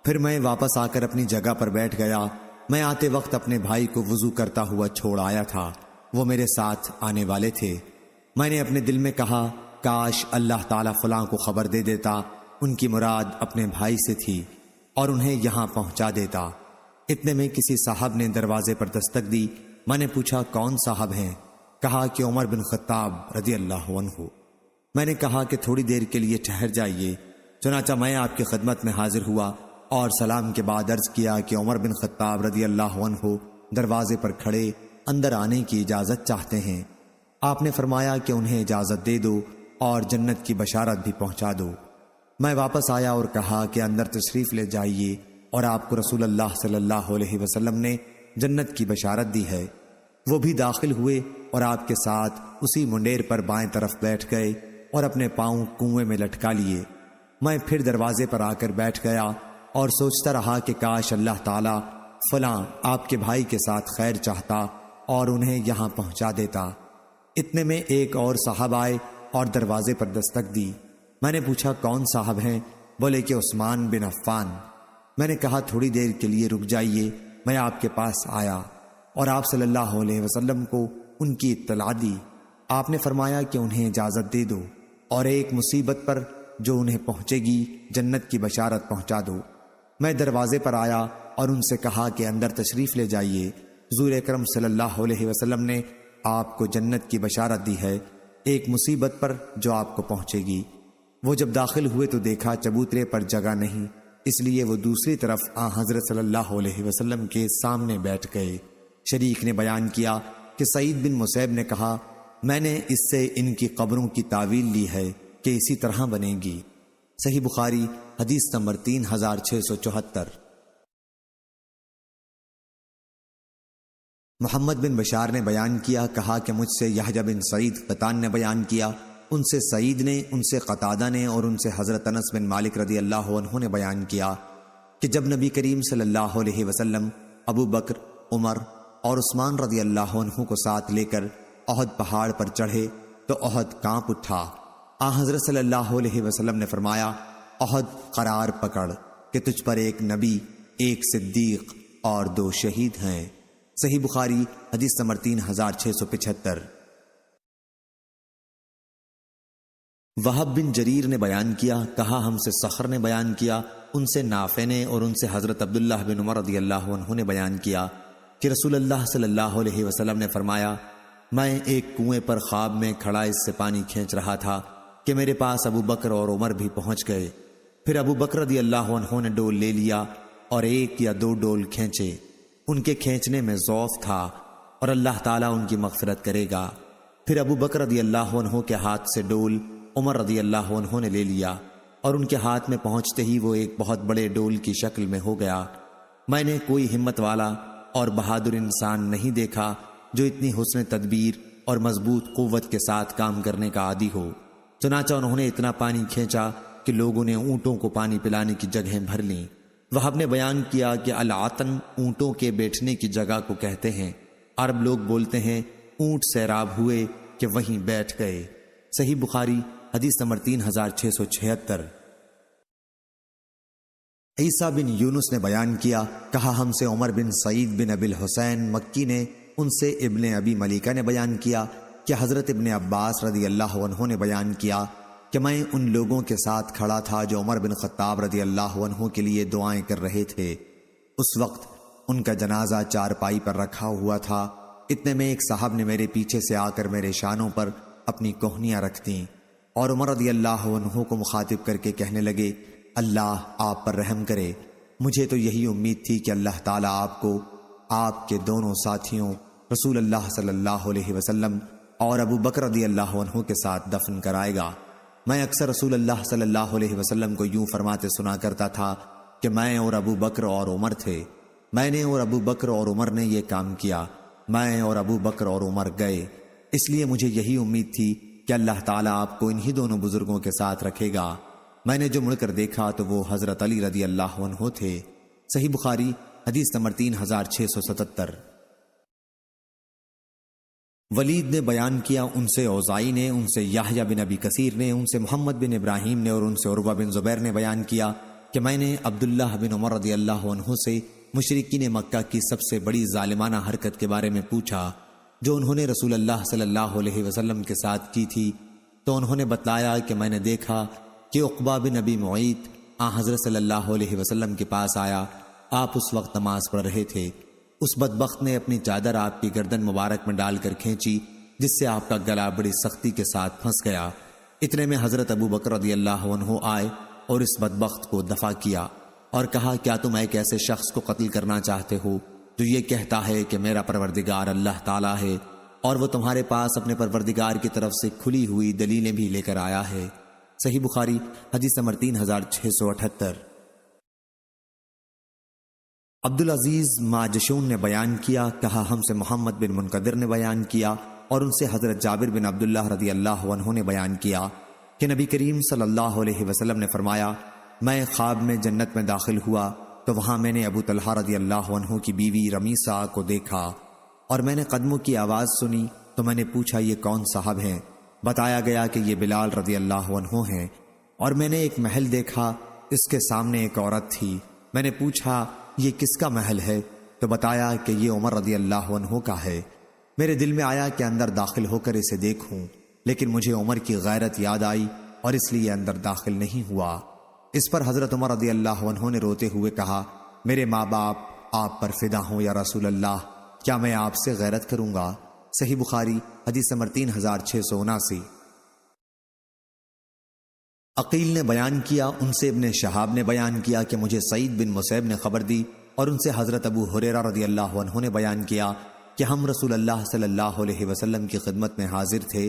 پھر میں واپس آ کر اپنی جگہ پر بیٹھ گیا۔ میں آتے وقت اپنے بھائی کو وضو کرتا ہوا چھوڑ آیا تھا، وہ میرے ساتھ آنے والے تھے۔ میں نے اپنے دل میں کہا کاش اللہ تعالیٰ فلاں کو خبر دے دیتا، ان کی مراد اپنے بھائی سے تھی، اور انہیں یہاں پہنچا دیتا۔ اتنے میں کسی صاحب نے دروازے پر دستک دی۔ میں نے پوچھا کون صاحب ہیں؟ کہا کہ عمر بن خطاب رضی اللہ عنہ۔ میں نے کہا کہ تھوڑی دیر کے لیے ٹھہر جائیے۔ چنانچہ میں آپ کی خدمت میں حاضر ہوا اور سلام کے بعد عرض کیا کہ عمر بن خطاب رضی اللہ عنہ دروازے پر کھڑے اندر آنے کی اجازت چاہتے ہیں۔ آپ نے فرمایا کہ انہیں اجازت دے دو اور جنت کی بشارت بھی پہنچا دو۔ میں واپس آیا اور کہا کہ اندر تشریف لے جائیے، اور آپ کو رسول اللہ صلی اللہ علیہ وسلم نے جنت کی بشارت دی ہے۔ وہ بھی داخل ہوئے اور آپ کے ساتھ اسی منڈیر پر بائیں طرف بیٹھ گئے اور اپنے پاؤں کنویں میں لٹکا لیے۔ میں پھر دروازے پر آ کر بیٹھ گیا اور سوچتا رہا کہ کاش اللہ تعالیٰ فلاں آپ کے بھائی کے ساتھ خیر چاہتا اور انہیں یہاں پہنچا دیتا۔ اتنے میں ایک اور صاحب آئے اور دروازے پر دستک دی۔ میں نے پوچھا کون صاحب ہیں؟ بولے کہ عثمان بن عفان۔ میں نے کہا تھوڑی دیر کے لیے رک جائیے، میں آپ کے پاس آیا اور آپ صلی اللہ علیہ وسلم کو ان کی اطلاع دی۔ آپ نے فرمایا کہ انہیں اجازت دے دو اور ایک مصیبت پر جو انہیں پہنچے گی جنت کی بشارت پہنچا دو۔ میں دروازے پر آیا اور ان سے کہا کہ اندر تشریف لے جائیے، حضور اکرم صلی اللہ علیہ وسلم نے آپ کو جنت کی بشارت دی ہے ایک مصیبت پر جو آپ کو پہنچے گی۔ وہ جب داخل ہوئے تو دیکھا چبوترے پر جگہ نہیں، اس لیے وہ دوسری طرف حضرت صلی اللہ علیہ وسلم کے سامنے بیٹھ گئے۔ شریک نے بیان کیا کہ سعید بن مسیب نے کہا میں نے اس سے ان کی قبروں کی تعویل لی ہے کہ اسی طرح بنے گی۔ صحیح بخاری حدیث نمبر 3674۔ محمد بن بشار نے بیان کیا، کہا کہ مجھ سے یحییٰ بن سعید قطان نے بیان کیا، ان سے سعید نے، ان سے قتادہ نے، اور ان سے حضرت انس بن مالک رضی اللہ عنہ نے بیان کیا کہ جب نبی کریم صلی اللہ علیہ وسلم ابو بکر، عمر اور عثمان رضی اللہ عنہ کو ساتھ لے کر احد پہاڑ پر چڑھے تو احد کانپ اٹھا۔ حضرت صلی اللہ علیہ وسلم نے فرمایا احد قرار پکڑ کہ تجھ پر ایک نبی، ایک صدیق اور 2 شہید ہیں۔ صحیح بخاری حدیث نمبر 3675۔ وہب بن جریر نے بیان کیا، کہا ہم سے صخر نے بیان کیا، ان سے نافع نے، اور ان سے حضرت عبداللہ بن عمر رضی اللہ عنہ نے بیان کیا کہ رسول اللہ صلی اللہ علیہ وسلم نے فرمایا میں ایک کنویں پر خواب میں کھڑا اس سے پانی کھینچ رہا تھا کہ میرے پاس ابو بکر اور عمر بھی پہنچ گئے۔ پھر ابو بکر رضی اللہ عنہ نے ڈول لے لیا اور 1 یا 2 ڈول کھینچے، ان کے کھینچنے میں ذوف تھا اور اللہ تعالیٰ ان کی مغفرت کرے گا۔ پھر ابو بکر رضی اللہ عنہ کے ہاتھ سے ڈول عمر رضی اللہ عنہ نے لے لیا اور ان کے ہاتھ میں پہنچتے ہی وہ ایک بہت بڑے ڈول کی شکل میں ہو گیا۔ میں نے کوئی ہمت والا اور بہادر انسان نہیں دیکھا جو اتنی حسن تدبیر اور مضبوط قوت کے ساتھ کام کرنے کا عادی ہو۔ چنانچہ انہوں نے اتنا پانی کھینچا کہ لوگوں نے اونٹوں کو پانی پلانے کی جگہیں بھر لیں۔ وہب نے بیان کیا کہ العطن اونٹوں کے بیٹھنے کی جگہ کو کہتے ہیں۔ عرب لوگ بولتے ہیں اونٹ سیراب ہوئے کہ وہیں بیٹھ گئے۔ صحیح بخاری حدیث نمبر 3676۔ عیسیٰ بن یونس نے بیان کیا، کہا ہم سے عمر بن سعید بن ابی الحسین مکی نے، ان سے ابن ابی ملیکہ نے بیان کیا کہ حضرت ابن عباس رضی اللہ عنہ نے بیان کیا کہ میں ان لوگوں کے ساتھ کھڑا تھا جو عمر بن خطاب رضی اللہ عنہ کے لیے دعائیں کر رہے تھے۔ اس وقت ان کا جنازہ چارپائی پر رکھا ہوا تھا۔ اتنے میں ایک صاحب نے میرے پیچھے سے آ کر میرے شانوں پر اپنی کوہنیاں رکھ دیں اور عمر رضی اللہ عنہ کو مخاطب کر کے کہنے لگے، اللہ آپ پر رحم کرے، مجھے تو یہی امید تھی کہ اللہ تعالیٰ آپ کو آپ کے دونوں ساتھیوں رسول اللہ صلی اللہ علیہ وسلم اور ابو بکر رضی اللہ عنہ کے ساتھ دفن کرائے گا۔ میں اکثر رسول اللہ صلی اللہ علیہ وسلم کو یوں فرماتے سنا کرتا تھا کہ میں اور ابو بکر اور عمر تھے، میں نے اور ابو بکر اور عمر نے یہ کام کیا، میں اور ابو بکر اور عمر گئے، اس لیے مجھے یہی امید تھی کہ اللہ تعالیٰ آپ کو انہی دونوں بزرگوں کے ساتھ رکھے گا۔ میں نے جو مڑ کر دیکھا تو وہ حضرت علی رضی اللہ عنہ تھے۔ صحیح بخاری حدیث نمبر 3677۔ ولید نے بیان کیا، ان سے اوزائی نے، ان سے یحییٰ بن ابی کثیر نے، ان سے محمد بن ابراہیم نے اور ان سے عروہ بن زبیر نے بیان کیا کہ میں نے عبداللہ بن عمر رضی اللہ عنہ سے مشرکین مکہ کی سب سے بڑی ظالمانہ حرکت کے بارے میں پوچھا جو انہوں نے رسول اللہ صلی اللہ علیہ وسلم کے ساتھ کی تھی، تو انہوں نے بتلایا کہ میں نے دیکھا کہ عقبہ بن ابی معیط حضرت صلی اللہ علیہ وسلم کے پاس آیا، آپ اس وقت نماز پڑھ رہے تھے، اس بدبخت نے اپنی چادر آپ کی گردن مبارک میں ڈال کر کھینچی جس سے آپ کا گلا بڑی سختی کے ساتھ پھنس گیا۔ اتنے میں حضرت ابو بکر رضی اللہ عنہ آئے اور اس بدبخت کو دفع کیا اور کہا، کیا تم ایک ایسے شخص کو قتل کرنا چاہتے ہو جو یہ کہتا ہے کہ میرا پروردگار اللہ تعالیٰ ہے اور وہ تمہارے پاس اپنے پروردگار کی طرف سے کھلی ہوئی دلیلیں بھی لے کر آیا ہے؟ صحیح بخاری حدیث نمبر 3678۔ عبدالعزیز ماجشون نے بیان کیا، کہا ہم سے محمد بن منقدر نے بیان کیا اور ان سے حضرت جابر بن عبداللہ رضی اللہ عنہ نے بیان کیا کہ نبی کریم صلی اللہ علیہ وسلم نے فرمایا، میں خواب میں جنت میں داخل ہوا تو وہاں میں نے ابو طلحہ رضی اللہ عنہ کی بیوی رمیسہ کو دیکھا اور میں نے قدموں کی آواز سنی تو میں نے پوچھا یہ کون صاحب ہیں؟ بتایا گیا کہ یہ بلال رضی اللہ عنہ ہیں۔ اور میں نے ایک محل دیکھا، اس کے سامنے ایک عورت تھی، میں نے پوچھا یہ کس کا محل ہے؟ تو بتایا کہ یہ عمر رضی اللہ عنہ کا ہے۔ میرے دل میں آیا کہ اندر داخل ہو کر اسے دیکھوں، لیکن مجھے عمر کی غیرت یاد آئی اور اس لیے اندر داخل نہیں ہوا۔ اس پر حضرت عمر رضی اللہ عنہ نے روتے ہوئے کہا، میرے ماں باپ آپ پر فدا ہوں یا رسول اللہ، کیا میں آپ سے غیرت کروں گا؟ صحیح بخاری حدیث نمبر 3679۔ عقیل نے بیان کیا، ان سے ابن شہاب نے بیان کیا کہ مجھے سعید بن مسیب نے خبر دی اور ان سے حضرت ابو ہریرہ رضی اللہ عنہ نے بیان کیا کہ ہم رسول اللہ صلی اللہ علیہ وسلم کی خدمت میں حاضر تھے۔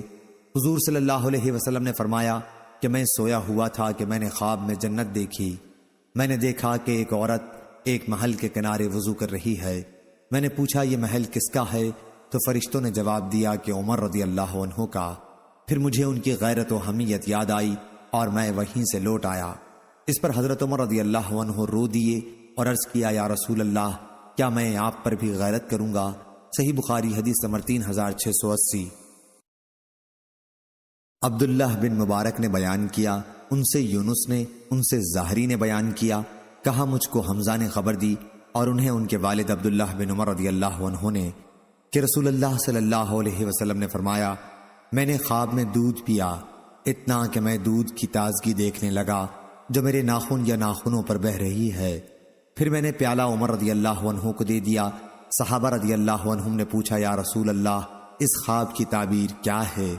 حضور صلی اللہ علیہ وسلم نے فرمایا کہ میں سویا ہوا تھا کہ میں نے خواب میں جنت دیکھی۔ میں نے دیکھا کہ ایک عورت ایک محل کے کنارے وضو کر رہی ہے۔ میں نے پوچھا یہ محل کس کا ہے؟ تو فرشتوں نے جواب دیا کہ عمر رضی اللہ عنہ کا۔ پھر مجھے ان کی غیرت و حمیت یاد آئی اور میں وہیں سے لوٹ آیا۔ اس پر حضرت عمر رضی اللہ عنہ رو دیے اور عرض کیا، یا رسول اللہ، کیا میں آپ پر بھی غیرت کروں گا؟ صحیح بخاری حدیث نمبر 3680۔ عبداللہ بن مبارک نے بیان کیا، ان سے یونس نے، ان سے زہری نے بیان کیا، کہا مجھ کو حمزہ نے خبر دی اور انہیں ان کے والد عبداللہ بن عمر رضی اللہ عنہ نے کہ رسول اللہ صلی اللہ علیہ وسلم نے فرمایا، میں نے خواب میں دودھ پیا، اتنا کہ میں دودھ کی تازگی دیکھنے لگا جو میرے ناخن یا ناخنوں پر بہہ رہی ہے۔ پھر میں نے پیالہ عمر رضی اللہ عنہ کو دے دیا۔ صحابہ رضی اللہ عنہم نے پوچھا، یا رسول اللہ، اس خواب کی تعبیر کیا ہے؟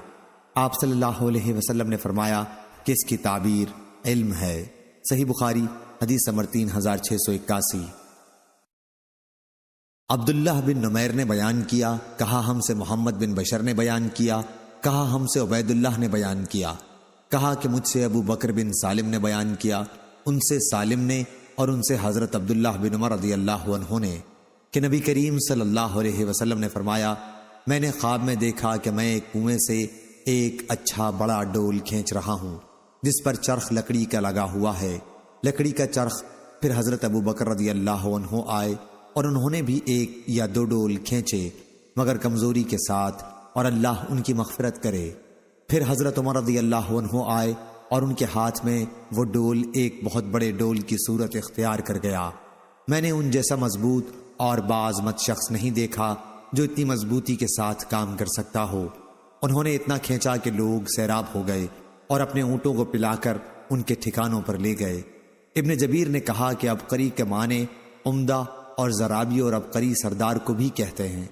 آپ صلی اللہ علیہ وسلم نے فرمایا کہ اس کی تعبیر علم ہے۔ صحیح بخاری حدیث نمبر 3681۔ عبداللہ بن نمیر نے بیان کیا، کہا ہم سے محمد بن بشر نے بیان کیا، کہا ہم سے عبید اللہ نے بیان کیا، کہا کہ مجھ سے ابو بکر بن سالم نے بیان کیا، ان سے سالم نے اور ان سے حضرت عبداللہ بن عمر رضی اللہ عنہ نے کہ نبی کریم صلی اللہ علیہ وسلم نے فرمایا، میں نے خواب میں دیکھا کہ میں ایک کنویں سے ایک اچھا بڑا ڈول کھینچ رہا ہوں جس پر چرخ لکڑی کا لگا ہوا ہے۔ لکڑی کا چرخ۔ پھر حضرت ابو بکر رضی اللہ عنہ آئے اور انہوں نے بھی ایک یا دو ڈول کھینچے مگر کمزوری کے ساتھ، اور اللہ ان کی مغفرت کرے۔ پھر حضرت عمر رضی اللہ عنہ آئے اور ان کے ہاتھ میں وہ ڈول ایک بہت بڑے ڈول کی صورت اختیار کر گیا۔ میں نے ان جیسا مضبوط اور باعظمت شخص نہیں دیکھا جو اتنی مضبوطی کے ساتھ کام کر سکتا ہو۔ انہوں نے اتنا کھینچا کہ لوگ سیراب ہو گئے اور اپنے اونٹوں کو پلا کر ان کے ٹھکانوں پر لے گئے۔ ابن جبیر نے کہا کہ عبقری کے معنی عمدہ اور زرابی اور عبقری سردار کو بھی کہتے ہیں۔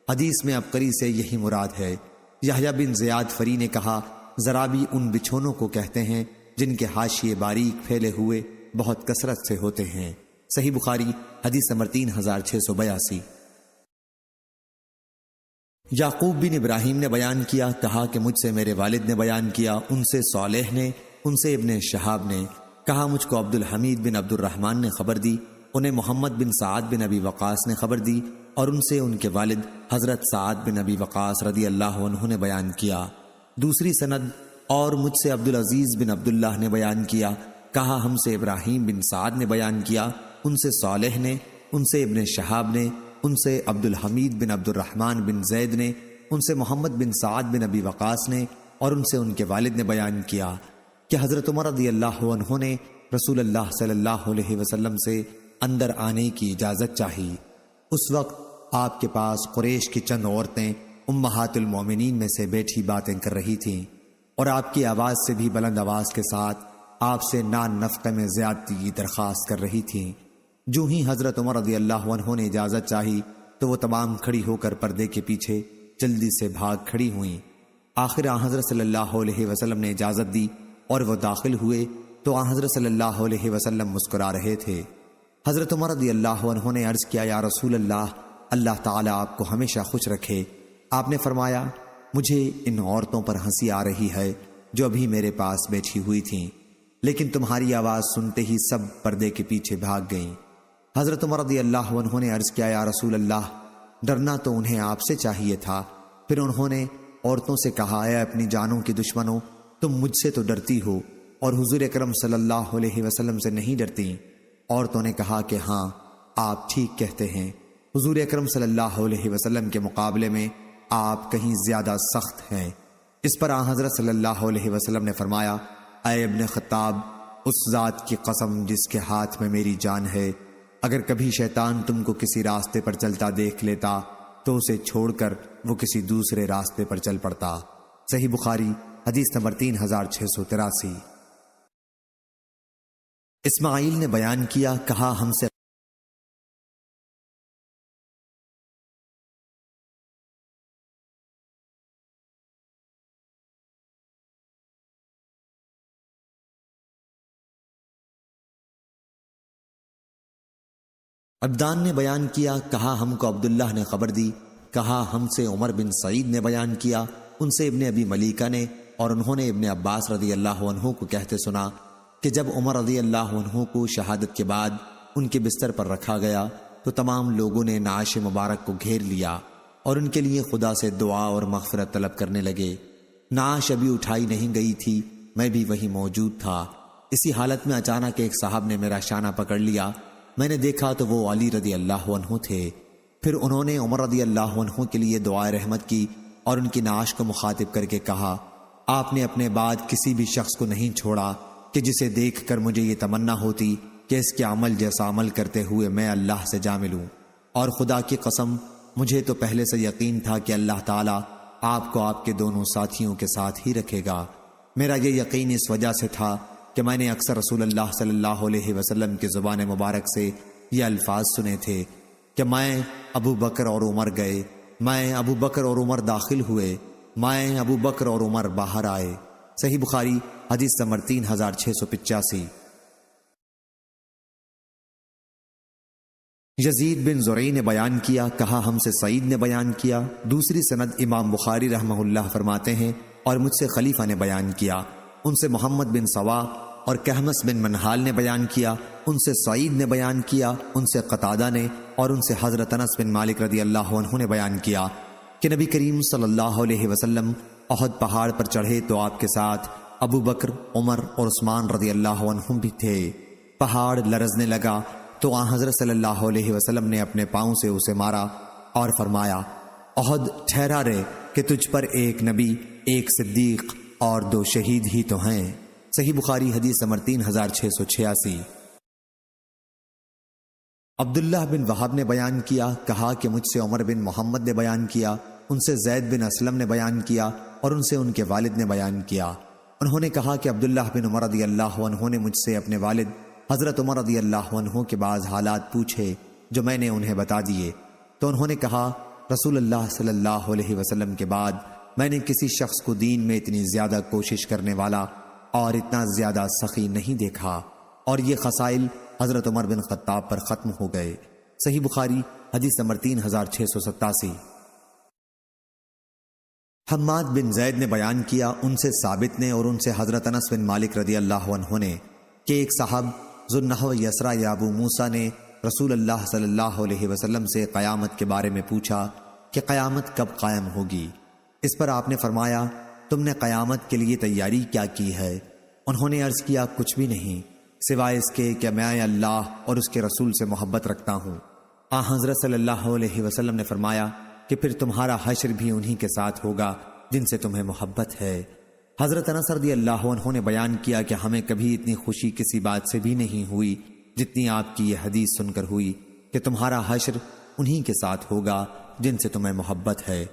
حدیث میں عبقری سے یہی مراد ہے۔ یحییٰ بن زیاد فری نے کہا زرابی ان بچھونوں کو کہتے ہیں جن کے حاشیے باریک پھیلے ہوئے بہت کثرت سے ہوتے ہیں۔ صحیح بخاری حدیث نمبر 3682۔ یعقوب بن ابراہیم نے بیان کیا، کہا کہ مجھ سے میرے والد نے بیان کیا، ان سے صالح نے، ان سے ابن شہاب نے، کہا مجھ کو عبد الحمید بن عبد الرحمن نے خبر دی، انہیں محمد بن سعد بن ابی وقاص نے خبر دی، اور ان سے ان کے والد حضرت سعد بن ابی وقاص رضی اللہ عنہ نے بیان کیا۔ دوسری سند، اور مجھ سے عبد العزیز بن عبداللہ نے بیان کیا، کہا ہم سے ابراہیم بن سعد نے بیان کیا، ان سے صالح نے، ان سے ابن شہاب نے، ان سے عبد الحمید بن عبد الرحمن بن زید نے، ان سے محمد بن سعد بن ابی وقاص نے، اور ان سے ان کے والد نے بیان کیا کہ حضرت عمر رضی اللہ عنہ نے رسول اللہ صلی اللہ علیہ وسلم سے اندر آنے کی اجازت چاہی۔ اس وقت آپ کے پاس قریش کی چند عورتیں امہات المومنین میں سے بیٹھی باتیں کر رہی تھیں، اور آپ کی آواز سے بھی بلند آواز کے ساتھ آپ سے نان نفقے میں زیادتی کی درخواست کر رہی تھیں۔ جو ہی حضرت عمر رضی اللہ عنہ نے اجازت چاہی تو وہ تمام کھڑی ہو کر پردے کے پیچھے جلدی سے بھاگ کھڑی ہوئیں۔ آخر آن حضرت صلی اللہ علیہ وسلم نے اجازت دی اور وہ داخل ہوئے تو آن حضرت صلی اللہ علیہ وسلم مسکرا رہے تھے۔ حضرت عمر رضی اللہ عنہ نے عرض کیا، یا رسول اللہ، اللہ تعالیٰ آپ کو ہمیشہ خوش رکھے۔ آپ نے فرمایا، مجھے ان عورتوں پر ہنسی آ رہی ہے جو ابھی میرے پاس بیٹھی ہوئی تھیں، لیکن تمہاری آواز سنتے ہی سب پردے کے پیچھے بھاگ گئیں۔ حضرت عمر رضی اللہ عنہ نے عرض کیا، یا رسول اللہ، ڈرنا تو انہیں آپ سے چاہیے تھا۔ پھر انہوں نے عورتوں سے کہا، اے اپنی جانوں کی دشمنوں، تم مجھ سے تو ڈرتی ہو اور حضور اکرم صلی اللہ علیہ وسلم سے نہیں ڈرتی۔ عورتوں نے کہا کہ ہاں، آپ ٹھیک کہتے ہیں، حضور اکرم صلی اللہ علیہ وسلم کے مقابلے میں آپ کہیں زیادہ سخت ہیں۔ اس پر آن حضرت صلی اللہ علیہ وسلم نے فرمایا، اے ابن خطاب، اس ذات کی قسم جس کے ہاتھ میں میری جان ہے، اگر کبھی شیطان تم کو کسی راستے پر چلتا دیکھ لیتا تو اسے چھوڑ کر وہ کسی دوسرے راستے پر چل پڑتا۔ صحیح بخاری حدیث نمبر 3683۔ اسماعیل نے بیان کیا، کہا ہم سے عبدان نے بیان کیا، کہا ہم کو عبداللہ نے خبر دی، کہا ہم سے عمر بن سعید نے بیان کیا، ان سے ابن ابی ملیکہ نے، اور انہوں نے ابن عباس رضی اللہ عنہ کو کہتے سنا کہ جب عمر رضی اللہ عنہ کو شہادت کے بعد ان کے بستر پر رکھا گیا تو تمام لوگوں نے نعش مبارک کو گھیر لیا اور ان کے لیے خدا سے دعا اور مغفرت طلب کرنے لگے۔ نعش ابھی اٹھائی نہیں گئی تھی، میں بھی وہیں موجود تھا۔ اسی حالت میں اچانک ایک صاحب نے میرا شانہ پکڑ لیا، میں نے دیکھا تو وہ علی رضی اللہ عنہ تھے۔ پھر انہوں نے عمر رضی اللہ عنہ کے لیے دعائے رحمت کی اور ان کی نعش کو مخاطب کر کے کہا، آپ نے اپنے بعد کسی بھی شخص کو نہیں چھوڑا کہ جسے دیکھ کر مجھے یہ تمنا ہوتی کہ اس کے عمل جیسا عمل کرتے ہوئے میں اللہ سے جا ملوں، اور خدا کی قسم مجھے تو پہلے سے یقین تھا کہ اللہ تعالیٰ آپ کو آپ کے دونوں ساتھیوں کے ساتھ ہی رکھے گا۔ میرا یہ یقین اس وجہ سے تھا کہ میں نے اکثر رسول اللہ صلی اللہ علیہ وسلم کی زبان مبارک سے یہ الفاظ سنے تھے کہ میں ابو بکر اور عمر گئے، میں ابو بکر اور عمر داخل ہوئے، میں ابو بکر اور عمر باہر آئے۔ صحیح بخاری حدیث نمبر 3685۔ یزید بن زرعی نے بیان کیا، کہا ہم سے سعید نے بیان کیا۔ دوسری سند امام بخاری رحمہ اللہ فرماتے ہیں، اور مجھ سے خلیفہ نے بیان کیا، ان سے محمد بن سوا، اور کہمس بن منحال نے بیان کیا، ان سے سعید نے بیان کیا، ان سے قتادہ نے، اور ان سے حضرت انس بن مالک رضی اللہ عنہ نے بیان کیا کہ نبی کریم صلی اللہ علیہ وسلم احد پہاڑ پر چڑھے تو آپ کے ساتھ ابو بکر، عمر اور عثمان رضی اللہ عنہم بھی تھے۔ پہاڑ لرزنے لگا تو آن حضرت صلی اللہ علیہ وسلم نے اپنے پاؤں سے اسے مارا اور فرمایا، احد ٹھہرا رہے کہ تجھ پر ایک نبی، ایک صدیق اور 2 شہید ہی تو ہیں۔ صحیح بخاری حدیث نمبر 3686۔ عبداللہ بن وہب نے بیان کیا، کہا کہ مجھ سے عمر بن محمد نے بیان کیا، ان سے زید بن اسلم نے بیان کیا، اور ان سے ان کے والد نے بیان کیا۔ انہوں نے کہا کہ عبداللہ بن عمر رضی اللہ عنہ نے مجھ سے اپنے والد حضرت عمر رضی اللہ عنہ کے بعض حالات پوچھے جو میں نے انہیں بتا دیے، تو انہوں نے کہا رسول اللہ صلی اللہ علیہ وسلم کے بعد میں نے کسی شخص کو دین میں اتنی زیادہ کوشش کرنے والا اور اتنا زیادہ سخی نہیں دیکھا، اور یہ خصائل حضرت عمر بن خطاب پر ختم ہو گئے۔ صحیح بخاری حدیث نمبر 3687۔ حماد بن زید نے بیان کیا، ان سے ثابت نے اور ان سے حضرت انس بن مالک رضی اللہ عنہ نے کہ ایک صاحب ذوالنحو یسرا یا ابو موسیٰ نے رسول اللہ صلی اللہ علیہ وسلم سے قیامت کے بارے میں پوچھا کہ قیامت کب قائم ہوگی؟ اس پر آپ نے فرمایا تم نے قیامت کے لیے تیاری کیا کی ہے؟ انہوں نے عرض کیا کچھ بھی نہیں سوائے اس کے کہ میں اللہ اور اس کے رسول سے محبت رکھتا ہوں۔ حضرت صلی اللہ علیہ وسلم نے فرمایا کہ پھر تمہارا حشر بھی انہی کے ساتھ ہوگا جن سے تمہیں محبت ہے۔ حضرت انس رضی اللہ عنہ نے بیان کیا کہ ہمیں کبھی اتنی خوشی کسی بات سے بھی نہیں ہوئی جتنی آپ کی یہ حدیث سن کر ہوئی کہ تمہارا حشر انہی کے ساتھ ہوگا جن سے تمہیں محبت ہے۔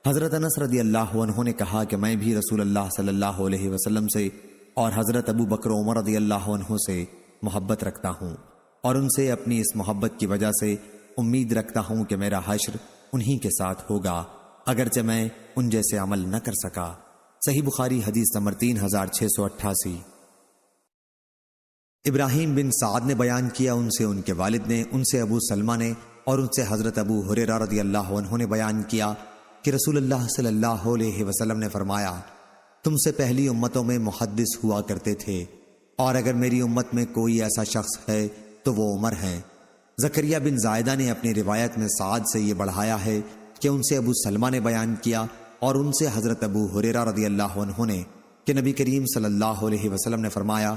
حضرت انس رضی اللہ عنہ نے کہا کہ میں بھی رسول اللہ صلی اللہ علیہ وسلم سے اور حضرت ابو بکر و عمر رضی اللہ عنہ سے محبت رکھتا ہوں، اور ان سے اپنی اس محبت کی وجہ سے امید رکھتا ہوں کہ میرا حشر انہی کے ساتھ ہوگا، اگرچہ میں ان جیسے عمل نہ کر سکا۔ صحیح بخاری حدیث نمبر 3688۔ ابراہیم بن سعد نے بیان کیا، ان سے ان کے والد نے، ان سے ابو سلمہ نے، اور ان سے حضرت ابو ہریرہ رضی اللہ عنہ نے بیان کیا کہ رسول اللہ صلی اللہ علیہ وسلم نے فرمایا تم سے پہلی امتوں میں محدث ہوا کرتے تھے، اور اگر میری امت میں کوئی ایسا شخص ہے تو وہ عمر ہیں۔ زکریا بن زائدہ نے اپنی روایت میں سعد سے یہ بڑھایا ہے کہ ان سے ابو سلمہ نے بیان کیا اور ان سے حضرت ابو ہریرہ رضی اللہ عنہ نے کہ نبی کریم صلی اللہ علیہ وسلم نے فرمایا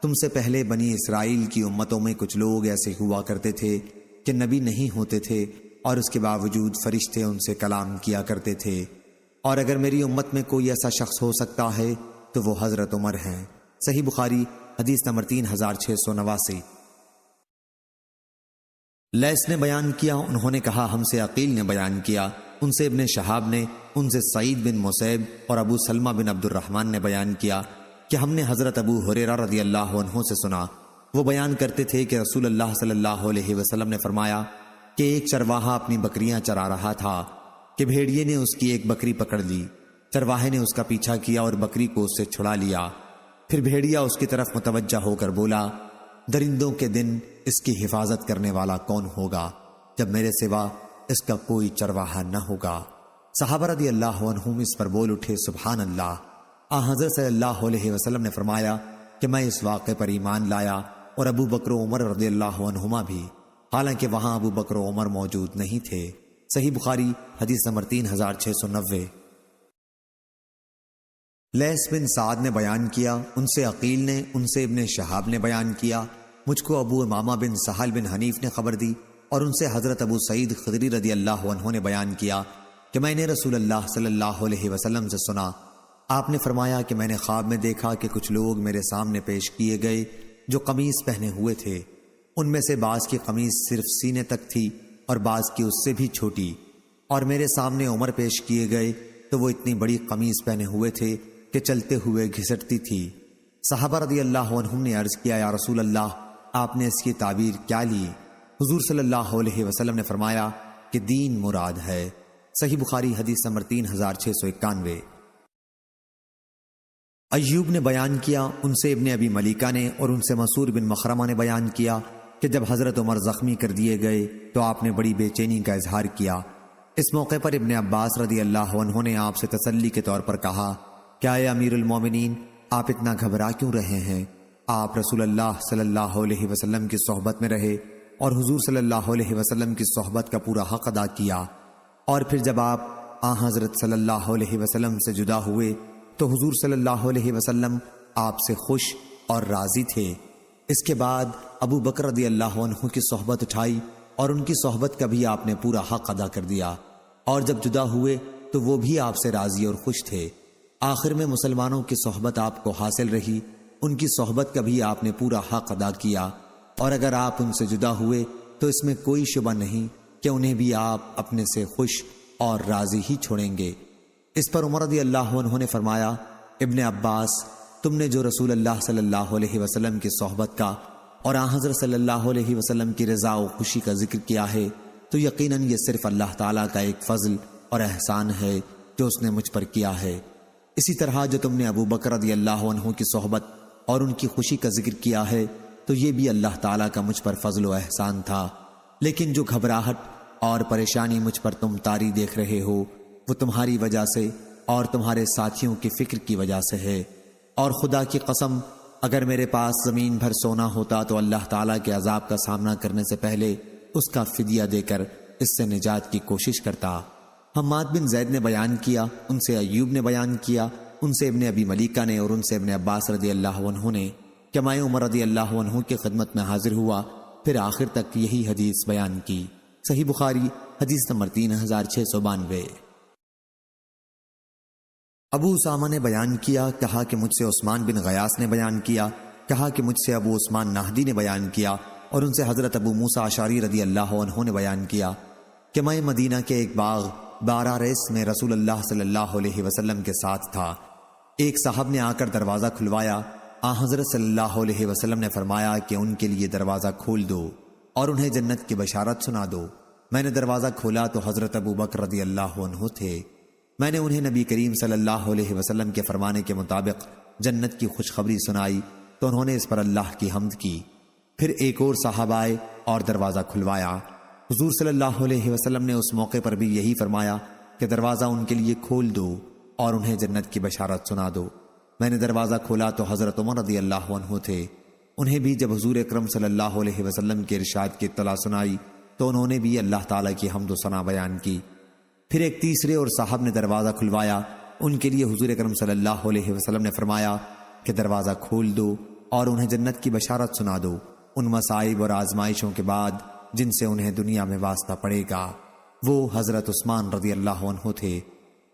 تم سے پہلے بنی اسرائیل کی امتوں میں کچھ لوگ ایسے ہوا کرتے تھے کہ نبی نہیں ہوتے تھے اور اس کے باوجود فرشتے ان سے کلام کیا کرتے تھے، اور اگر میری امت میں کوئی ایسا شخص ہو سکتا ہے تو وہ حضرت عمر ہیں۔ صحیح بخاری حدیث نمبر 3689۔ لیث نے بیان کیا، انہوں نے کہا ہم سے عقیل نے بیان کیا، ان سے ابن شہاب نے، ان سے سعید بن مسیب اور ابو سلمہ بن عبد الرحمن نے بیان کیا کہ ہم نے حضرت ابو ہریرہ رضی اللہ عنہ سے سنا، وہ بیان کرتے تھے کہ رسول اللہ صلی اللہ علیہ وسلم نے فرمایا کہ ایک چرواہا اپنی بکریاں چرا رہا تھا کہ بھیڑیے نے اس کی ایک بکری پکڑ لی، چرواہے نے اس کا پیچھا کیا اور بکری کو اس سے چھڑا لیا، پھر بھیڑیا اس کی طرف متوجہ ہو کر بولا درندوں کے دن اس کی حفاظت کرنے والا کون ہوگا جب میرے سوا اس کا کوئی چرواہا نہ ہوگا؟ صحابہ رضی اللہ عنہم اس پر بول اٹھے سبحان اللہ۔ حضرت صلی اللہ علیہ وسلم نے فرمایا کہ میں اس واقعے پر ایمان لایا اور ابو بکر و عمر رضی اللہ عنہما بھی، حالانکہ وہاں ابو بکر و عمر موجود نہیں تھے۔ صحیح بخاری حدیث نمبر 3690۔ لیث بن سعد نے بیان کیا، ان سے عقیل نے، ان سے ابن شہاب نے بیان کیا، مجھ کو ابو امامہ بن سہل بن حنیف نے خبر دی، اور ان سے حضرت ابو سعید خدری رضی اللہ عنہ نے بیان کیا کہ میں نے رسول اللہ صلی اللہ علیہ وسلم سے سنا، آپ نے فرمایا کہ میں نے خواب میں دیکھا کہ کچھ لوگ میرے سامنے پیش کیے گئے جو قمیص پہنے ہوئے تھے، ان میں سے بعض کی قمیص صرف سینے تک تھی اور بعض کی اس سے بھی چھوٹی، اور میرے سامنے عمر پیش کیے گئے تو وہ اتنی بڑی قمیص پہنے ہوئے تھے کہ چلتے ہوئے گھسٹتی تھی۔ صحابہ رضی اللہ عنہم نے عرض کیا یا رسول اللہ آپ نے اس کی تعبیر کیا لی؟ حضور صلی اللہ علیہ وسلم نے فرمایا کہ دین مراد ہے۔ صحیح بخاری حدیث نمبر 3691۔ ایوب نے بیان کیا، ان سے ابن ابی ملیکہ نے اور ان سے مسعور بن مخرمہ نے بیان کیا کہ جب حضرت عمر زخمی کر دیے گئے تو آپ نے بڑی بے چینی کا اظہار کیا۔ اس موقع پر ابن عباس رضی اللہ عنہ نے آپ سے تسلی کے طور پر کہا، کیا اے امیر المومنین آپ اتنا گھبرا کیوں رہے ہیں؟ آپ رسول اللہ صلی اللہ علیہ وسلم کی صحبت میں رہے اور حضور صلی اللہ علیہ وسلم کی صحبت کا پورا حق ادا کیا، اور پھر جب آپ حضرت صلی اللہ علیہ وسلم سے جدا ہوئے تو حضور صلی اللہ علیہ وسلم آپ سے خوش اور راضی تھے۔ اس کے بعد ابو بکر رضی اللہ عنہ کی صحبت اٹھائی اور ان کی صحبت کا بھی آپ نے پورا حق ادا کر دیا، اور جب جدا ہوئے تو وہ بھی آپ سے راضی اور خوش تھے۔ آخر میں مسلمانوں کی صحبت آپ کو حاصل رہی، ان کی صحبت کا بھی آپ نے پورا حق ادا کیا، اور اگر آپ ان سے جدا ہوئے تو اس میں کوئی شبہ نہیں کہ انہیں بھی آپ اپنے سے خوش اور راضی ہی چھوڑیں گے۔ اس پر عمر رضی اللہ عنہ نے فرمایا، ابن عباس، تم نے جو رسول اللہ صلی اللہ علیہ وسلم کی صحبت کا اور حضرت صلی اللہ علیہ وسلم کی رضا و خوشی کا ذکر کیا ہے تو یقیناً یہ صرف اللہ تعالیٰ کا ایک فضل اور احسان ہے جو اس نے مجھ پر کیا ہے۔ اسی طرح جو تم نے ابو بکر رضی اللہ عنہ کی صحبت اور ان کی خوشی کا ذکر کیا ہے تو یہ بھی اللہ تعالیٰ کا مجھ پر فضل و احسان تھا، لیکن جو گھبراہٹ اور پریشانی مجھ پر تم طاری دیکھ رہے ہو وہ تمہاری وجہ سے اور تمہارے ساتھیوں کی فکر کی وجہ سے ہے، اور خدا کی قسم اگر میرے پاس زمین بھر سونا ہوتا تو اللہ تعالیٰ کے عذاب کا سامنا کرنے سے پہلے اس کا فدیہ دے کر اس سے نجات کی کوشش کرتا۔ حماد بن زید نے بیان کیا، ان سے ایوب نے بیان کیا، ان سے ابن ابی ملیکہ نے اور ان سے ابن عباس رضی اللہ عنہ نے کہ میں عمر رضی اللہ عنہ کی خدمت میں حاضر ہوا، پھر آخر تک یہی حدیث بیان کی۔ صحیح بخاری حدیث نمبر 3692۔ ابو اسامہ نے بیان کیا، کہا کہ مجھ سے عثمان بن غیاث نے بیان کیا، کہا کہ مجھ سے ابو عثمان نہدی نے بیان کیا، اور ان سے حضرت ابو موسیٰ اشعری رضی اللہ عنہ نے بیان کیا کہ میں مدینہ کے ایک باغ باراریس میں رسول اللہ صلی اللہ علیہ وسلم کے ساتھ تھا۔ ایک صاحب نے آ کر دروازہ کھلوایا، حضرت صلی اللہ علیہ وسلم نے فرمایا کہ ان کے لیے دروازہ کھول دو اور انہیں جنت کی بشارت سنا دو۔ میں نے دروازہ کھولا تو حضرت ابو بکر رضی اللہ عنہ تھے۔ میں نے انہیں نبی کریم صلی اللہ علیہ وسلم کے فرمانے کے مطابق جنت کی خوشخبری سنائی تو انہوں نے اس پر اللہ کی حمد کی۔ پھر ایک اور صاحب آئے اور دروازہ کھلوایا۔ حضور صلی اللہ علیہ وسلم نے اس موقع پر بھی یہی فرمایا کہ دروازہ ان کے لیے کھول دو اور انہیں جنت کی بشارت سنا دو۔ میں نے دروازہ کھولا تو حضرت عمر رضی اللہ عنہ تھے۔ انہیں بھی جب حضور اکرم صلی اللہ علیہ وسلم کے ارشاد کی اطلاع سنائی تو انہوں نے بھی اللہ تعالیٰ کی حمد و ثنا بیان کی۔ پھر ایک تیسرے اور صاحب نے دروازہ کھلوایا، ان کے لیے حضور اکرم صلی اللہ علیہ وسلم نے فرمایا کہ دروازہ کھول دو اور انہیں جنت کی بشارت سنا دو ان مصائب اور آزمائشوں کے بعد جن سے انہیں دنیا میں واسطہ پڑے گا۔ وہ حضرت عثمان رضی اللہ عنہ تھے۔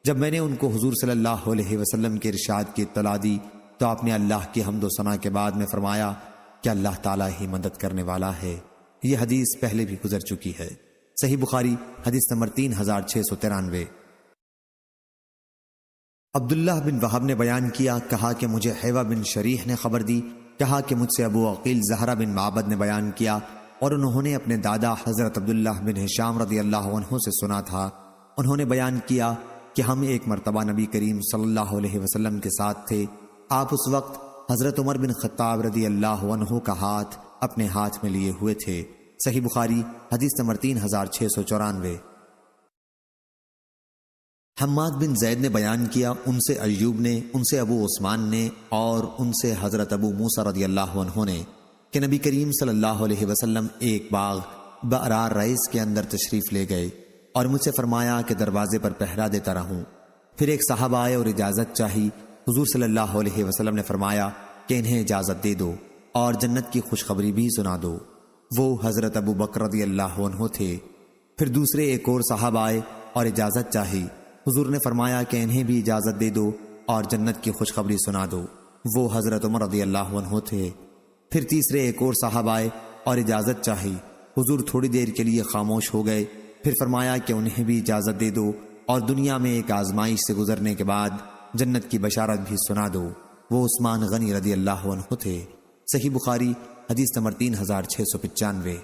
جب میں نے ان کو حضور صلی اللہ علیہ وسلم کے ارشاد کی اطلاع دی تو آپ نے اللہ کی حمد و ثنا کے بعد میں فرمایا کہ اللہ تعالیٰ ہی مدد کرنے والا ہے۔ یہ حدیث پہلے بھی گزر چکی ہے۔ صحیح بخاری حدیث نمبر 3693۔ عبداللہ بن وہب نے بیان کیا، کہا کہ مجھے حیوہ بن شریح نے خبر دی، کہا کہ مجھ سے ابو عقیل زہرہ بن معبد نے بیان کیا اور انہوں نے اپنے دادا حضرت عبداللہ بن ہشام رضی اللہ عنہ سے سنا تھا۔ انہوں نے بیان کیا کہ ہم ایک مرتبہ نبی کریم صلی اللہ علیہ وسلم کے ساتھ تھے۔ آپ اس وقت حضرت عمر بن خطاب رضی اللہ عنہ کا ہاتھ اپنے ہاتھ میں لیے ہوئے تھے۔ صحیح بخاری حدیث نمبر 3694۔ حماد بن زید نے بیان کیا، ان سے ایوب نے، ان سے ابو عثمان نے اور ان سے حضرت ابو موسیٰ رضی اللہ عنہ نے کہ نبی کریم صلی اللہ علیہ وسلم ایک باغ بارار ریس کے اندر تشریف لے گئے اور مجھ سے فرمایا کہ دروازے پر پہرا دیتا رہوں۔ پھر ایک صاحب آئے اور اجازت چاہی۔ حضور صلی اللہ علیہ وسلم نے فرمایا کہ انہیں اجازت دے دو اور جنت کی خوشخبری بھی سنا دو۔ وہ حضرت ابو بکر رضی اللہ عنہ تھے۔ پھر دوسرے ایک اور صاحب آئے اور اجازت چاہی۔ حضور نے فرمایا کہ انہیں بھی اجازت دے دو اور جنت کی خوشخبری سنا دو۔ وہ حضرت عمر رضی اللہ عنہ تھے۔ پھر تیسرے ایک اور صاحب آئے اور اجازت چاہی۔ حضور تھوڑی دیر کے لیے خاموش ہو گئے، پھر فرمایا کہ انہیں بھی اجازت دے دو اور دنیا میں ایک آزمائش سے گزرنے کے بعد جنت کی بشارت بھی سنا دو۔ وہ عثمان غنی رضی اللہ عنہ تھے۔ صحیح بخاری حدیث نمبر 3695۔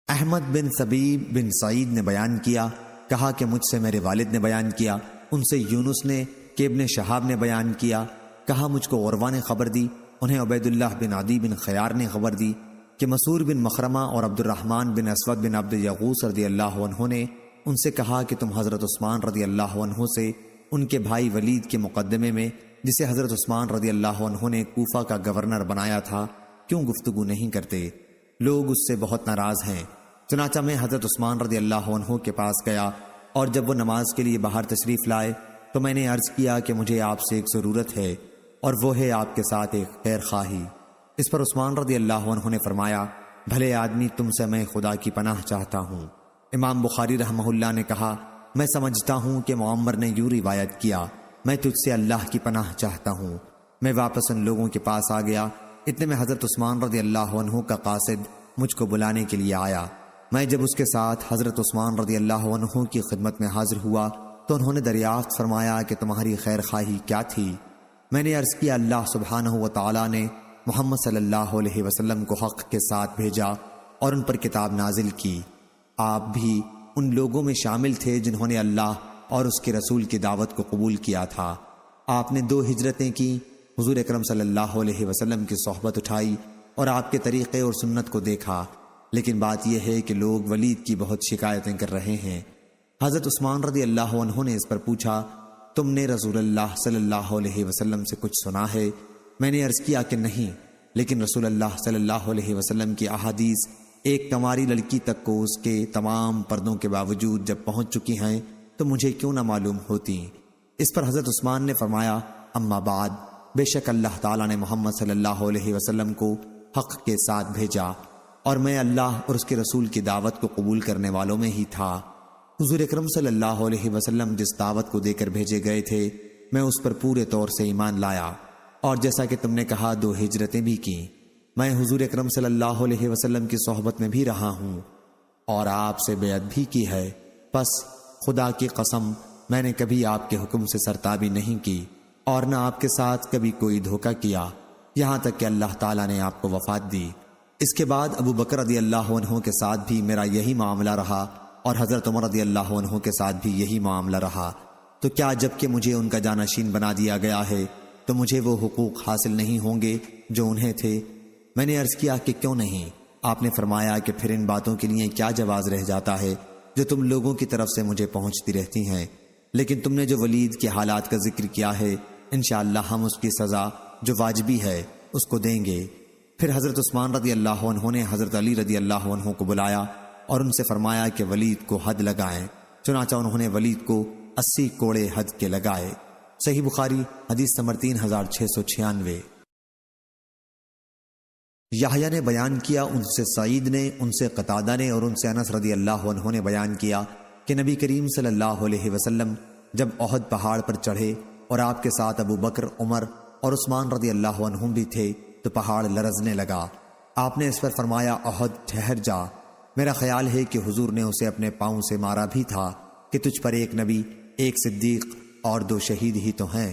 احمد بن سبیب بن سعید نے بیان کیا، کہا کہ مجھ سے میرے والد نے بیان کیا، ان سے یونس نے کہ ابن شہاب نے بیان کیا، کہا مجھ کو عروہ نے خبر دی، انہیں عبید اللہ بن عدی بن خیار نے خبر دی کہ مسور بن مخرمہ اور عبد الرحمن بن اسود بن عبد یغوث رضی اللہ عنہ نے ان سے کہا کہ تم حضرت عثمان رضی اللہ عنہ سے ان کے بھائی ولید کے مقدمے میں جسے حضرت عثمان رضی اللہ عنہ نے کوفہ کا گورنر بنایا تھا کیوں گفتگو نہیں کرتے؟ لوگ اس سے بہت ناراض ہیں۔ چنانچہ میں حضرت عثمان رضی اللہ عنہ کے پاس گیا، اور جب وہ نماز کے لیے باہر تشریف لائے تو میں نے عرض کیا کہ مجھے آپ سے ایک ضرورت ہے، اور وہ ہے آپ کے ساتھ ایک خیر خواہی۔ اس پر عثمان رضی اللہ عنہ نے فرمایا، بھلے آدمی، تم سے میں خدا کی پناہ چاہتا ہوں۔ امام بخاری رحمہ اللہ نے کہا، میں سمجھتا ہوں کہ معمر نے یوں روایت کیا، میں تجھ سے اللہ کی پناہ چاہتا ہوں۔ میں واپس ان لوگوں کے پاس آ گیا، اتنے میں حضرت عثمان رضی اللہ عنہ کا قاصد مجھ کو بلانے کے لیے آیا۔ میں جب اس کے ساتھ حضرت عثمان رضی اللہ عنہ کی خدمت میں حاضر ہوا تو انہوں نے دریافت فرمایا کہ تمہاری خیر خواہی کیا تھی؟ میں نے عرض کیا، اللہ سبحانہ و تعالی نے محمد صلی اللہ علیہ وسلم کو حق کے ساتھ بھیجا اور ان پر کتاب نازل کی۔ آپ بھی ان لوگوں میں شامل تھے جنہوں نے اللہ اور اس کے رسول کی دعوت کو قبول کیا تھا۔ آپ نے 2 ہجرتیں کی، حضور اکرم صلی اللہ علیہ وسلم کی صحبت اٹھائی اور آپ کے طریقے اور سنت کو دیکھا، لیکن بات یہ ہے کہ لوگ ولید کی بہت شکایتیں کر رہے ہیں۔ حضرت عثمان رضی اللہ عنہ نے اس پر پوچھا، تم نے رسول اللہ صلی اللہ علیہ وسلم سے کچھ سنا ہے؟ میں نے عرض کیا کہ نہیں، لیکن رسول اللہ صلی اللہ علیہ وسلم کی احادیث ایک کنواری لڑکی تک کو اس کے تمام پردوں کے باوجود جب پہنچ چکی ہیں تو مجھے کیوں نہ معلوم ہوتی؟ اس پر حضرت عثمان نے فرمایا، اما بعد، بے شک اللہ تعالیٰ نے محمد صلی اللہ علیہ وسلم کو حق کے ساتھ بھیجا، اور میں اللہ اور اس کے رسول کی دعوت کو قبول کرنے والوں میں ہی تھا۔ حضور اکرم صلی اللہ علیہ وسلم جس دعوت کو دے کر بھیجے گئے تھے میں اس پر پورے طور سے ایمان لایا، اور جیسا کہ تم نے کہا 2 ہجرتیں بھی کی۔ میں حضور اکرم صلی اللہ علیہ وسلم کی صحبت میں بھی رہا ہوں اور آپ سے بیعت بھی کی ہے، پس خدا کی قسم میں نے کبھی آپ کے حکم سے سرتابی نہیں کی اور نہ آپ کے ساتھ کبھی کوئی دھوکہ کیا، یہاں تک کہ اللہ تعالیٰ نے آپ کو وفات دی۔ اس کے بعد ابو بکر رضی اللہ عنہ کے ساتھ بھی میرا یہی معاملہ رہا، اور حضرت عمر رضی اللہ عنہ کے ساتھ بھی یہی معاملہ رہا، تو کیا جب کہ مجھے ان کا جانشین بنا دیا گیا ہے تو مجھے وہ حقوق حاصل نہیں ہوں گے جو انہیں تھے؟ میں نے عرض کیا کہ کیوں نہیں؟ آپ نے فرمایا کہ پھر ان باتوں کے لیے کیا جواز رہ جاتا ہے جو تم لوگوں کی طرف سے مجھے پہنچتی رہتی ہیں، لیکن تم نے جو ولید کے حالات کا ذکر کیا ہے انشاءاللہ ہم اس کی سزا جو واجبی ہے اس کو دیں گے۔ پھر حضرت عثمان رضی اللہ عنہ نے حضرت علی رضی اللہ عنہ کو بلایا اور ان سے فرمایا کہ ولید کو حد لگائیں، چنانچہ انہوں نے ولید کو 80 کوڑے حد کے لگائے۔ صحیح بخاری حدیث نمبر 3696۔ یحییٰ نے بیان کیا، ان سے سعید نے، ان سے قتادہ نے اور ان سے انس رضی اللہ عنہ نے بیان کیا کہ نبی کریم صلی اللہ علیہ وسلم جب احد پہاڑ پر چڑھے اور آپ کے ساتھ ابو بکر، عمر اور عثمان رضی اللہ عنہ بھی تھے تو پہاڑ لرزنے لگا۔ آپ نے اس پر فرمایا، احد ٹھہر جا، میرا خیال ہے کہ حضور نے اسے اپنے پاؤں سے مارا بھی تھا کہ تجھ پر 1 نبی، 1 صدیق اور 2 شہید ہی تو ہیں۔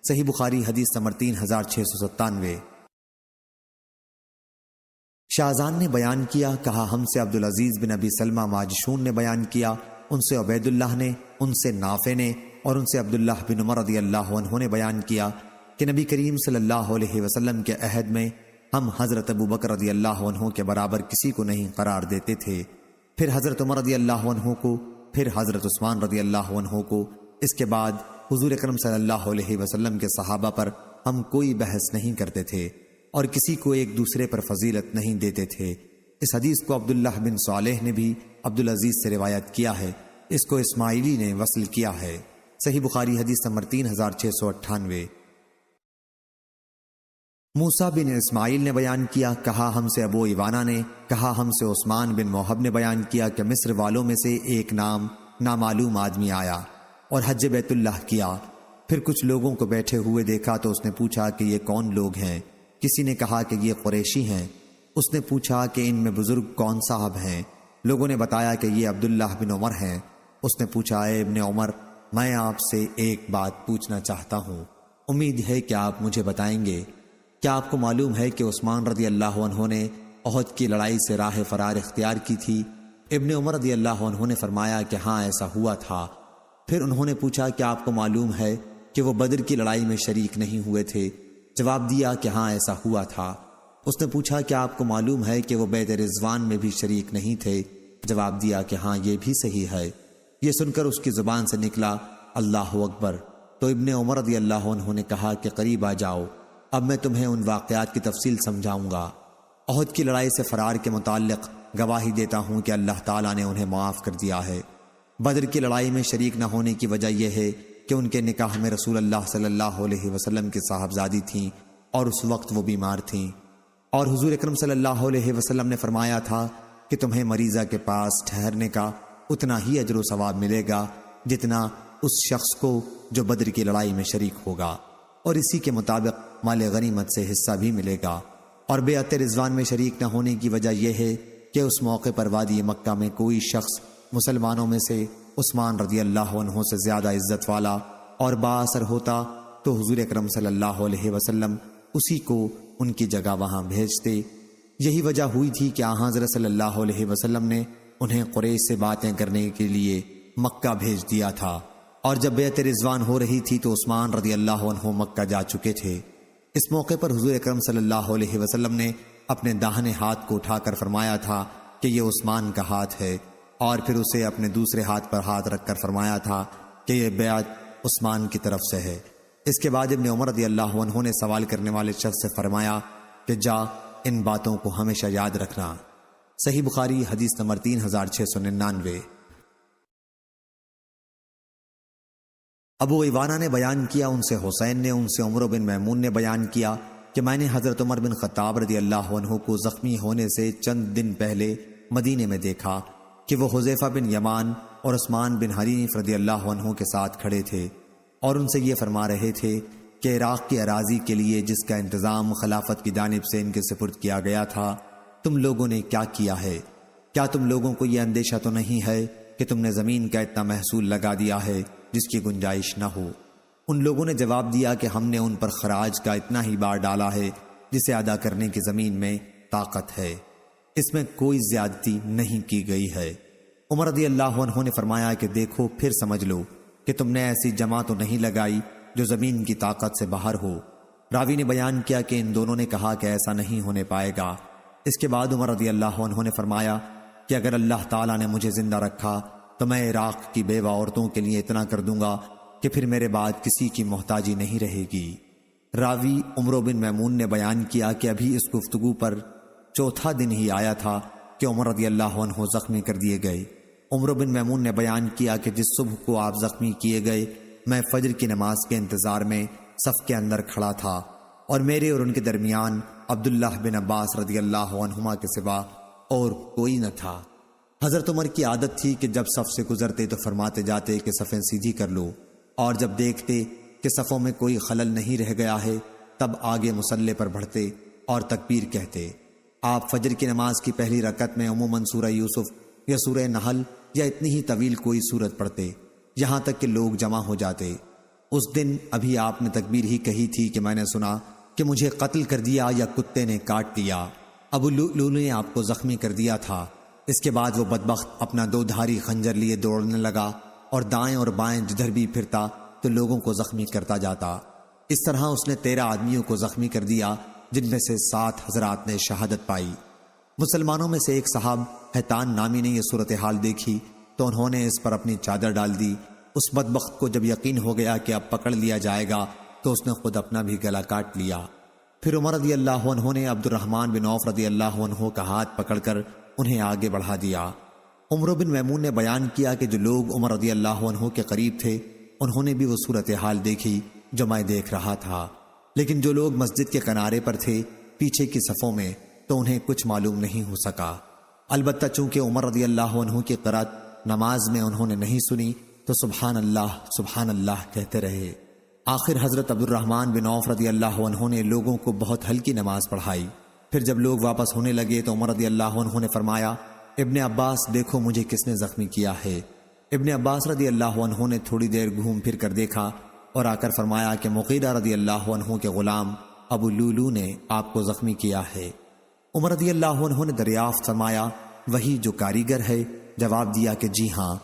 صحیح بخاری حدیث نمبر 3697۔ شاہزان نے بیان کیا، کہا ہم سے عبدالعزیز بن ابی سلمہ ماجشون نے بیان کیا، ان سے عبید اللہ نے، ان سے نافع نے اور ان سے عبداللہ بن عمر رضی اللہ عنہ نے بیان کیا کہ نبی کریم صلی اللہ علیہ وسلم کے عہد میں ہم حضرت ابو بکر رضی اللہ عنہ کے برابر کسی کو نہیں قرار دیتے تھے، پھر حضرت عمر رضی اللہ عنہ کو، پھر حضرت عثمان رضی اللہ عنہ کو، اس کے بعد حضور اکرم صلی اللہ علیہ وسلم کے صحابہ پر ہم کوئی بحث نہیں کرتے تھے اور کسی کو ایک دوسرے پر فضیلت نہیں دیتے تھے۔ اس حدیث کو عبداللہ بن صالح نے بھی عبدالعزیز سے روایت کیا ہے، اس کو اسماعیلی نے وصل کیا ہے۔ صحیح بخاری حدیث نمبر 3698۔ موسیٰ بن اسماعیل نے بیان کیا، کہا ہم سے ابو ایوانہ نے، کہا ہم سے عثمان بن موہب نے بیان کیا کہ مصر والوں میں سے ایک نامعلوم آدمی آیا اور حج بیت اللہ کیا، پھر کچھ لوگوں کو بیٹھے ہوئے دیکھا تو اس نے پوچھا کہ یہ کون لوگ ہیں؟ کسی نے کہا کہ یہ قریشی ہیں۔ اس نے پوچھا کہ ان میں بزرگ کون صاحب ہیں؟ لوگوں نے بتایا کہ یہ عبداللہ بن عمر ہیں۔ اس نے پوچھا، اے ابن عمر، میں آپ سے ایک بات پوچھنا چاہتا ہوں، امید ہے کہ آپ مجھے بتائیں گے۔ کیا آپ کو معلوم ہے کہ عثمان رضی اللہ عنہ نے احد کی لڑائی سے راہ فرار اختیار کی تھی؟ ابن عمر رضی اللہ عنہ نے فرمایا کہ ہاں ایسا ہوا تھا۔ پھر انہوں نے پوچھا، کیا آپ کو معلوم ہے کہ وہ بدر کی لڑائی میں شریک نہیں ہوئے تھے؟ جواب دیا کہ ہاں ایسا ہوا تھا۔ اس نے پوچھا، کیا آپ کو معلوم ہے کہ وہ بیعت رضوان میں بھی شریک نہیں تھے؟ جواب دیا کہ ہاں یہ بھی صحیح ہے۔ یہ سن کر اس کی زبان سے نکلا، اللہ اکبر، تو ابن عمر رضی اللہ عنہ نے کہا کہ قریب آ جاؤ، اب میں تمہیں ان واقعات کی تفصیل سمجھاؤں گا۔ احد کی لڑائی سے فرار کے متعلق گواہی دیتا ہوں کہ اللہ تعالیٰ نے انہیں معاف کر دیا ہے۔ بدر کی لڑائی میں شریک نہ ہونے کی وجہ یہ ہے کہ ان کے نکاح میں رسول اللہ صلی اللہ علیہ وسلم کی صاحبزادی تھیں اور اس وقت وہ بیمار تھیں، اور حضور اکرم صلی اللہ علیہ وسلم نے فرمایا تھا کہ تمہیں مریضہ کے پاس ٹھہرنے کا اتنا ہی اجر و ثواب ملے گا جتنا اس شخص کو جو بدر کی لڑائی میں شریک ہوگا، اور اسی کے مطابق مال غنیمت سے حصہ بھی ملے گا۔ اور بیعت رضوان میں شریک نہ ہونے کی وجہ یہ ہے کہ اس موقع پر وادی مکہ میں کوئی شخص مسلمانوں میں سے عثمان رضی اللہ عنہ سے زیادہ عزت والا اور بااثر ہوتا تو حضور اکرم صلی اللہ علیہ وسلم اسی کو ان کی جگہ وہاں بھیجتے۔ یہی وجہ ہوئی تھی کہ حضرت صلی اللہ علیہ وسلم نے انہیں قریش سے باتیں کرنے کے لیے مکہ بھیج دیا تھا، اور جب بیعت رضوان ہو رہی تھی تو عثمان رضی اللہ عنہ مکہ جا چکے تھے۔ اس موقع پر حضور اکرم صلی اللہ علیہ وسلم نے اپنے داہنے ہاتھ کو اٹھا کر فرمایا تھا کہ یہ عثمان کا ہاتھ ہے، اور پھر اسے اپنے دوسرے ہاتھ پر ہاتھ رکھ کر فرمایا تھا کہ یہ بیعت عثمان کی طرف سے ہے۔ اس کے بعد ابن عمر رضی اللہ عنہ نے سوال کرنے والے شخص سے فرمایا کہ جا ان باتوں کو ہمیشہ یاد رکھنا۔ صحیح بخاری حدیث نمبر 3699۔ ابو ایوانہ نے بیان کیا، ان سے حسین نے، ان سے عمر بن میمون نے بیان کیا کہ میں نے حضرت عمر بن خطاب رضی اللہ عنہ کو زخمی ہونے سے چند دن پہلے مدینے میں دیکھا کہ وہ حذیفہ بن یمان اور عثمان بن حنیف رضی اللہ عنہ کے ساتھ کھڑے تھے، اور ان سے یہ فرما رہے تھے کہ عراق کی اراضی کے لیے جس کا انتظام خلافت کی جانب سے ان کے سپرد کیا گیا تھا، تم لوگوں نے کیا کیا ہے؟ کیا تم لوگوں کو یہ اندیشہ تو نہیں ہے کہ تم نے زمین کا اتنا محصول لگا دیا ہے جس کی گنجائش نہ ہو؟ ان لوگوں نے جواب دیا کہ ہم نے ان پر خراج کا اتنا ہی بار ڈالا ہے جسے ادا کرنے کی زمین میں طاقت ہے، اس میں کوئی زیادتی نہیں کی گئی ہے۔ عمر رضی اللہ عنہ نے فرمایا کہ دیکھو پھر سمجھ لو کہ تم نے ایسی جمع تو نہیں لگائی جو زمین کی طاقت سے باہر ہو۔ راوی نے بیان کیا کہ ان دونوں نے کہا کہ ایسا نہیں ہونے پائے گا۔ اس کے بعد عمر رضی اللہ عنہ نے فرمایا کہ اگر اللہ تعالیٰ نے مجھے زندہ رکھا تو میں عراق کی بیوہ عورتوں کے لیے اتنا کر دوں گا کہ پھر میرے بعد کسی کی محتاجی نہیں رہے گی۔ راوی عمر بن میمون نے بیان کیا کہ ابھی اس گفتگو پر چوتھا دن ہی آیا تھا کہ عمر رضی اللہ عنہ زخمی کر دیے گئے۔ عمر بن میمون نے بیان کیا کہ جس صبح کو آپ زخمی کیے گئے میں فجر کی نماز کے انتظار میں صف کے اندر کھڑا تھا، اور میرے اور ان کے درمیان عبداللہ بن عباس رضی اللہ عنہما کے سوا اور کوئی نہ تھا۔ حضرت عمر کی عادت تھی کہ جب صف سے گزرتے تو فرماتے جاتے کہ صفیں سیدھی کر لو، اور جب دیکھتے کہ صفوں میں کوئی خلل نہیں رہ گیا ہے تب آگے مصلی پر بڑھتے اور تکبیر کہتے۔ آپ فجر کی نماز کی پہلی رکعت میں عموماً سورہ یوسف یا سورہ نحل یا اتنی ہی طویل کوئی سورت پڑھتے، یہاں تک کہ لوگ جمع ہو جاتے۔ اس دن ابھی آپ نے تکبیر ہی کہی تھی کہ میں نے سنا کہ مجھے قتل کر دیا یا کتے نے کاٹ دیا۔ ابو لؤلؤ نے آپ کو زخمی کر دیا تھا۔ اس کے بعد وہ بدبخت اپنا 2 دھاری خنجر لیے دوڑنے لگا، اور دائیں اور بائیں جدھر بھی پھرتا تو لوگوں کو زخمی کرتا جاتا۔ اس طرح اس نے 13 آدمیوں کو زخمی کر دیا، جن میں سے 7 حضرات نے شہادت پائی۔ مسلمانوں میں سے ایک صاحب حیطان نامی نے یہ صورتحال دیکھی تو انہوں نے اس پر اپنی چادر ڈال دی۔ اس بدبخت کو جب یقین ہو گیا کہ اب پکڑ لیا جائے گا تو اس نے خود اپنا بھی گلا کاٹ لیا۔ پھر عمر رضی اللہ عنہ نے عبد الرحمن بن عوف رضی اللہ عنہ کا ہاتھ پکڑ کر انہیں آگے بڑھا دیا۔ عمر بن میمون نے بیان کیا کہ جو لوگ عمر رضی اللہ عنہ کے قریب تھے انہوں نے بھی وہ صورتحال دیکھی جو میں دیکھ رہا تھا، لیکن جو لوگ مسجد کے کنارے پر تھے پیچھے کی صفوں میں تو انہیں کچھ معلوم نہیں ہو سکا۔ البتہ چونکہ عمر رضی اللہ عنہ کی قرات نماز میں انہوں نے نہیں سنی تو سبحان اللہ کہتے رہے۔ آخر حضرت عبد الرحمن بن عوف رضی اللہ عنہ نے لوگوں کو بہت ہلکی نماز پڑھائی۔ پھر جب لوگ واپس ہونے لگے تو عمر رضی اللہ عنہ نے فرمایا، ابن عباس دیکھو مجھے کس نے زخمی کیا ہے۔ ابن عباس رضی اللہ عنہ نے تھوڑی دیر گھوم پھر کر دیکھا اور آ کر فرمایا کہ مغیرہ رضی اللہ عنہ کے غلام ابو لؤلؤ نے آپ کو زخمی کیا ہے۔ عمر رضی اللہ عنہ نے دریافت فرمایا، وہی جو کاریگر ہے؟ جواب دیا کہ جی ہاں۔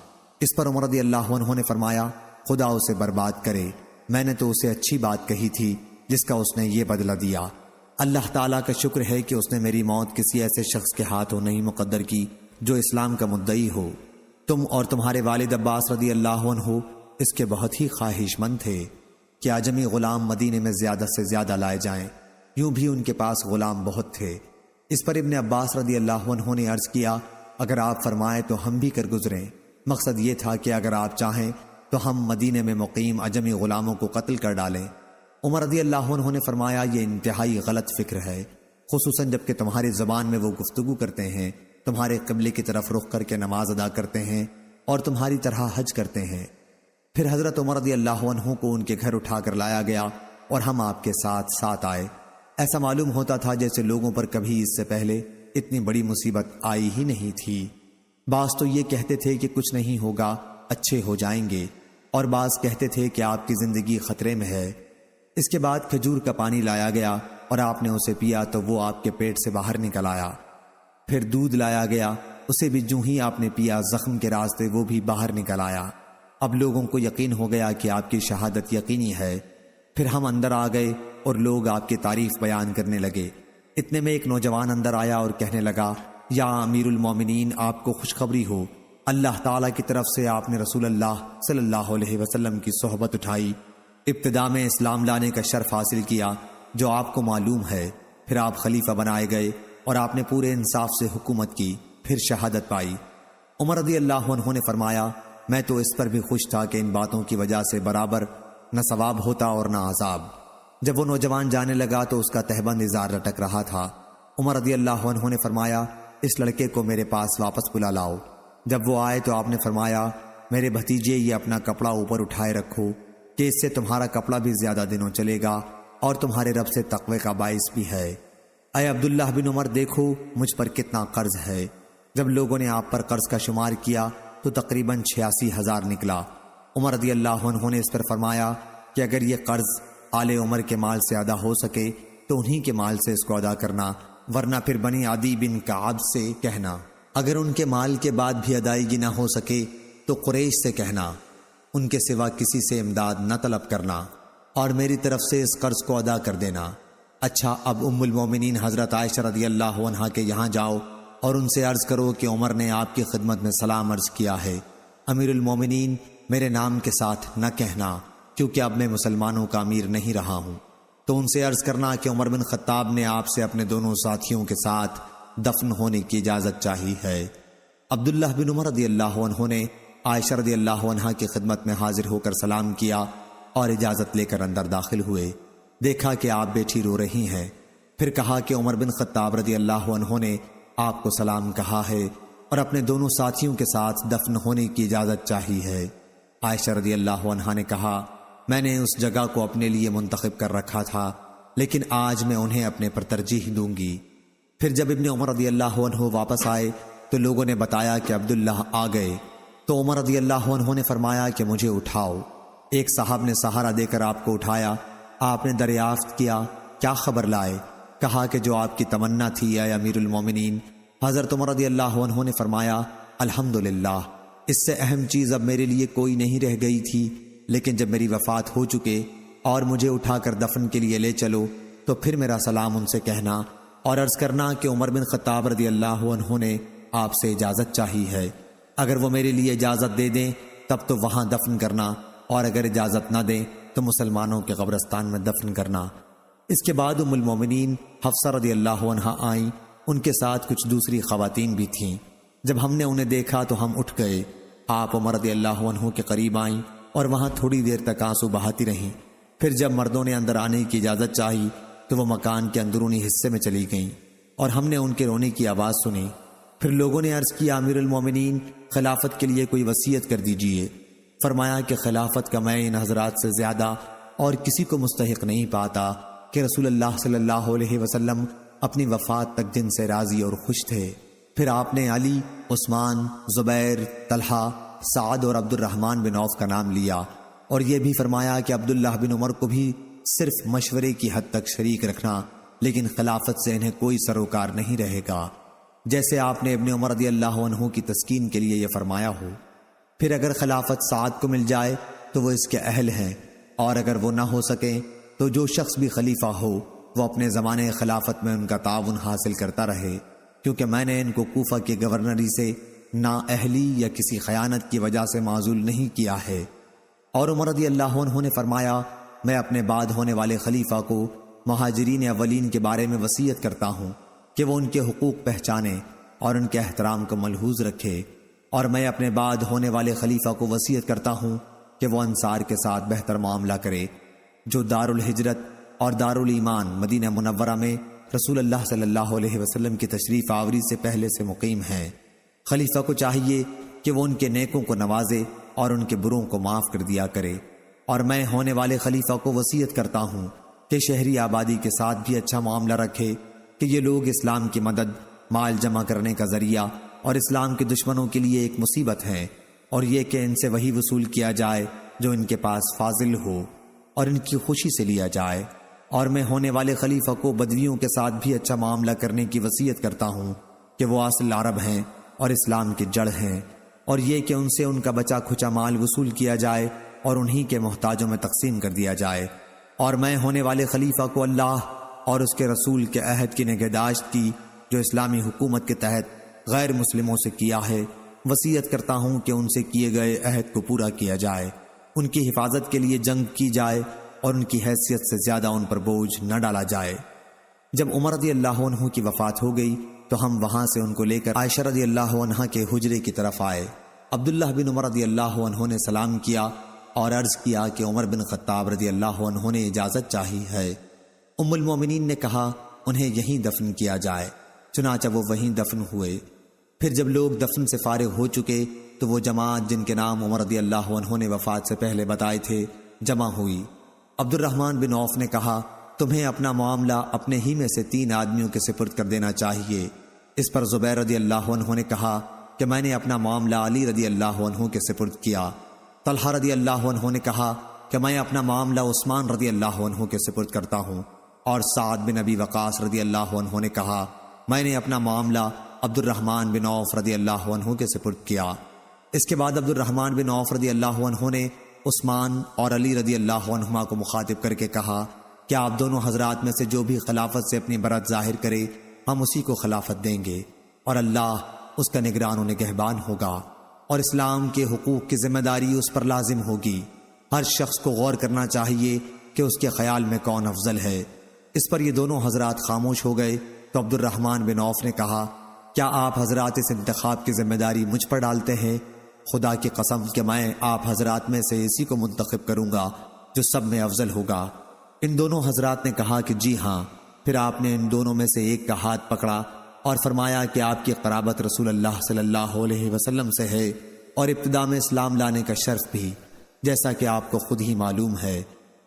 اس پر عمر رضی اللہ عنہ نے فرمایا، خدا اسے برباد کرے، میں نے تو اسے اچھی بات کہی تھی جس کا اس نے یہ بدلہ دیا۔ اللہ تعالیٰ کا شکر ہے کہ اس نے میری موت کسی ایسے شخص کے ہاتھوں نہیں مقدر کی جو اسلام کا مدعی ہو۔ تم اور تمہارے والد عباس رضی اللہ عنہ اس کے بہت ہی خواہش مند تھے۔ کہ اعجمی غلام مدینے میں زیادہ سے زیادہ لائے جائیں، یوں بھی ان کے پاس غلام بہت تھے۔ اس پر ابن عباس رضی اللہ عنہ نے عرض کیا، اگر آپ فرمائیں تو ہم بھی کر گزریں۔ مقصد یہ تھا کہ اگر آپ چاہیں تو ہم مدینے میں مقیم اعجمی غلاموں کو قتل کر ڈالیں۔ عمر رضی اللہ عنہ نے فرمایا، یہ انتہائی غلط فکر ہے، خصوصاً جب کہ تمہاری زبان میں وہ گفتگو کرتے ہیں، تمہارے قبلے کی طرف رخ کر کے نماز ادا کرتے ہیں اور تمہاری طرح حج کرتے ہیں۔ پھر حضرت عمر رضی اللہ عنہ کو ان کے گھر اٹھا کر لایا گیا اور ہم آپ کے ساتھ ساتھ آئے۔ ایسا معلوم ہوتا تھا جیسے لوگوں پر کبھی اس سے پہلے اتنی بڑی مصیبت آئی ہی نہیں تھی۔ بعض تو یہ کہتے تھے کہ کچھ نہیں ہوگا، اچھے ہو جائیں گے، اور بعض کہتے تھے کہ آپ کی زندگی خطرے میں ہے۔ اس کے بعد کھجور کا پانی لایا گیا اور آپ نے اسے پیا تو وہ آپ کے پیٹ سے باہر نکل آیا۔ پھر دودھ لایا گیا، اسے بھی جوں ہی آپ نے پیا زخم کے راستے وہ بھی باہر نکل آیا۔ اب لوگوں کو یقین ہو گیا کہ آپ کی شہادت یقینی ہے۔ پھر ہم اندر آ گئے اور لوگ آپ کی تعریف بیان کرنے لگے۔ اتنے میں ایک نوجوان اندر آیا اور کہنے لگا، یا امیر المومنین، آپ کو خوشخبری ہو، اللہ تعالیٰ کی طرف سے آپ نے رسول اللہ صلی اللہ علیہ وسلم کی صحبت اٹھائی، ابتدا میں اسلام لانے کا شرف حاصل کیا جو آپ کو معلوم ہے، پھر آپ خلیفہ بنائے گئے اور آپ نے پورے انصاف سے حکومت کی، پھر شہادت پائی۔ عمر رضی اللہ عنہ نے فرمایا، میں تو اس پر بھی خوش تھا کہ ان باتوں کی وجہ سے برابر نہ ثواب ہوتا اور نہ عذاب۔ جب وہ نوجوان جانے لگا تو اس کا تہبند ازار لٹک رہا تھا۔ عمر رضی اللہ عنہ نے فرمایا، اس لڑکے کو میرے پاس واپس بلا لاؤ۔ جب وہ آئے تو آپ نے فرمایا، میرے بھتیجے، یہ اپنا کپڑا اوپر اٹھائے رکھو کہ اس سے تمہارا کپڑا بھی زیادہ دنوں چلے گا اور تمہارے رب سے تقوی کا باعث بھی ہے۔ اے عبداللہ بن عمر، دیکھو مجھ پر کتنا قرض ہے۔ جب لوگوں نے آپ پر قرض کا شمار کیا تو تقریباً 86,000 نکلا۔ عمر رضی اللہ عنہ نے اس پر فرمایا کہ اگر یہ قرض آل عمر کے مال سے ادا ہو سکے تو انہی کے مال سے اس کو ادا کرنا، ورنہ پھر بنی عدی بن کعب سے کہنا۔ اگر ان کے مال کے بعد بھی ادائیگی نہ ہو سکے تو قریش سے کہنا، ان کے سوا کسی سے امداد نہ طلب کرنا اور میری طرف سے اس قرض کو ادا کر دینا۔ اچھا، اب ام المومنین حضرت عائشہ رضی اللہ عنہا کے یہاں جاؤ اور ان سے عرض کرو کہ عمر نے آپ کی خدمت میں سلام عرض کیا ہے۔ امیر المومنین میرے نام کے ساتھ نہ کہنا، کیونکہ اب میں مسلمانوں کا امیر نہیں رہا ہوں۔ تو ان سے عرض کرنا کہ عمر بن خطاب نے آپ سے اپنے دونوں ساتھیوں کے ساتھ دفن ہونے کی اجازت چاہی ہے۔ عبداللہ بن عمر رضی اللہ عنہ نے عائشہ رضی اللہ عنہا کی خدمت میں حاضر ہو کر سلام کیا اور اجازت لے کر اندر داخل ہوئے۔ دیکھا کہ آپ بیٹھی رو رہی ہیں، پھر کہا کہ عمر بن خطاب رضی اللہ عنہ نے آپ کو سلام کہا ہے اور اپنے دونوں ساتھیوں کے ساتھ دفن ہونے کی اجازت چاہی ہے۔ عائشہ رضی اللہ عنہا نے کہا، میں نے اس جگہ کو اپنے لیے منتخب کر رکھا تھا، لیکن آج میں انہیں اپنے پر ترجیح دوں گی۔ پھر جب ابن عمر رضی اللہ عنہ واپس آئے تو لوگوں نے بتایا کہ عبداللہ آ گئے، تو عمر رضی اللہ عنہ نے فرمایا کہ مجھے اٹھاؤ۔ ایک صاحب نے سہارا دے کر آپ کو اٹھایا۔ آپ نے دریافت کیا، کیا خبر لائے؟ کہا کہ جو آپ کی تمنا تھی اے امیر المومنین۔ حضرت عمر رضی اللہ عنہ نے فرمایا، الحمدللہ، اس سے اہم چیز اب میرے لیے کوئی نہیں رہ گئی تھی، لیکن جب میری وفات ہو چکے اور مجھے اٹھا کر دفن کے لیے لے چلو تو پھر میرا سلام ان سے کہنا اور عرض کرنا کہ عمر بن خطاب رضی اللہ عنہ نے آپ سے اجازت چاہی ہے۔ اگر وہ میرے لیے اجازت دے دیں تب تو وہاں دفن کرنا، اور اگر اجازت نہ دیں تو مسلمانوں کے قبرستان میں دفن کرنا۔ اس کے بعد ام المومنین حفصہ رضی اللہ عنہا آئیں، ان کے ساتھ کچھ دوسری خواتین بھی تھیں۔ جب ہم نے انہیں دیکھا تو ہم اٹھ گئے۔ آپ عمر رضی اللہ عنہ کے قریب آئیں اور وہاں تھوڑی دیر تک آنسو بہاتی رہیں۔ پھر جب مردوں نے اندر آنے کی اجازت چاہی تو وہ مکان کے اندرونی حصے میں چلی گئیں اور ہم نے ان کے رونے کی آواز سنی۔ پھر لوگوں نے عرض کیا، امیر المومنین، خلافت کے لیے کوئی وصیت کر دیجئے۔ فرمایا کہ خلافت کا میں ان حضرات سے زیادہ اور کسی کو مستحق نہیں پاتا کہ رسول اللہ صلی اللہ علیہ وسلم اپنی وفات تک جن سے راضی اور خوش تھے۔ پھر آپ نے علی، عثمان، زبیر، طلحہ، سعد اور عبد الرحمن بن عوف کا نام لیا، اور یہ بھی فرمایا کہ عبداللہ بن عمر کو بھی صرف مشورے کی حد تک شریک رکھنا، لیکن خلافت سے انہیں کوئی سروکار نہیں رہے گا، جیسے آپ نے ابن عمر رضی اللہ عنہ کی تسکین کے لیے یہ فرمایا ہو۔ پھر اگر خلافت سعد کو مل جائے تو وہ اس کے اہل ہیں، اور اگر وہ نہ ہو سکے تو جو شخص بھی خلیفہ ہو وہ اپنے زمانے خلافت میں ان کا تعاون حاصل کرتا رہے، کیونکہ میں نے ان کو کوفہ کی گورنری سے نا اہلی یا کسی خیانت کی وجہ سے معزول نہیں کیا ہے۔ اور عمر رضی اللہ عنہ نے فرمایا، میں اپنے بعد ہونے والے خلیفہ کو مہاجرین اولین کے بارے میں وصیت کرتا ہوں کہ وہ ان کے حقوق پہچانے اور ان کے احترام کو ملحوظ رکھے، اور میں اپنے بعد ہونے والے خلیفہ کو وصیت کرتا ہوں کہ وہ انصار کے ساتھ بہتر معاملہ کرے جو دار الہجرت اور دار الایمان مدینہ منورہ میں رسول اللہ صلی اللہ علیہ وسلم کی تشریف آوری سے پہلے سے مقیم ہیں۔ خلیفہ کو چاہیے کہ وہ ان کے نیکوں کو نوازے اور ان کے بروں کو معاف کر دیا کرے، اور میں ہونے والے خلیفہ کو وصیت کرتا ہوں کہ شہری آبادی کے ساتھ بھی اچھا معاملہ رکھے کہ یہ لوگ اسلام کی مدد، مال جمع کرنے کا ذریعہ اور اسلام کے دشمنوں کے لیے ایک مصیبت ہے، اور یہ کہ ان سے وہی وصول کیا جائے جو ان کے پاس فاضل ہو اور ان کی خوشی سے لیا جائے، اور میں ہونے والے خلیفہ کو بدویوں کے ساتھ بھی اچھا معاملہ کرنے کی وصیت کرتا ہوں کہ وہ اصل عرب ہیں اور اسلام کی جڑ ہیں، اور یہ کہ ان سے ان کا بچا کھچا مال وصول کیا جائے اور انہی کے محتاجوں میں تقسیم کر دیا جائے، اور میں ہونے والے خلیفہ کو اللہ اور اس کے رسول کے عہد کی نگہداشت کی جو اسلامی حکومت کے تحت غیر مسلموں سے کیا ہے وصیت کرتا ہوں کہ ان سے کیے گئے عہد کو پورا کیا جائے، ان کی حفاظت کے لیے جنگ کی جائے اور ان کی حیثیت سے زیادہ ان پر بوجھ نہ ڈالا جائے۔ جب عمر رضی اللہ عنہ کی وفات ہو گئی تو ہم وہاں سے ان کو لے کر عائشہ رضی اللہ عنہ کے حجرے کی طرف آئے۔ عبداللہ بن عمر رضی اللہ عنہ نے سلام کیا اور عرض کیا کہ عمر بن خطاب رضی اللہ عنہ نے اجازت چاہی ہے۔ ام المومنین نے کہا انہیں یہیں دفن کیا جائے، چنانچہ وہ وہیں دفن ہوئے۔ پھر جب لوگ دفن سے فارغ ہو چکے تو وہ جماعت جن کے نام عمر رضی اللہ عنہ نے وفات سے پہلے بتائے تھے جمع ہوئی۔ عبد الرحمن بن عوف نے کہا تمہیں اپنا معاملہ اپنے ہی میں سے 3 آدمیوں کے سپرد کر دینا چاہیے۔ اس پر زبیر رضی اللہ عنہ نے کہا کہ میں نے اپنا معاملہ علی رضی اللہ عنہ کے سپرد کیا۔ طلحہ رضی اللہ عنہ نے کہا کہ میں اپنا معاملہ عثمان رضی اللہ عنہ کے سپرد کرتا ہوں، اور سعد بن ابی وقاص رضی اللہ عنہ نے کہا میں نے اپنا معاملہ عبد الرحمن بن عوف رضی اللہ عنہ کے سپرد کیا۔ اس کے بعد عبد الرحمن بن عوف رضی اللہ عنہ نے عثمان اور علی رضی اللہ عنہما کو مخاطب کر کے کہا کہ آپ دونوں حضرات میں سے جو بھی خلافت سے اپنی برات ظاہر کرے ہم اسی کو خلافت دیں گے، اور اللہ اس کا نگران و نگہبان ہوگا، اور اسلام کے حقوق کی ذمہ داری اس پر لازم ہوگی۔ ہر شخص کو غور کرنا چاہیے کہ اس کے خیال میں کون افضل ہے۔ اس پر یہ دونوں حضرات خاموش ہو گئے تو عبد الرحمن بن عوف نے کہا کیا آپ حضرات اس انتخاب کی ذمہ داری مجھ پر ڈالتے ہیں؟ خدا کی قسم کہ میں آپ حضرات میں سے اسی کو منتخب کروں گا جو سب میں افضل ہوگا۔ ان دونوں حضرات نے کہا کہ جی ہاں۔ پھر آپ نے ان دونوں میں سے ایک کا ہاتھ پکڑا اور فرمایا کہ آپ کی قرابت رسول اللہ صلی اللہ علیہ وسلم سے ہے، اور ابتدا میں اسلام لانے کا شرف بھی، جیسا کہ آپ کو خود ہی معلوم ہے۔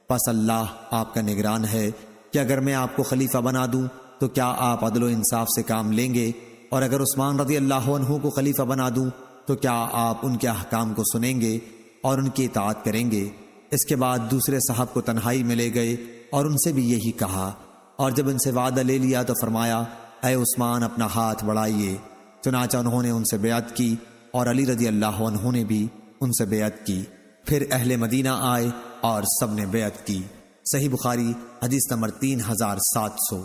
پس اللہ آپ کا نگران ہے کہ اگر میں آپ کو خلیفہ بنا دوں تو کیا آپ عدل و انصاف سے کام لیں گے، اور اگر عثمان رضی اللہ عنہ کو خلیفہ بنا دوں تو کیا آپ ان کے احکام کو سنیں گے اور ان کی اطاعت کریں گے؟ اس کے بعد دوسرے صاحب کو تنہائی میں لے گئے اور ان سے بھی یہی کہا، اور جب ان سے وعدہ لے لیا تو فرمایا اے عثمان اپنا ہاتھ بڑھائیے۔ چنانچہ انہوں نے ان سے بیعت کی اور علی رضی اللہ عنہ نے بھی ان سے بیعت کی۔ پھر اہل مدینہ آئے اور سب نے بیعت کی۔ صحیح بخاری حدیث نمبر 3700۔